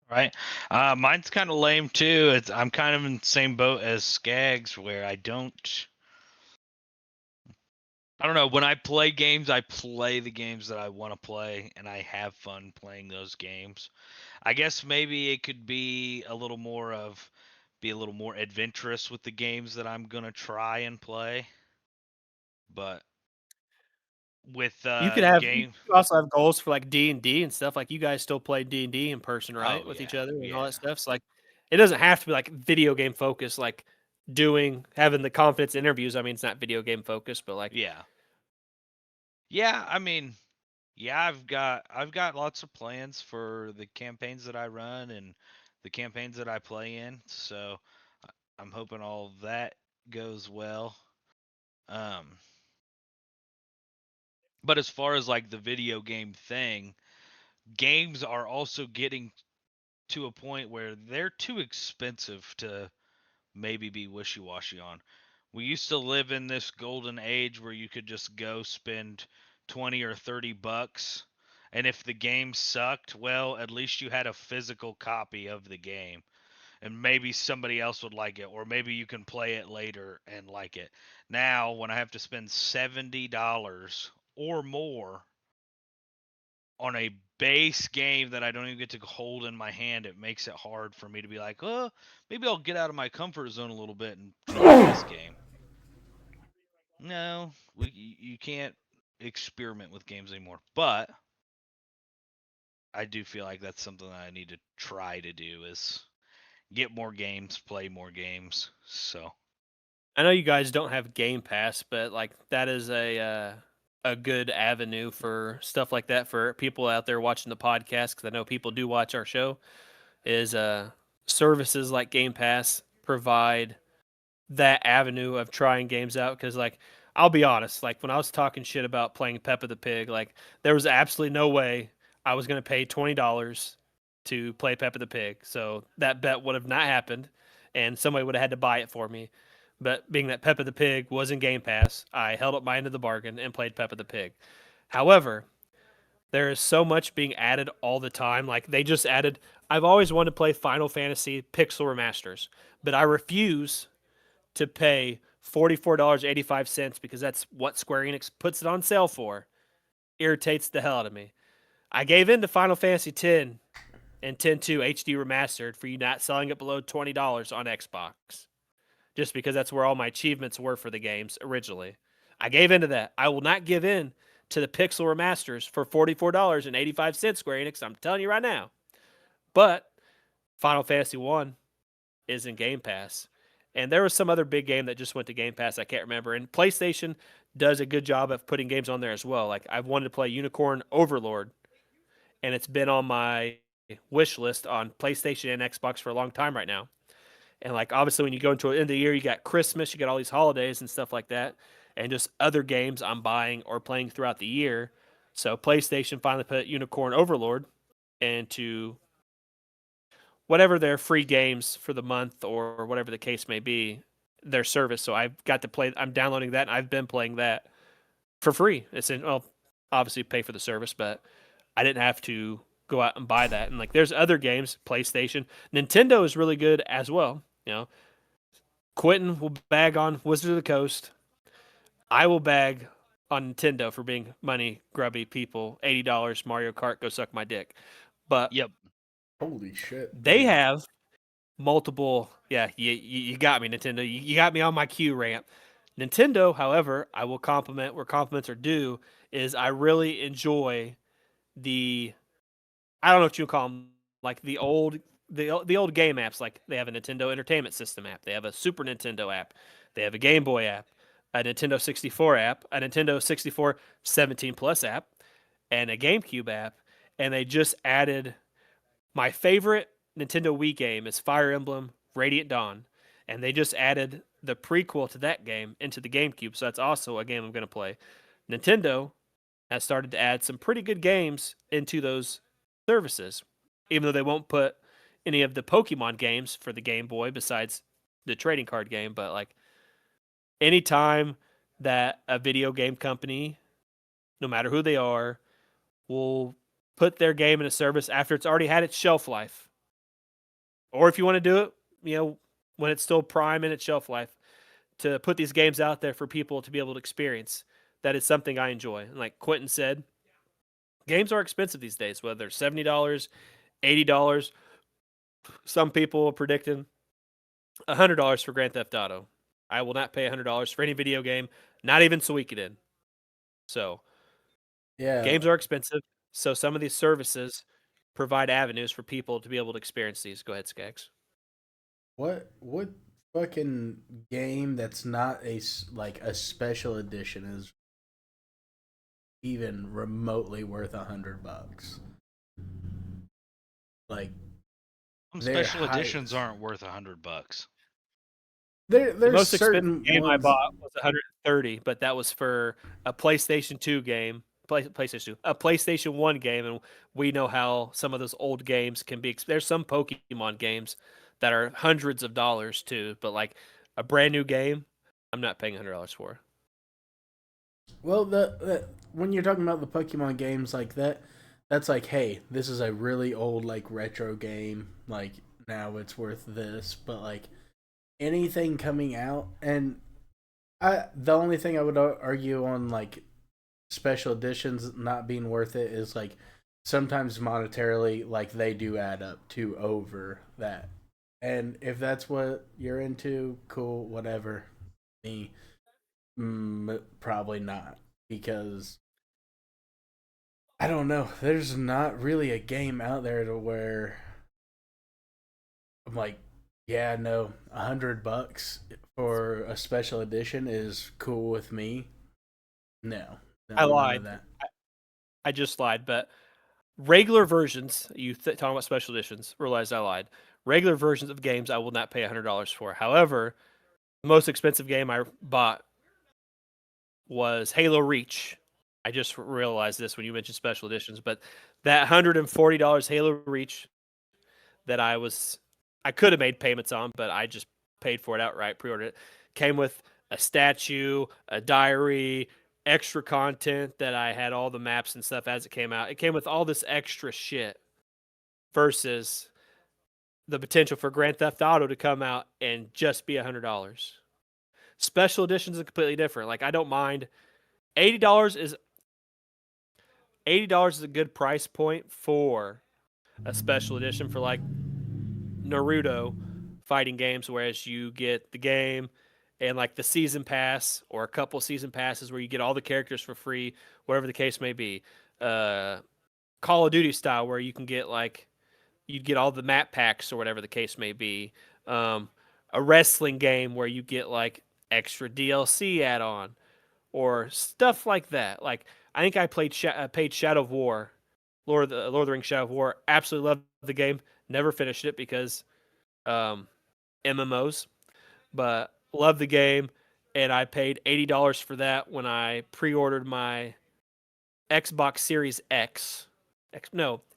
S1: Right. Mine's kind of lame too. I'm kind of in the same boat as Skags, where I don't know. When I play games, I play the games that I want to play, and I have fun playing those games. I guess maybe it could be a little more adventurous with the games that I'm gonna try and play. But with
S3: You
S1: game,
S3: could also have goals for like D&D and stuff. Like you guys still play D&D in person, right?
S1: oh
S3: With
S1: yeah,
S3: each other and all
S1: yeah,
S3: that stuff. So like it doesn't have to be like video game focused, like having the confidence interviews. I mean, it's not video game focused, but like
S1: yeah, yeah. I mean, yeah, I've got lots of plans for the campaigns that I run and the campaigns that I play in. So I'm hoping all of that goes well. Um, but as far as like the video game thing, games are also getting to a point where they're too expensive to maybe be wishy-washy on. We used to live in this golden age where you could just go spend 20 or 30 bucks, and if the game sucked, well, at least you had a physical copy of the game and maybe somebody else would like it, or maybe you can play it later and like it. Now, when I have to spend $70 or more on a base game that I don't even get to hold in my hand, it makes it hard for me to be like, oh, maybe I'll get out of my comfort zone a little bit and try this game. No, you can't experiment with games anymore. But I do feel like that's something that I need to try to do is get more games, play more games. So
S3: I know you guys don't have Game Pass, but like that is a good avenue for stuff like that for people out there watching the podcast. Because I know people do watch our show. Is services like Game Pass provide that avenue of trying games out? Because like I'll be honest, like when I was talking shit about playing Peppa the Pig, like there was absolutely no way I was going to pay $20 to play Peppa the Pig. So that bet would have not happened, and somebody would have had to buy it for me. But being that Peppa the Pig was in Game Pass, I held up my end of the bargain and played Peppa the Pig. However, there is so much being added all the time. Like they just added, I've always wanted to play Final Fantasy Pixel Remasters, but I refuse to pay $44.85 because that's what Square Enix puts it on sale for. Irritates the hell out of me. I gave in to Final Fantasy X and X-2 HD Remastered for you not selling it below $20 on Xbox, just because that's where all my achievements were for the games originally. I gave in to that. I will not give in to the Pixel Remasters for $44.85, Square Enix. I'm telling you right now. But Final Fantasy 1 is in Game Pass. And there was some other big game that just went to Game Pass. I can't remember. And PlayStation does a good job of putting games on there as well. Like I've wanted to play Unicorn Overlord, and it's been on my wish list on PlayStation and Xbox for a long time right now. And like obviously when you go into the end of the year, you got Christmas, you got all these holidays and stuff like that, and just other games I'm buying or playing throughout the year. So PlayStation finally put Unicorn Overlord into whatever their free games for the month or whatever the case may be, their service. So I've got to play. I'm downloading that, and I've been playing that for free. It's in well, obviously pay for the service, but I didn't have to go out and buy that. And like, there's other games, PlayStation, Nintendo is really good as well. You know, Quentin will bag on Wizard of the Coast. I will bag on Nintendo for being money grubby people. $80 Mario Kart, go suck my dick. But
S1: yep.
S2: Holy shit.
S3: they have multiple. Yeah, you got me, Nintendo. You got me on my Q ramp. Nintendo, however, I will compliment where compliments are due. Is I really enjoy the I don't know what you call them, like the old game apps. Like they have a Nintendo Entertainment System app, they have a Super Nintendo app, they have a Game Boy app, a Nintendo 64 app, a Nintendo 64 17 Plus app, and a GameCube app. And they just added my favorite Nintendo Wii game is Fire Emblem Radiant Dawn, and they just added the prequel to that game into the GameCube. So that's also a game I'm going to play. Nintendo has started to add some pretty good games into those services, even though they won't put any of the Pokemon games for the Game Boy besides the trading card game. But like anytime that a video game company, no matter who they are, will put their game in a service after it's already had its shelf life, or if you want to do it, you know, when it's still prime in its shelf life, to put these games out there for people to be able to experience. That is something I enjoy. And like Quentin said, games are expensive these days, whether they're $70, $80. Some people are predicting $100 for Grand Theft Auto. I will not pay $100 for any video game, not even Suikoden. So
S2: Yeah.
S3: games are expensive. So some of these services provide avenues for people to be able to experience these. Go ahead, Skags.
S2: What fucking game that's not like a special edition is even remotely worth $100? Like
S1: Some
S2: they're
S1: special editions aren't worth $100.
S3: The
S2: there's
S3: most expensive
S2: certain
S3: game I
S2: ones.
S3: bought was 130, but that was for a PlayStation 2 game, PlayStation 2, a PlayStation 1 game, and we know how some of those old games can be. There's some Pokemon games that are hundreds of dollars too, but like a brand new game, I'm not paying $100 for.
S2: Well, the when you're talking about the Pokemon games like that, that's like, hey, this is a really old like retro game. Like now it's worth this, but like anything coming out, and the only thing I would argue on like special editions not being worth it is like sometimes monetarily, like they do add up to over that. And if that's what you're into, cool, whatever. Me, probably not, because I don't know. There's not really a game out there to where I'm like, yeah, no, $100 for a special edition is cool with me. No,
S3: I
S2: no, none of
S3: lied.
S2: that.
S3: I just lied, but regular versions, talking about special editions, realized I lied. Regular versions of games I will not pay $100 for. However, the most expensive game I bought was Halo Reach. I just realized this when you mentioned special editions, but that $140 Halo Reach that I could have made payments on, but I just paid for it outright, pre-ordered it. Came with a statue, a diary, extra content that I had all the maps and stuff as it came out. It came with all this extra shit versus the potential for Grand Theft Auto to come out and just be $100. Special editions are completely different. Like I don't mind. $80 is $80 is a good price point for a special edition for like Naruto fighting games, whereas you get the game and like the season pass or a couple season passes where you get all the characters for free, whatever the case may be. Call of Duty style where you can get like you'd get all the map packs or whatever the case may be. A wrestling game where you get like extra DLC add on or stuff like that. Like I think I paid Shadow of War, Lord of the Rings Shadow of War. Absolutely loved the game. Never finished it because MMOs, but love the game, and I paid $80 for that when I pre-ordered my Xbox Series X.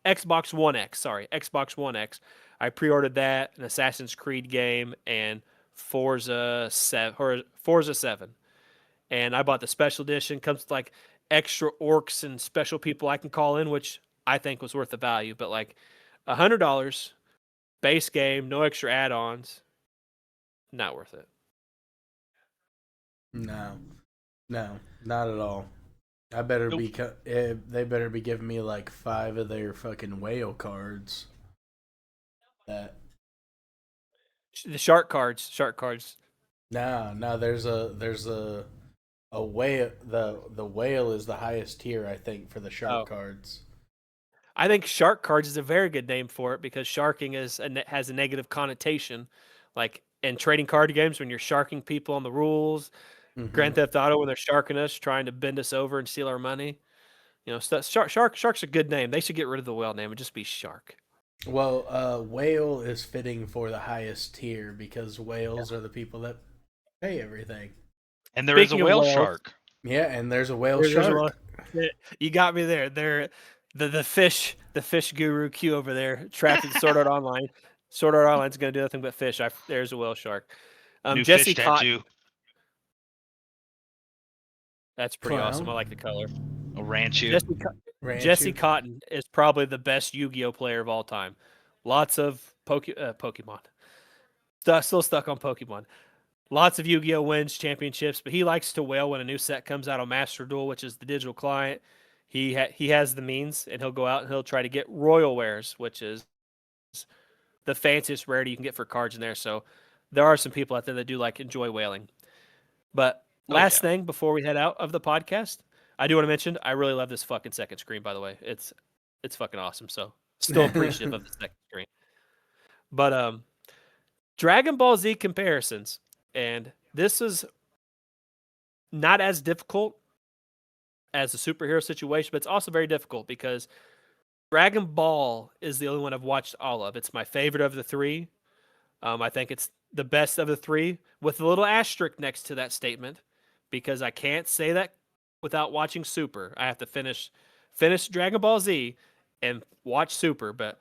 S3: Xbox One X. Sorry, Xbox One X. I pre-ordered that, an Assassin's Creed game, and Forza 7. And I bought the special edition. Comes with like extra orcs and special people I can call in, which I think was worth the value. But like $100 base game, no extra add-ons, not worth it.
S2: No, no, not at all. I better
S3: Nope.
S2: be. They better be giving me like 5 of their fucking whale cards. That
S3: The shark cards.
S2: no. There's a whale. The whale is the highest tier, I think, for the shark
S3: Oh.
S2: cards.
S3: I think shark cards is a very good name for it because sharking has a negative connotation, like in trading card games when you're sharking people on the rules.
S2: Mm-hmm.
S3: Grand Theft Auto when they're sharking us, trying to bend us over and steal our money. You know, shark's a good name. They should get rid of the whale name and just be shark.
S2: Well, whale is fitting for the highest tier because whales are the people that pay everything.
S1: And there is a
S3: Speaking of
S1: whale
S3: whales-
S1: shark.
S2: Yeah, and there's a whale
S3: There's a
S2: shark.
S3: You got me there. They're the fish guru Q over there trapped in Sword Art Online. Sword Art Online is going to do nothing but fish. There's a whale shark.
S1: New
S3: Jesse
S1: fish
S3: Cotton.
S1: tattoo.
S3: That's pretty
S2: Clown.
S3: awesome. I like the color.
S1: A Ranchu.
S3: Jesse Cotton is probably the best Yu-Gi-Oh player of all time. Lots of Pokemon. Still stuck on Pokemon. Lots of Yu-Gi-Oh wins championships, but he likes to whale when a new set comes out on Master Duel, which is the digital client. He has the means, and he'll go out and he'll try to get Royal Wares, which is the fanciest rarity you can get for cards in there. So there are some people out there that do enjoy whaling. But last thing before we head out of the podcast, I do want to mention I really love this fucking second screen. By the way, it's fucking awesome. So still appreciative of the second screen. But Dragon Ball Z comparisons, and this is not as difficult as the superhero situation, but it's also very difficult because Dragon Ball is the only one I've watched all of. It's my favorite of the three. I think it's the best of the three, with a little asterisk next to that statement, because I can't say that without watching Super. I have to finish Dragon Ball Z and watch Super, but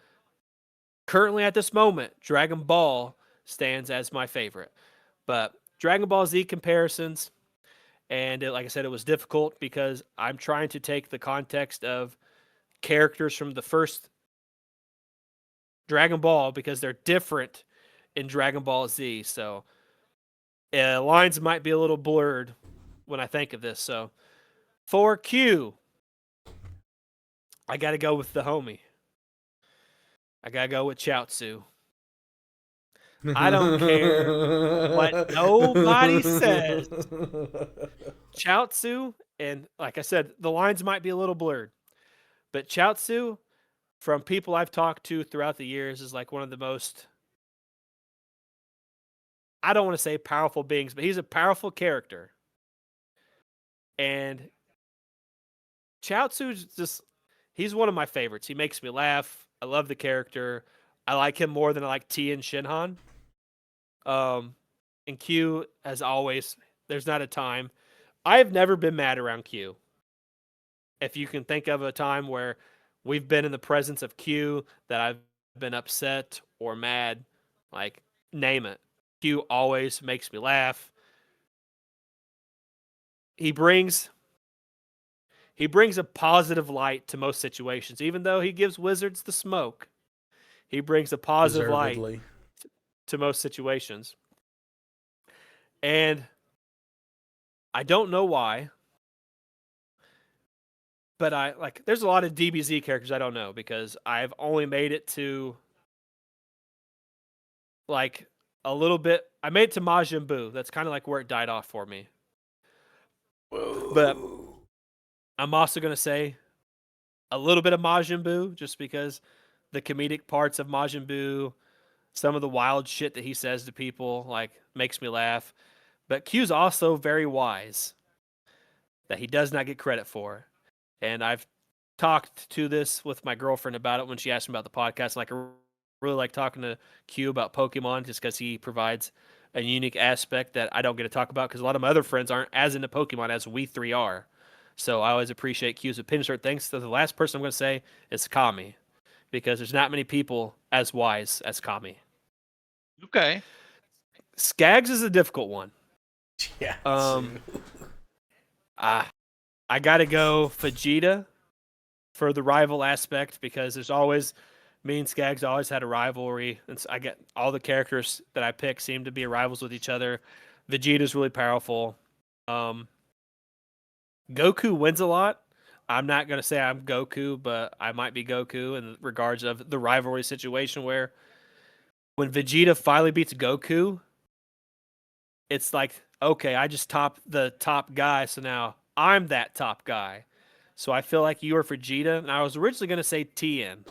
S3: currently at this moment, Dragon Ball stands as my favorite. But Dragon Ball Z comparisons, and like I said, it was difficult because I'm trying to take the context of characters from the first Dragon Ball because they're different in Dragon Ball Z. So lines might be a little blurred when I think of this. So for Q, I got to go with the homie. I got to go with Chaozu. I don't care what nobody says. Chaozu, and like I said, the lines might be a little blurred, But Chaozu, from people I've talked to throughout the years, is like one of the most, I don't want to say powerful beings, but he's a powerful character. And Chaozu's just, he's one of my favorites. He makes me laugh. I love the character. I like him more than I like T and Shinhan. And Q, as always, there's not a time. I have never been mad around Q. If you can think of a time where we've been in the presence of Q that I've been upset or mad, like, name it. Q always makes me laugh. He brings a positive light to most situations, even though he gives wizards the smoke. He brings a positive light
S2: Deservedly.
S3: to most situations. And I don't know why, but there's a lot of DBZ characters I don't know because I've only made it to like a little bit. I made it to Majin Buu. That's kind of like where it died off for me. But I'm also going to say a little bit of Majin Buu just because the comedic parts of Majin Buu, some of the wild shit that he says to people, like, makes me laugh. But Q's also very wise that he does not get credit for. And I've talked to this with my girlfriend about it when she asked me about the podcast. Like, I really like talking to Q about Pokemon just because he provides a unique aspect that I don't get to talk about because a lot of my other friends aren't as into Pokemon as we three are. So I always appreciate Q's opinion. Certain things. So the last person I'm going to say is Kami because there's not many people as wise as Kami.
S1: Okay.
S3: Skaggs is a difficult one.
S2: Yeah.
S3: I got to go Vegeta for the rival aspect because there's always, me and Skaggs always had a rivalry. And I get all the characters that I pick seem to be rivals with each other. Vegeta's really powerful. Goku wins a lot. I'm not going to say I'm Goku, but I might be Goku in regards of the rivalry situation where when Vegeta finally beats Goku, it's like, okay, I just topped the top guy, so now I'm that top guy. So I feel like you are Vegeta, and I was originally going to say Tien.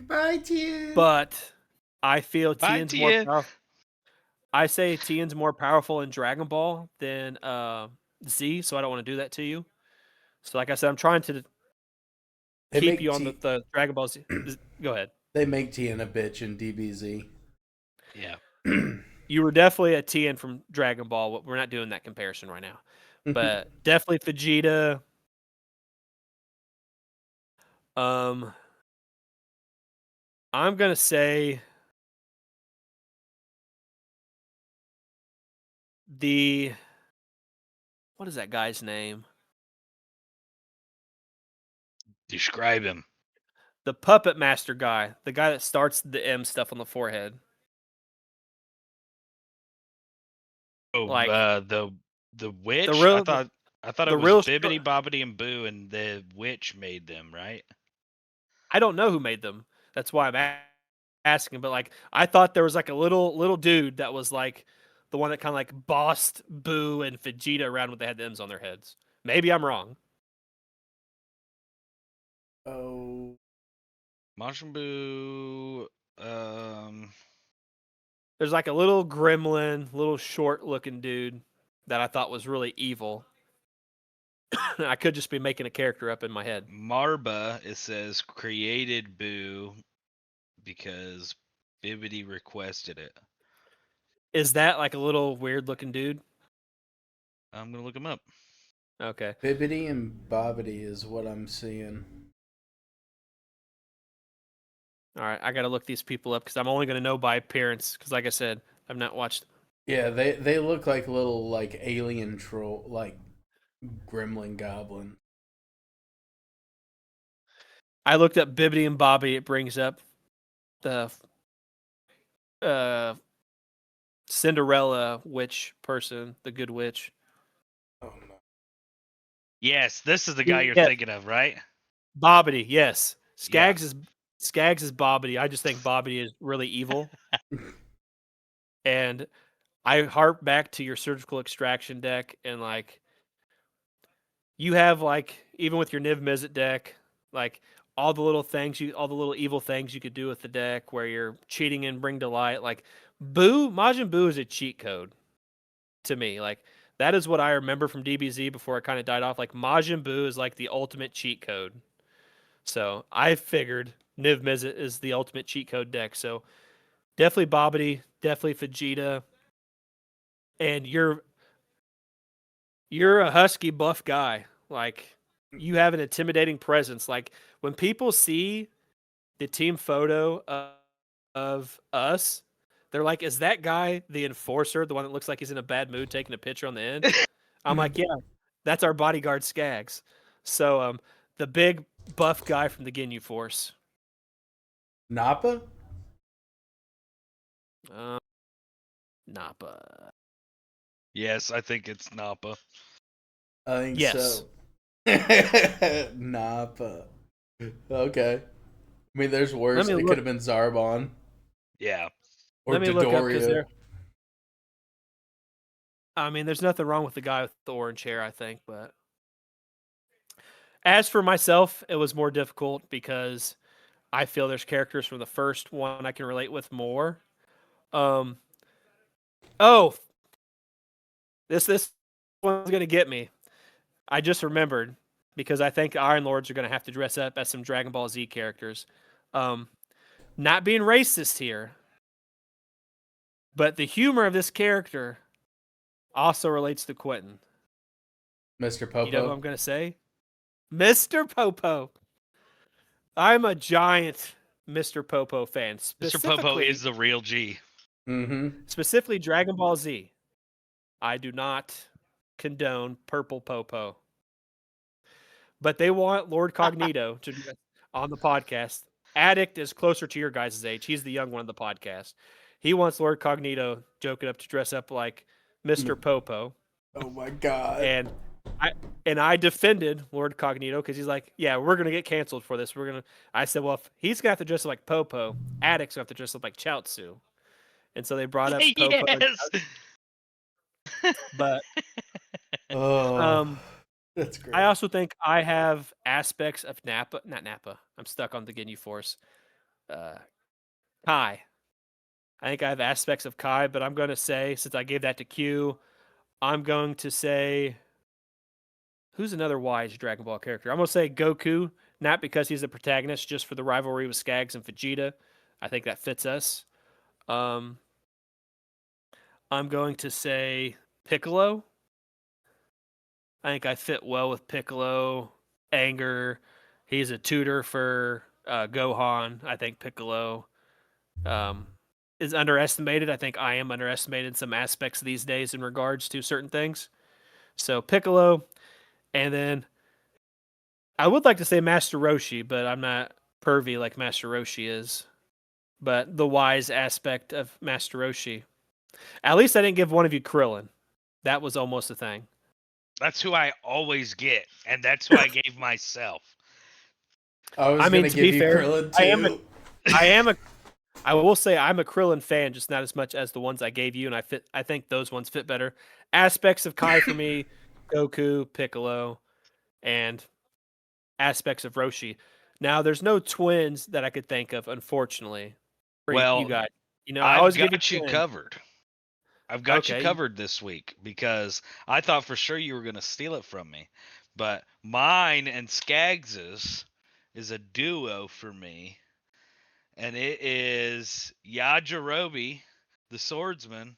S2: Bye, Tien.
S3: But I feel
S1: Bye,
S3: Tien's more
S1: Tien.
S3: powerful. I say Tien's more powerful in Dragon Ball than Z, so I don't want to do that to you. So like I said, I'm trying to
S2: They
S3: keep
S2: make
S3: you on the Dragon Ball Z. Go ahead.
S2: They make Tien a bitch in DBZ.
S1: Yeah.
S3: You were definitely a Tien from Dragon Ball. We're not doing that comparison right now. But definitely Vegeta. I'm going to say what is that guy's name?
S1: Describe him.
S3: The Puppet Master guy. The guy that starts the M stuff on the forehead.
S1: Oh,
S3: Like
S1: the witch.
S3: the real
S1: I thought
S3: the
S1: it was
S3: real
S1: Bibbidi Bobbidi and Boo, and the witch made them, right?
S3: I don't know who made them. That's why I'm asking. But like, I thought there was like a little dude that was like the one that kind of like bossed Boo and Vegeta around when they had the M's on their heads. Maybe I'm wrong.
S2: Oh.
S1: Majin Buu.
S3: There's like a little gremlin, little short looking dude that I thought was really evil. I could just be making a character up in my head.
S1: Marba. It says created Boo because Bibbidi requested it.
S3: Is that like a little weird looking dude?
S1: I'm gonna look him up.
S3: Okay.
S2: Bibbidi and Bobbidi is what I'm seeing.
S3: All right. I got to look these people up because I'm only going to know by appearance. Because, like I said, I've not watched.
S2: Yeah, they look like little like alien troll, like gremlin goblin.
S3: I looked up Bibbidi and Bobby. It brings up the Cinderella witch person, the good witch.
S2: Oh no.
S1: Yes, this is the guy you're
S3: Yes.
S1: thinking of, right?
S3: Bobbity, yes.
S1: Yeah.
S3: Skaggs is Bobbity. I just think Bobbity is really evil. And I harp back to your surgical extraction deck and like you have like even with your Niv Mizzet deck, like all the little things all the little evil things you could do with the deck, where you're cheating and bring to light. Like Majin Buu is a cheat code to me. Like that is what I remember from DBZ before it kind of died off. Like Majin Buu is like the ultimate cheat code. So I figured Niv Mizzet is the ultimate cheat code deck. So definitely Bobbity, definitely Vegeta, and you're a husky buff guy. Like you have an intimidating presence. Like when people see the team photo of us, they're like, "Is that guy the enforcer, the one that looks like he's in a bad mood, taking a picture on the end?" I'm like, "Yeah, that's our bodyguard Skags." So the big buff guy from the Ginyu Force.
S2: Nappa?
S3: Nappa.
S1: Yes, I think it's Nappa.
S2: I think
S3: Yes.
S2: so. Nappa. Okay. I mean, there's worse.
S3: Let me
S2: It
S3: look-
S2: could have been Zarbon.
S1: Yeah.
S2: Or
S3: Let me look up because
S2: Dodoria.
S3: I mean, there's nothing wrong with the guy with the orange hair, I think, but as for myself, it was more difficult because I feel there's characters from the first one I can relate with more. Oh, this one's gonna get me. I just remembered because I think Iron Lords are gonna have to dress up as some Dragon Ball Z characters. Not being racist here, but the humor of this character also relates to Quentin.
S2: Mr. Popo.
S3: You know who I'm gonna say? Mr. Popo. I'm a giant Mr. Popo fan.
S1: Mr. Popo is the real G.
S2: Mm-hmm.
S3: Specifically Dragon Ball Z. I do not condone Purple Popo. But they want Lord Cognito to be on the podcast. Addict is closer to your guys' age. He's the young one of the podcast. He wants Lord Cognito joking up to dress up like Mr. Popo.
S2: Oh my god.
S3: And I defended Lord Cognito because he's like, yeah, we're gonna get canceled for this. I said, well, if he's gonna have to dress up like Popo, Addict's gonna have to dress up like Chaozu. And so they brought up Popo.
S1: Yes.
S3: But
S2: that's great.
S3: I also think I have aspects of not Nappa. I'm stuck on the Ginyu Force. Kai. I think I have aspects of Kai, but I'm going to say, since I gave that to Q, I'm going to say, who's another wise Dragon Ball character? I'm going to say Goku, not because he's the protagonist, just for the rivalry with Skags and Vegeta. I think that fits us. I'm going to say Piccolo. I think I fit well with Piccolo. Anger. He's a tutor for Gohan. I think Piccolo is underestimated. I think I am underestimated in some aspects these days in regards to certain things. So Piccolo, and then I would like to say Master Roshi, but I'm not pervy like Master Roshi is. But the wise aspect of Master Roshi. At least I didn't give one of you Krillin. That was almost a thing.
S1: That's who I always get, and that's who I gave myself.
S2: I was going to give you Krillin too.
S3: I will say I'm a Krillin fan, just not as much as the ones I gave you, and I think those ones fit better. Aspects of Kai for me, Goku, Piccolo, and aspects of Roshi. Now, there's no twins that I could think of, unfortunately.
S1: Well,
S3: you got,
S1: I always got you
S3: twins.
S1: covered. I've got you covered this week because I thought for sure you were going to steal it from me. But mine and Skags's is a duo for me. And it is Yajirobe, the swordsman,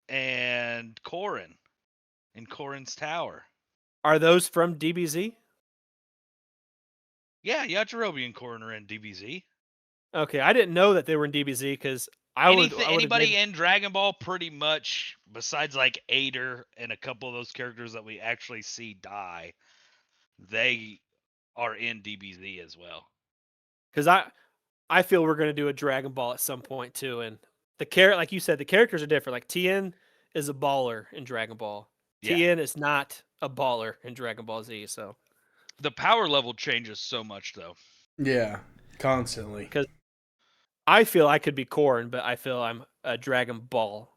S1: and Korin in Korin's Tower.
S3: Are those from DBZ?
S1: Yeah, Yajirobe and Korin are in DBZ.
S3: Okay, I didn't know that they were in DBZ because
S1: anybody in Dragon Ball pretty much, besides like Ader and a couple of those characters that we actually see die, they are in DBZ as well.
S3: Because I feel we're going to do a Dragon Ball at some point too, and like you said, the characters are different. Like Tien is a baller in Dragon Ball.
S1: Yeah.
S3: Tien is not a baller in Dragon Ball Z. So
S1: the power level changes so much, though.
S2: Yeah, constantly.
S3: Because I feel I could be Korin, but I feel I'm a Dragon Ball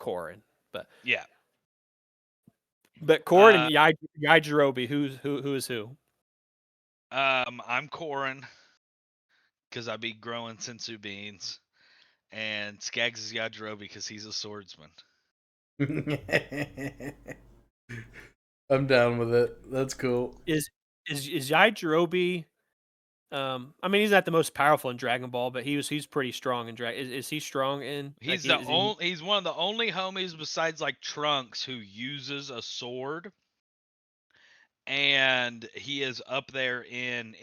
S3: Korin. But
S1: yeah.
S3: But Korin and Yajirobe, who is who?
S1: I'm Korin, because I be growing sensu beans, and Skaggs is Yajirobe because he's a swordsman.
S2: I'm down with it. That's cool.
S3: Is Yajirobe? I mean, he's not the most powerful in Dragon Ball, but he's pretty strong in Dragon. Is he strong in?
S1: He's he's one of the only homies besides like Trunks who uses a sword, and he is up there in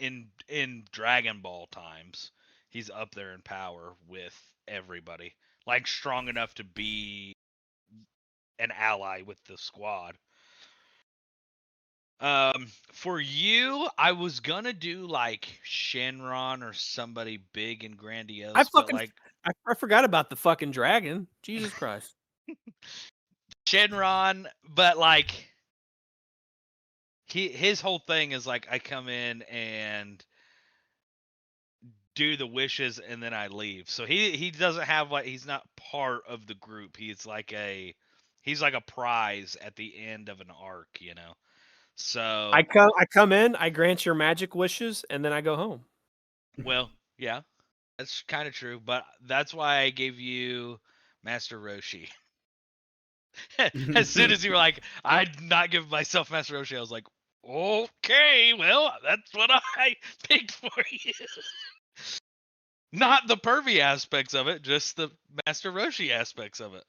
S1: Dragon Ball times. He's up there in power with everybody, like strong enough to be an ally with the squad. For you, I was gonna do like Shenron or somebody big and grandiose, but like
S3: I forgot about the fucking dragon. Jesus Christ.
S1: Shenron, but like his whole thing is like I come in and do the wishes and then I leave. So he doesn't have like he's not part of the group. He's like a prize at the end of an arc, you know. So
S3: I come in, I grant your magic wishes, and then I go home.
S1: well, yeah, that's kind of true, but that's why I gave you Master Roshi. As soon as you were like, I'd not give myself Master Roshi, I was like, okay, well, that's what I picked for you. Not the pervy aspects of it, just the Master Roshi aspects of it.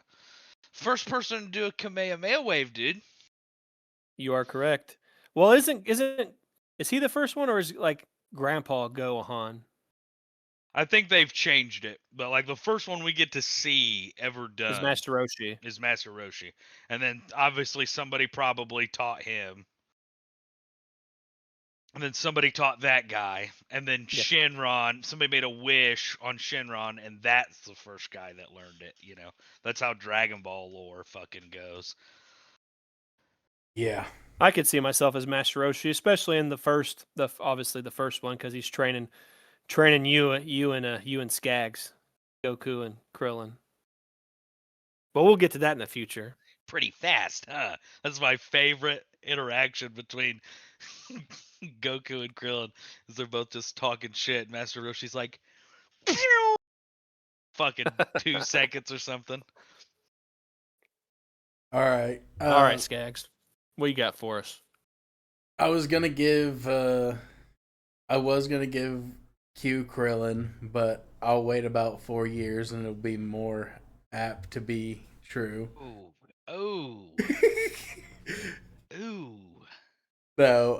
S1: First person to do a Kamehameha wave, dude.
S3: You are correct. Well, is he the first one, or is like Grandpa Gohan?
S1: I think they've changed it, but like the first one we get to see ever done
S3: Is Master Roshi?
S1: is Master Roshi, and then obviously somebody probably taught him, and then somebody taught that guy, and then
S3: Yeah.
S1: Shenron. Somebody made a wish on Shenron, and that's the first guy that learned it. You know, that's how Dragon Ball lore fucking goes.
S2: Yeah.
S3: I could see myself as Master Roshi, especially in obviously the first one, because he's training you and Skaggs, Goku and Krillin. But we'll get to that in the future.
S1: Pretty fast, huh? That's my favorite interaction between Goku and Krillin, is they're both just talking shit. Master Roshi's like, pew! Fucking 2 seconds or something.
S2: All right.
S3: All right, Skaggs, what you got for us?
S2: I was gonna give Q Krillin, but I'll wait about 4 years and it'll be more apt to be true.
S1: Ooh. Oh. Ooh.
S2: No,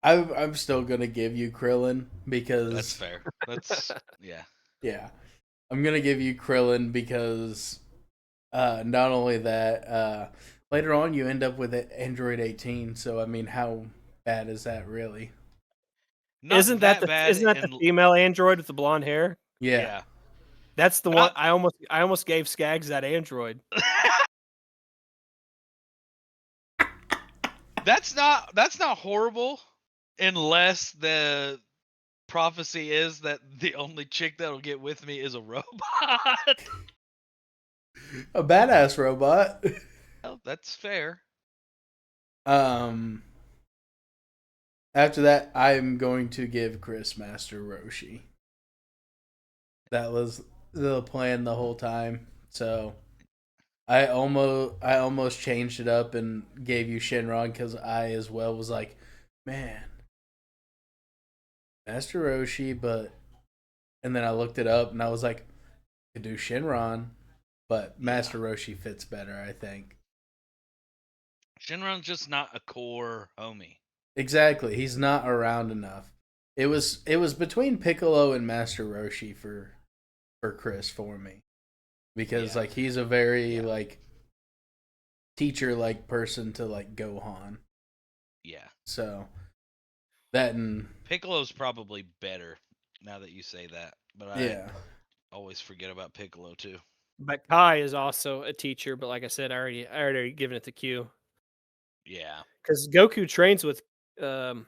S2: I'm still gonna give you Krillin because
S1: That's fair. That's yeah.
S2: Yeah, I'm gonna give you Krillin because not only that, later on you end up with Android 18. So I mean, how bad is that really?
S1: Not
S3: Isn't that
S1: bad.
S3: the female android with the blonde hair?
S2: Yeah.
S3: That's the one. I almost gave Skaggs that android.
S1: That's not horrible, unless the prophecy is that the only chick that'll get with me is a robot.
S2: A badass robot.
S1: Well, that's fair.
S2: After that, I'm going to give Chris Master Roshi. That was the plan the whole time. So I almost changed it up and gave you Shenron because I as well was like, man, Master Roshi, but and then I looked it up and I was like, I could do Shenron, but Master Roshi fits better, I think.
S1: Shenron's just not a core homie.
S2: Exactly, he's not around enough. It was between Piccolo and Master Roshi for Chris for me, because like he's a very like teacher like person to like Gohan.
S1: Yeah.
S2: So that and
S1: Piccolo's probably better now that you say that, but I always forget about Piccolo too.
S3: But Kai is also a teacher, but like I said, I already given it to Q.
S1: Yeah.
S3: Because Goku trains with, I don't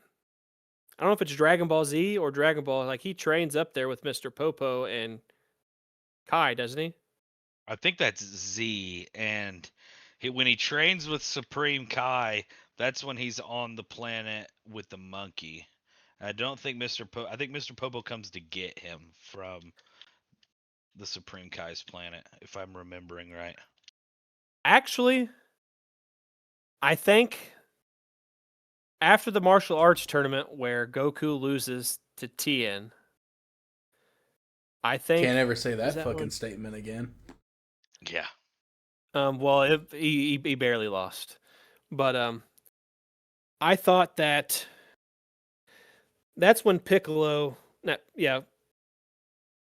S3: know if it's Dragon Ball Z or Dragon Ball. Like he trains up there with Mr. Popo and Kai, doesn't he?
S1: I think that's Z, and when he trains with Supreme Kai, that's when he's on the planet with the monkey. I don't think I think Mr. Popo comes to get him from the Supreme Kai's planet, if I'm remembering right.
S3: Actually, I think after the martial arts tournament where Goku loses to Tien, I think
S2: Can't ever say that
S3: that
S2: fucking
S3: one?
S2: statement again.
S1: Yeah.
S3: Well, he barely lost, but I thought that's when Piccolo,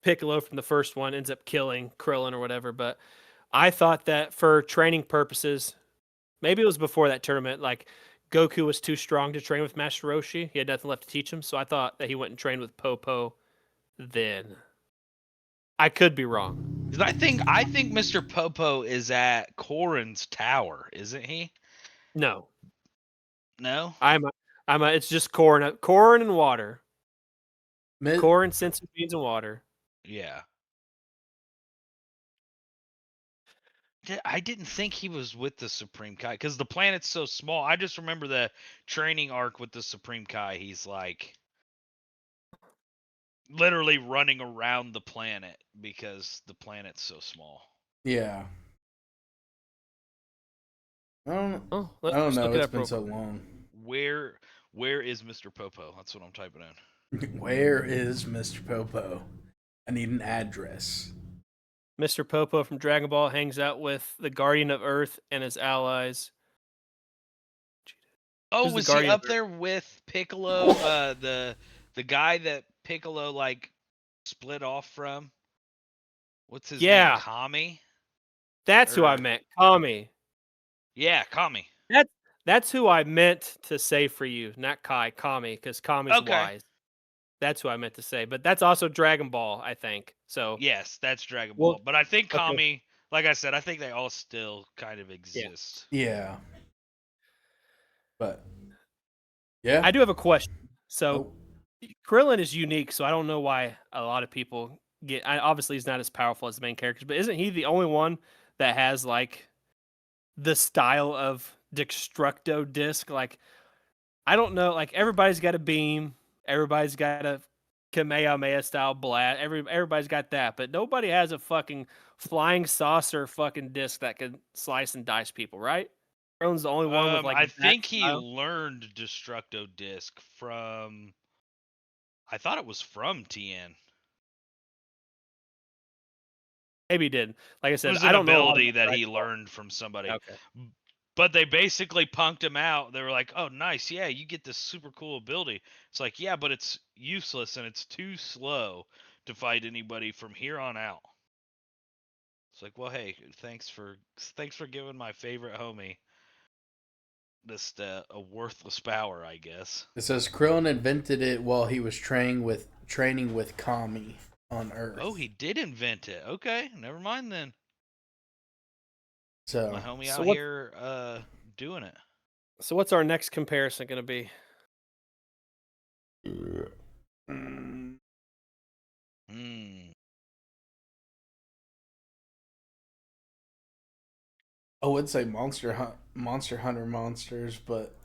S3: Piccolo from the first one ends up killing Krillin or whatever. But I thought that for training purposes, maybe it was before that tournament, like Goku was too strong to train with Master Roshi. He had nothing left to teach him, so I thought that he went and trained with Popo then. I could be wrong.
S1: 'Cause I think Mr. Popo is at Korin's tower, isn't he?
S3: No,
S1: No?
S3: it's just corn and water.
S2: Mi-
S3: Corn, sensu beans, and water.
S1: Yeah. I didn't think he was with the Supreme Kai because the planet's so small. I just remember the training arc with the Supreme Kai. He's like literally running around the planet because the planet's so small.
S2: Yeah. I don't
S3: Let's
S2: know.
S3: look it
S2: It's
S3: up
S2: been
S3: real
S2: so
S3: quick.
S2: long.
S1: Where is Mr. Popo? That's what I'm typing in.
S2: Where is Mr. Popo? I need an address.
S3: Mr. Popo from Dragon Ball hangs out with the Guardian of Earth and his allies.
S1: Oh,
S3: Who's the
S1: was he
S3: Guardian of
S1: up
S3: Earth?
S1: there with Piccolo? The guy that Piccolo like split off from? What's his name?
S3: Yeah,
S1: Kami?
S3: that's who I
S1: Or
S3: meant. Kami.
S1: yeah, Kami.
S3: That's who I meant to say for you, not Kai. Kami, because Kami's
S1: Okay.
S3: wise. That's who I meant to say. But that's also Dragon Ball, I think. So
S1: Yes, that's Dragon
S3: Well,
S1: Ball. But I think
S3: okay.
S1: Kami, like I said, I think they all still kind of exist.
S2: Yeah. But yeah.
S3: I do have a question. So
S2: Oh,
S3: Krillin is unique, so I don't know why a lot of people obviously he's not as powerful as the main characters, but isn't he the only one that has like the style of Destructo disc? Like, I don't know, like everybody's got a beam, everybody's got a Kamehameha style blast, everybody's got that, but nobody has a fucking flying saucer fucking disc that can slice and dice people, right? Krillin's the only one with like
S1: I
S3: that
S1: think he
S3: style.
S1: learned Destructo Disc from. I thought it was from Tien.
S3: Maybe he did. Like I
S1: It
S3: said,
S1: was
S3: I
S1: an
S3: don't know a lot
S1: ability
S3: about
S1: that he
S3: Dragon Ball.
S1: learned from somebody.
S3: Okay.
S1: But they basically punked him out. They were like, "Oh, nice, yeah, you get this super cool ability." It's like, yeah, but it's useless and it's too slow to fight anybody from here on out. It's like, well, hey, thanks for giving my favorite homie just a worthless power, I guess.
S2: it says Krillin invented it while he was training with Kami on Earth.
S1: Oh, he did invent it. Okay, never mind then.
S2: So
S1: My homie
S3: So
S1: out
S3: what-
S1: here doing it.
S3: So what's our next comparison going to be?
S2: mm,
S1: Hmm.
S2: I would say Monster Hunter monsters, but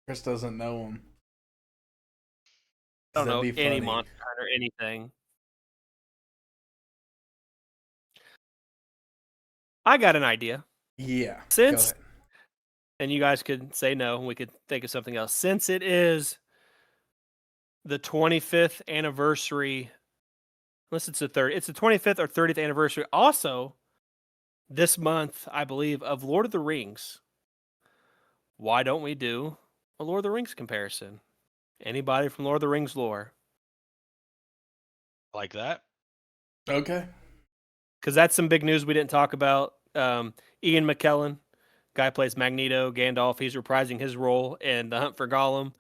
S2: Chris doesn't know them.
S3: I don't know
S2: That'd be
S3: any
S2: funny.
S3: monster or anything. I got an idea.
S2: Yeah.
S3: Since,
S2: go ahead.
S3: and you guys could say no, and we could think of something else. Since it is the 25th anniversary, unless it's the 30th, it's the 25th or 30th anniversary. Also, this month, I believe, of Lord of the Rings. Why don't we do a Lord of the Rings comparison? Anybody from Lord of the Rings lore?
S1: Like that?
S2: Okay.
S3: Because that's some big news we didn't talk about. Ian McKellen, guy plays Magneto, Gandalf. He's reprising his role in The Hunt for Gollum.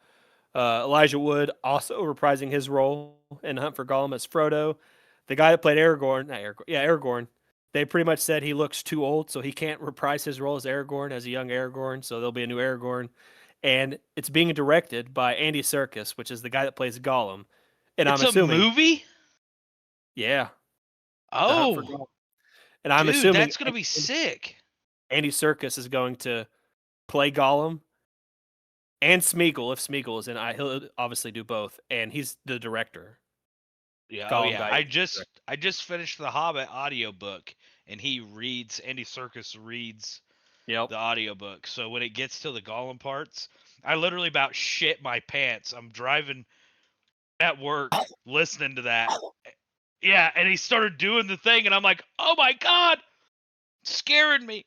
S3: Elijah Wood also reprising his role in The Hunt for Gollum as Frodo. The guy that played Aragorn. They pretty much said he looks too old, so he can't reprise his role as Aragorn as a young Aragorn. So there'll be a new Aragorn, and it's being directed by Andy Serkis, which is the guy that plays Gollum. And
S1: It's
S3: I'm assuming,
S1: a movie?
S3: yeah, The Hunt for
S1: Oh,
S3: Gollum. And I'm
S1: dude,
S3: assuming
S1: that's gonna be sick.
S3: Andy Serkis is going to play Gollum and Smeagol, if Smeagol is in. He'll obviously do both, and he's the director.
S1: Yeah,
S3: Gollum guy.
S1: I just finished the Hobbit audiobook, and Andy Serkis reads
S3: Yep.
S1: the audiobook. So when it gets to the Gollum parts, I literally about shit my pants. I'm driving at work listening to that. Yeah, and he started doing the thing, and I'm like, oh my god, scaring me.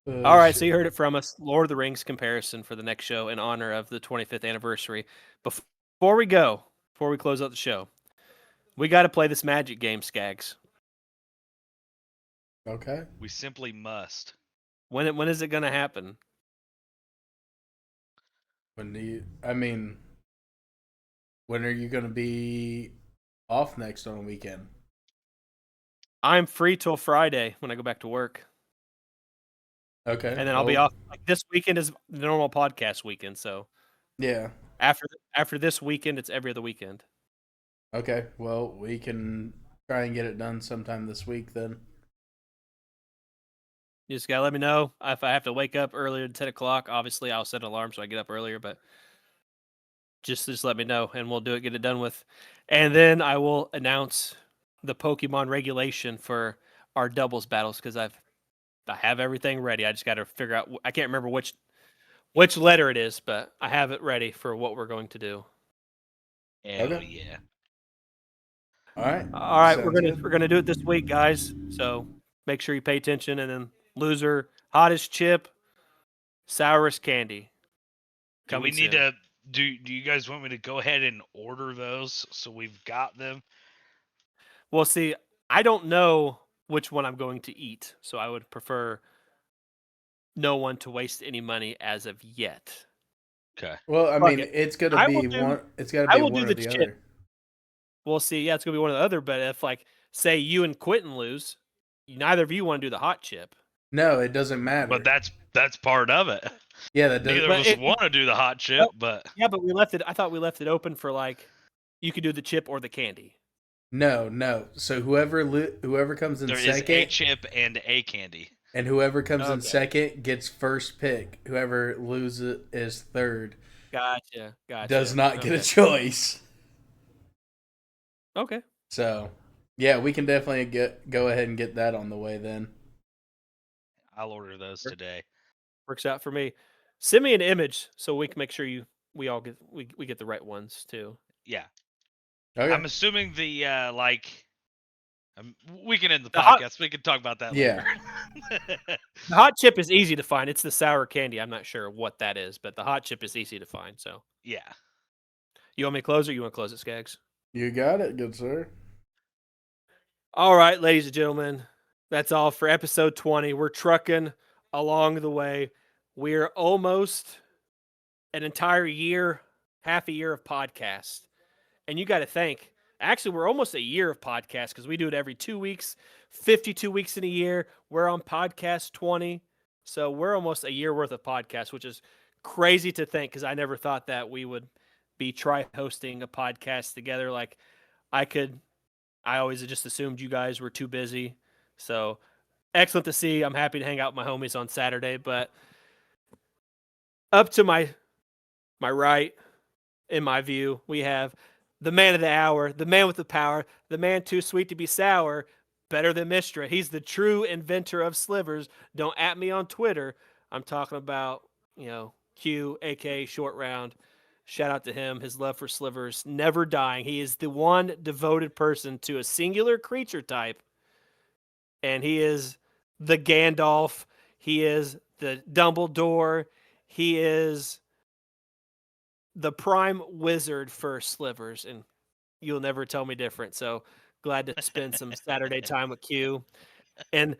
S3: All right, so you heard it from us. Lord of the Rings comparison for the next show in honor of the 25th anniversary. Before we close out the show, we got to play this Magic game, Skags.
S2: Okay.
S1: We simply must.
S3: When is it going to happen?
S2: When are you going to be off next on a weekend?
S3: I'm free till Friday when I go back to work.
S2: Okay.
S3: And then I'll be off. Like, this weekend is the normal podcast weekend, so
S2: Yeah.
S3: After this weekend, it's every other weekend.
S2: Okay. Well, we can try and get it done sometime this week then.
S3: You just gotta let me know if I have to wake up earlier than 10 o'clock. Obviously, I'll set an alarm so I get up earlier, but just let me know and we'll do it, get it done with. And then I will announce the Pokemon regulation for our doubles battles because I have everything ready. I just got to figure out. I can't remember which letter it is, but I have it ready for what we're going to do.
S1: Hell
S2: Okay.
S1: yeah.
S2: All right.
S3: All right,
S2: Sounds
S3: we're gonna do it this week, guys. So make sure you pay attention. And then loser, hottest chip, sourest candy.
S1: Do we
S3: Coming
S1: need
S3: soon.
S1: to do you guys want me to go ahead and order those so we've got them?
S3: Well, see, I don't know which one I'm going to eat, so I would prefer no one to waste any money as of yet.
S1: Okay.
S2: Well, I
S3: Fuck
S2: mean,
S3: it.
S2: it's gonna
S3: I
S2: be
S3: will do-
S2: one. It's gotta
S3: I
S2: be
S3: will do
S2: one or
S3: the
S2: the
S3: chip.
S2: other.
S3: We'll see. Yeah, it's gonna be one or the other. But if, like, say you and Quentin lose, neither of you want to do the hot chip.
S2: No, it doesn't matter.
S1: But that's part of it.
S2: yeah, that doesn't.
S1: Neither of us want to do the hot chip, but
S3: Yeah, but we left it. I thought we left it open for, like, you could do the chip or the candy.
S2: No. So whoever comes in
S1: there is
S2: second,
S1: a chip and a candy.
S2: and whoever comes in
S3: Okay.
S2: second gets first pick. Whoever loses is third.
S3: Gotcha.
S2: Does not get a
S3: Okay.
S2: choice.
S3: Okay.
S2: So, yeah, we can definitely go ahead and get that on the way then.
S1: I'll order those
S3: Sure.
S1: today.
S3: Works out for me. Send me an image so we can make sure we all get we get the right ones too.
S1: Yeah.
S2: Okay.
S1: I'm assuming the we can end the
S3: The hot-
S1: podcast. We can talk about that
S2: Yeah.
S1: later.
S3: The hot chip is easy to find. It's the sour candy. I'm not sure what that is, but the hot chip is easy to find. So,
S1: yeah.
S3: you want me to close or you want to close it, Skaggs?
S2: You got it, good sir.
S3: All right, ladies and gentlemen, that's all for episode 20. We're trucking along the way. We're almost an entire year, half a year of podcast. And you got to think, actually, we're almost a year of podcast because we do it every 2 weeks, 52 weeks in a year. We're on podcast 20. So we're almost a year worth of podcasts, which is crazy to think because I never thought that we would be hosting a podcast together. Like, I always just assumed you guys were too busy. So excellent to see. I'm happy to hang out with my homies on Saturday. But up to my right, in my view, we have the man of the hour, the man with the power, the man too sweet to be sour, better than Mistra. He's the true inventor of slivers. Don't at me on Twitter. I'm talking about, Q, aka Short Round. Shout out to him. His love for slivers never dying. He is the one devoted person to a singular creature type. And he is the Gandalf. He is the Dumbledore. He is the prime wizard for slivers. And you'll never tell me different. So glad to spend some Saturday time with Q. And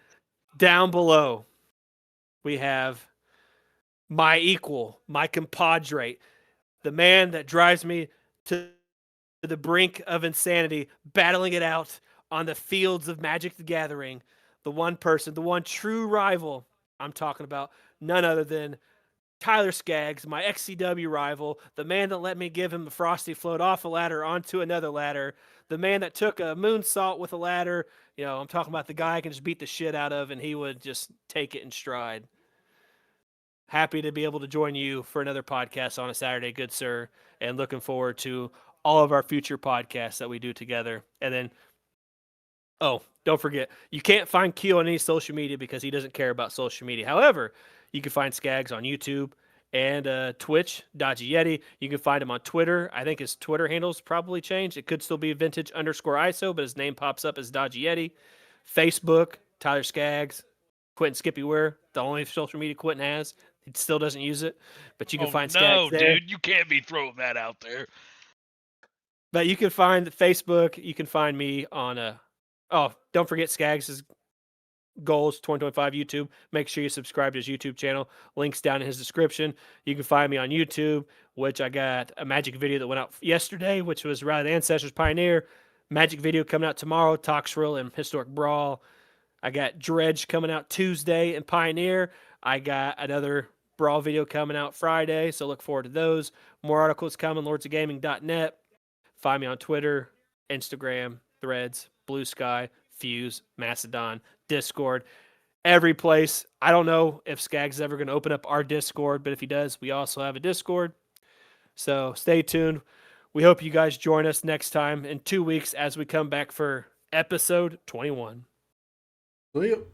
S3: down below, we have my equal, my compadre, the man that drives me to the brink of insanity, battling it out on the fields of Magic the Gathering. The one person, the one true rival I'm talking about, none other than Tyler Skaggs, my XCW rival, the man that let me give him a frosty float off a ladder onto another ladder, the man that took a moonsault with a ladder. I'm talking about the guy I can just beat the shit out of, and he would just take it in stride. Happy to be able to join you for another podcast on a Saturday, good sir, and looking forward to all of our future podcasts that we do together. And then, don't forget, you can't find Q on any social media because he doesn't care about social media. However, you can find Skaggs on YouTube and Twitch, Dodgy Yeti. You can find him on Twitter. I think his Twitter handle's probably changed. It could still be vintage_ISO, but his name pops up as Dodgy Yeti. Facebook, Tyler Skaggs, Quentin Skippy Ware, the only social media Quentin has. He still doesn't use it, but you can find Skaggs there.
S1: No, dude, you can't be throwing that out there.
S3: But you can find Facebook. You can find me on don't forget Skaggs' goals 2025 YouTube. Make sure you subscribe to his YouTube channel. Links down in his description. You can find me on YouTube, which I got a magic video that went out yesterday, which was Rally the Ancestors Pioneer. Magic video coming out tomorrow, Toxrill and Historic Brawl. I got Dredge coming out Tuesday and Pioneer. I got another Brawl video coming out Friday, so look forward to those. More articles coming, lordsofgaming.net. Find me on Twitter, Instagram, Threads, Blue Sky, Fuse, Mastodon, Discord, every place. I don't know if Skaggs is ever going to open up our Discord, but if he does, we also have a Discord. So stay tuned. We hope you guys join us next time in 2 weeks as we come back for episode 21.
S2: See you.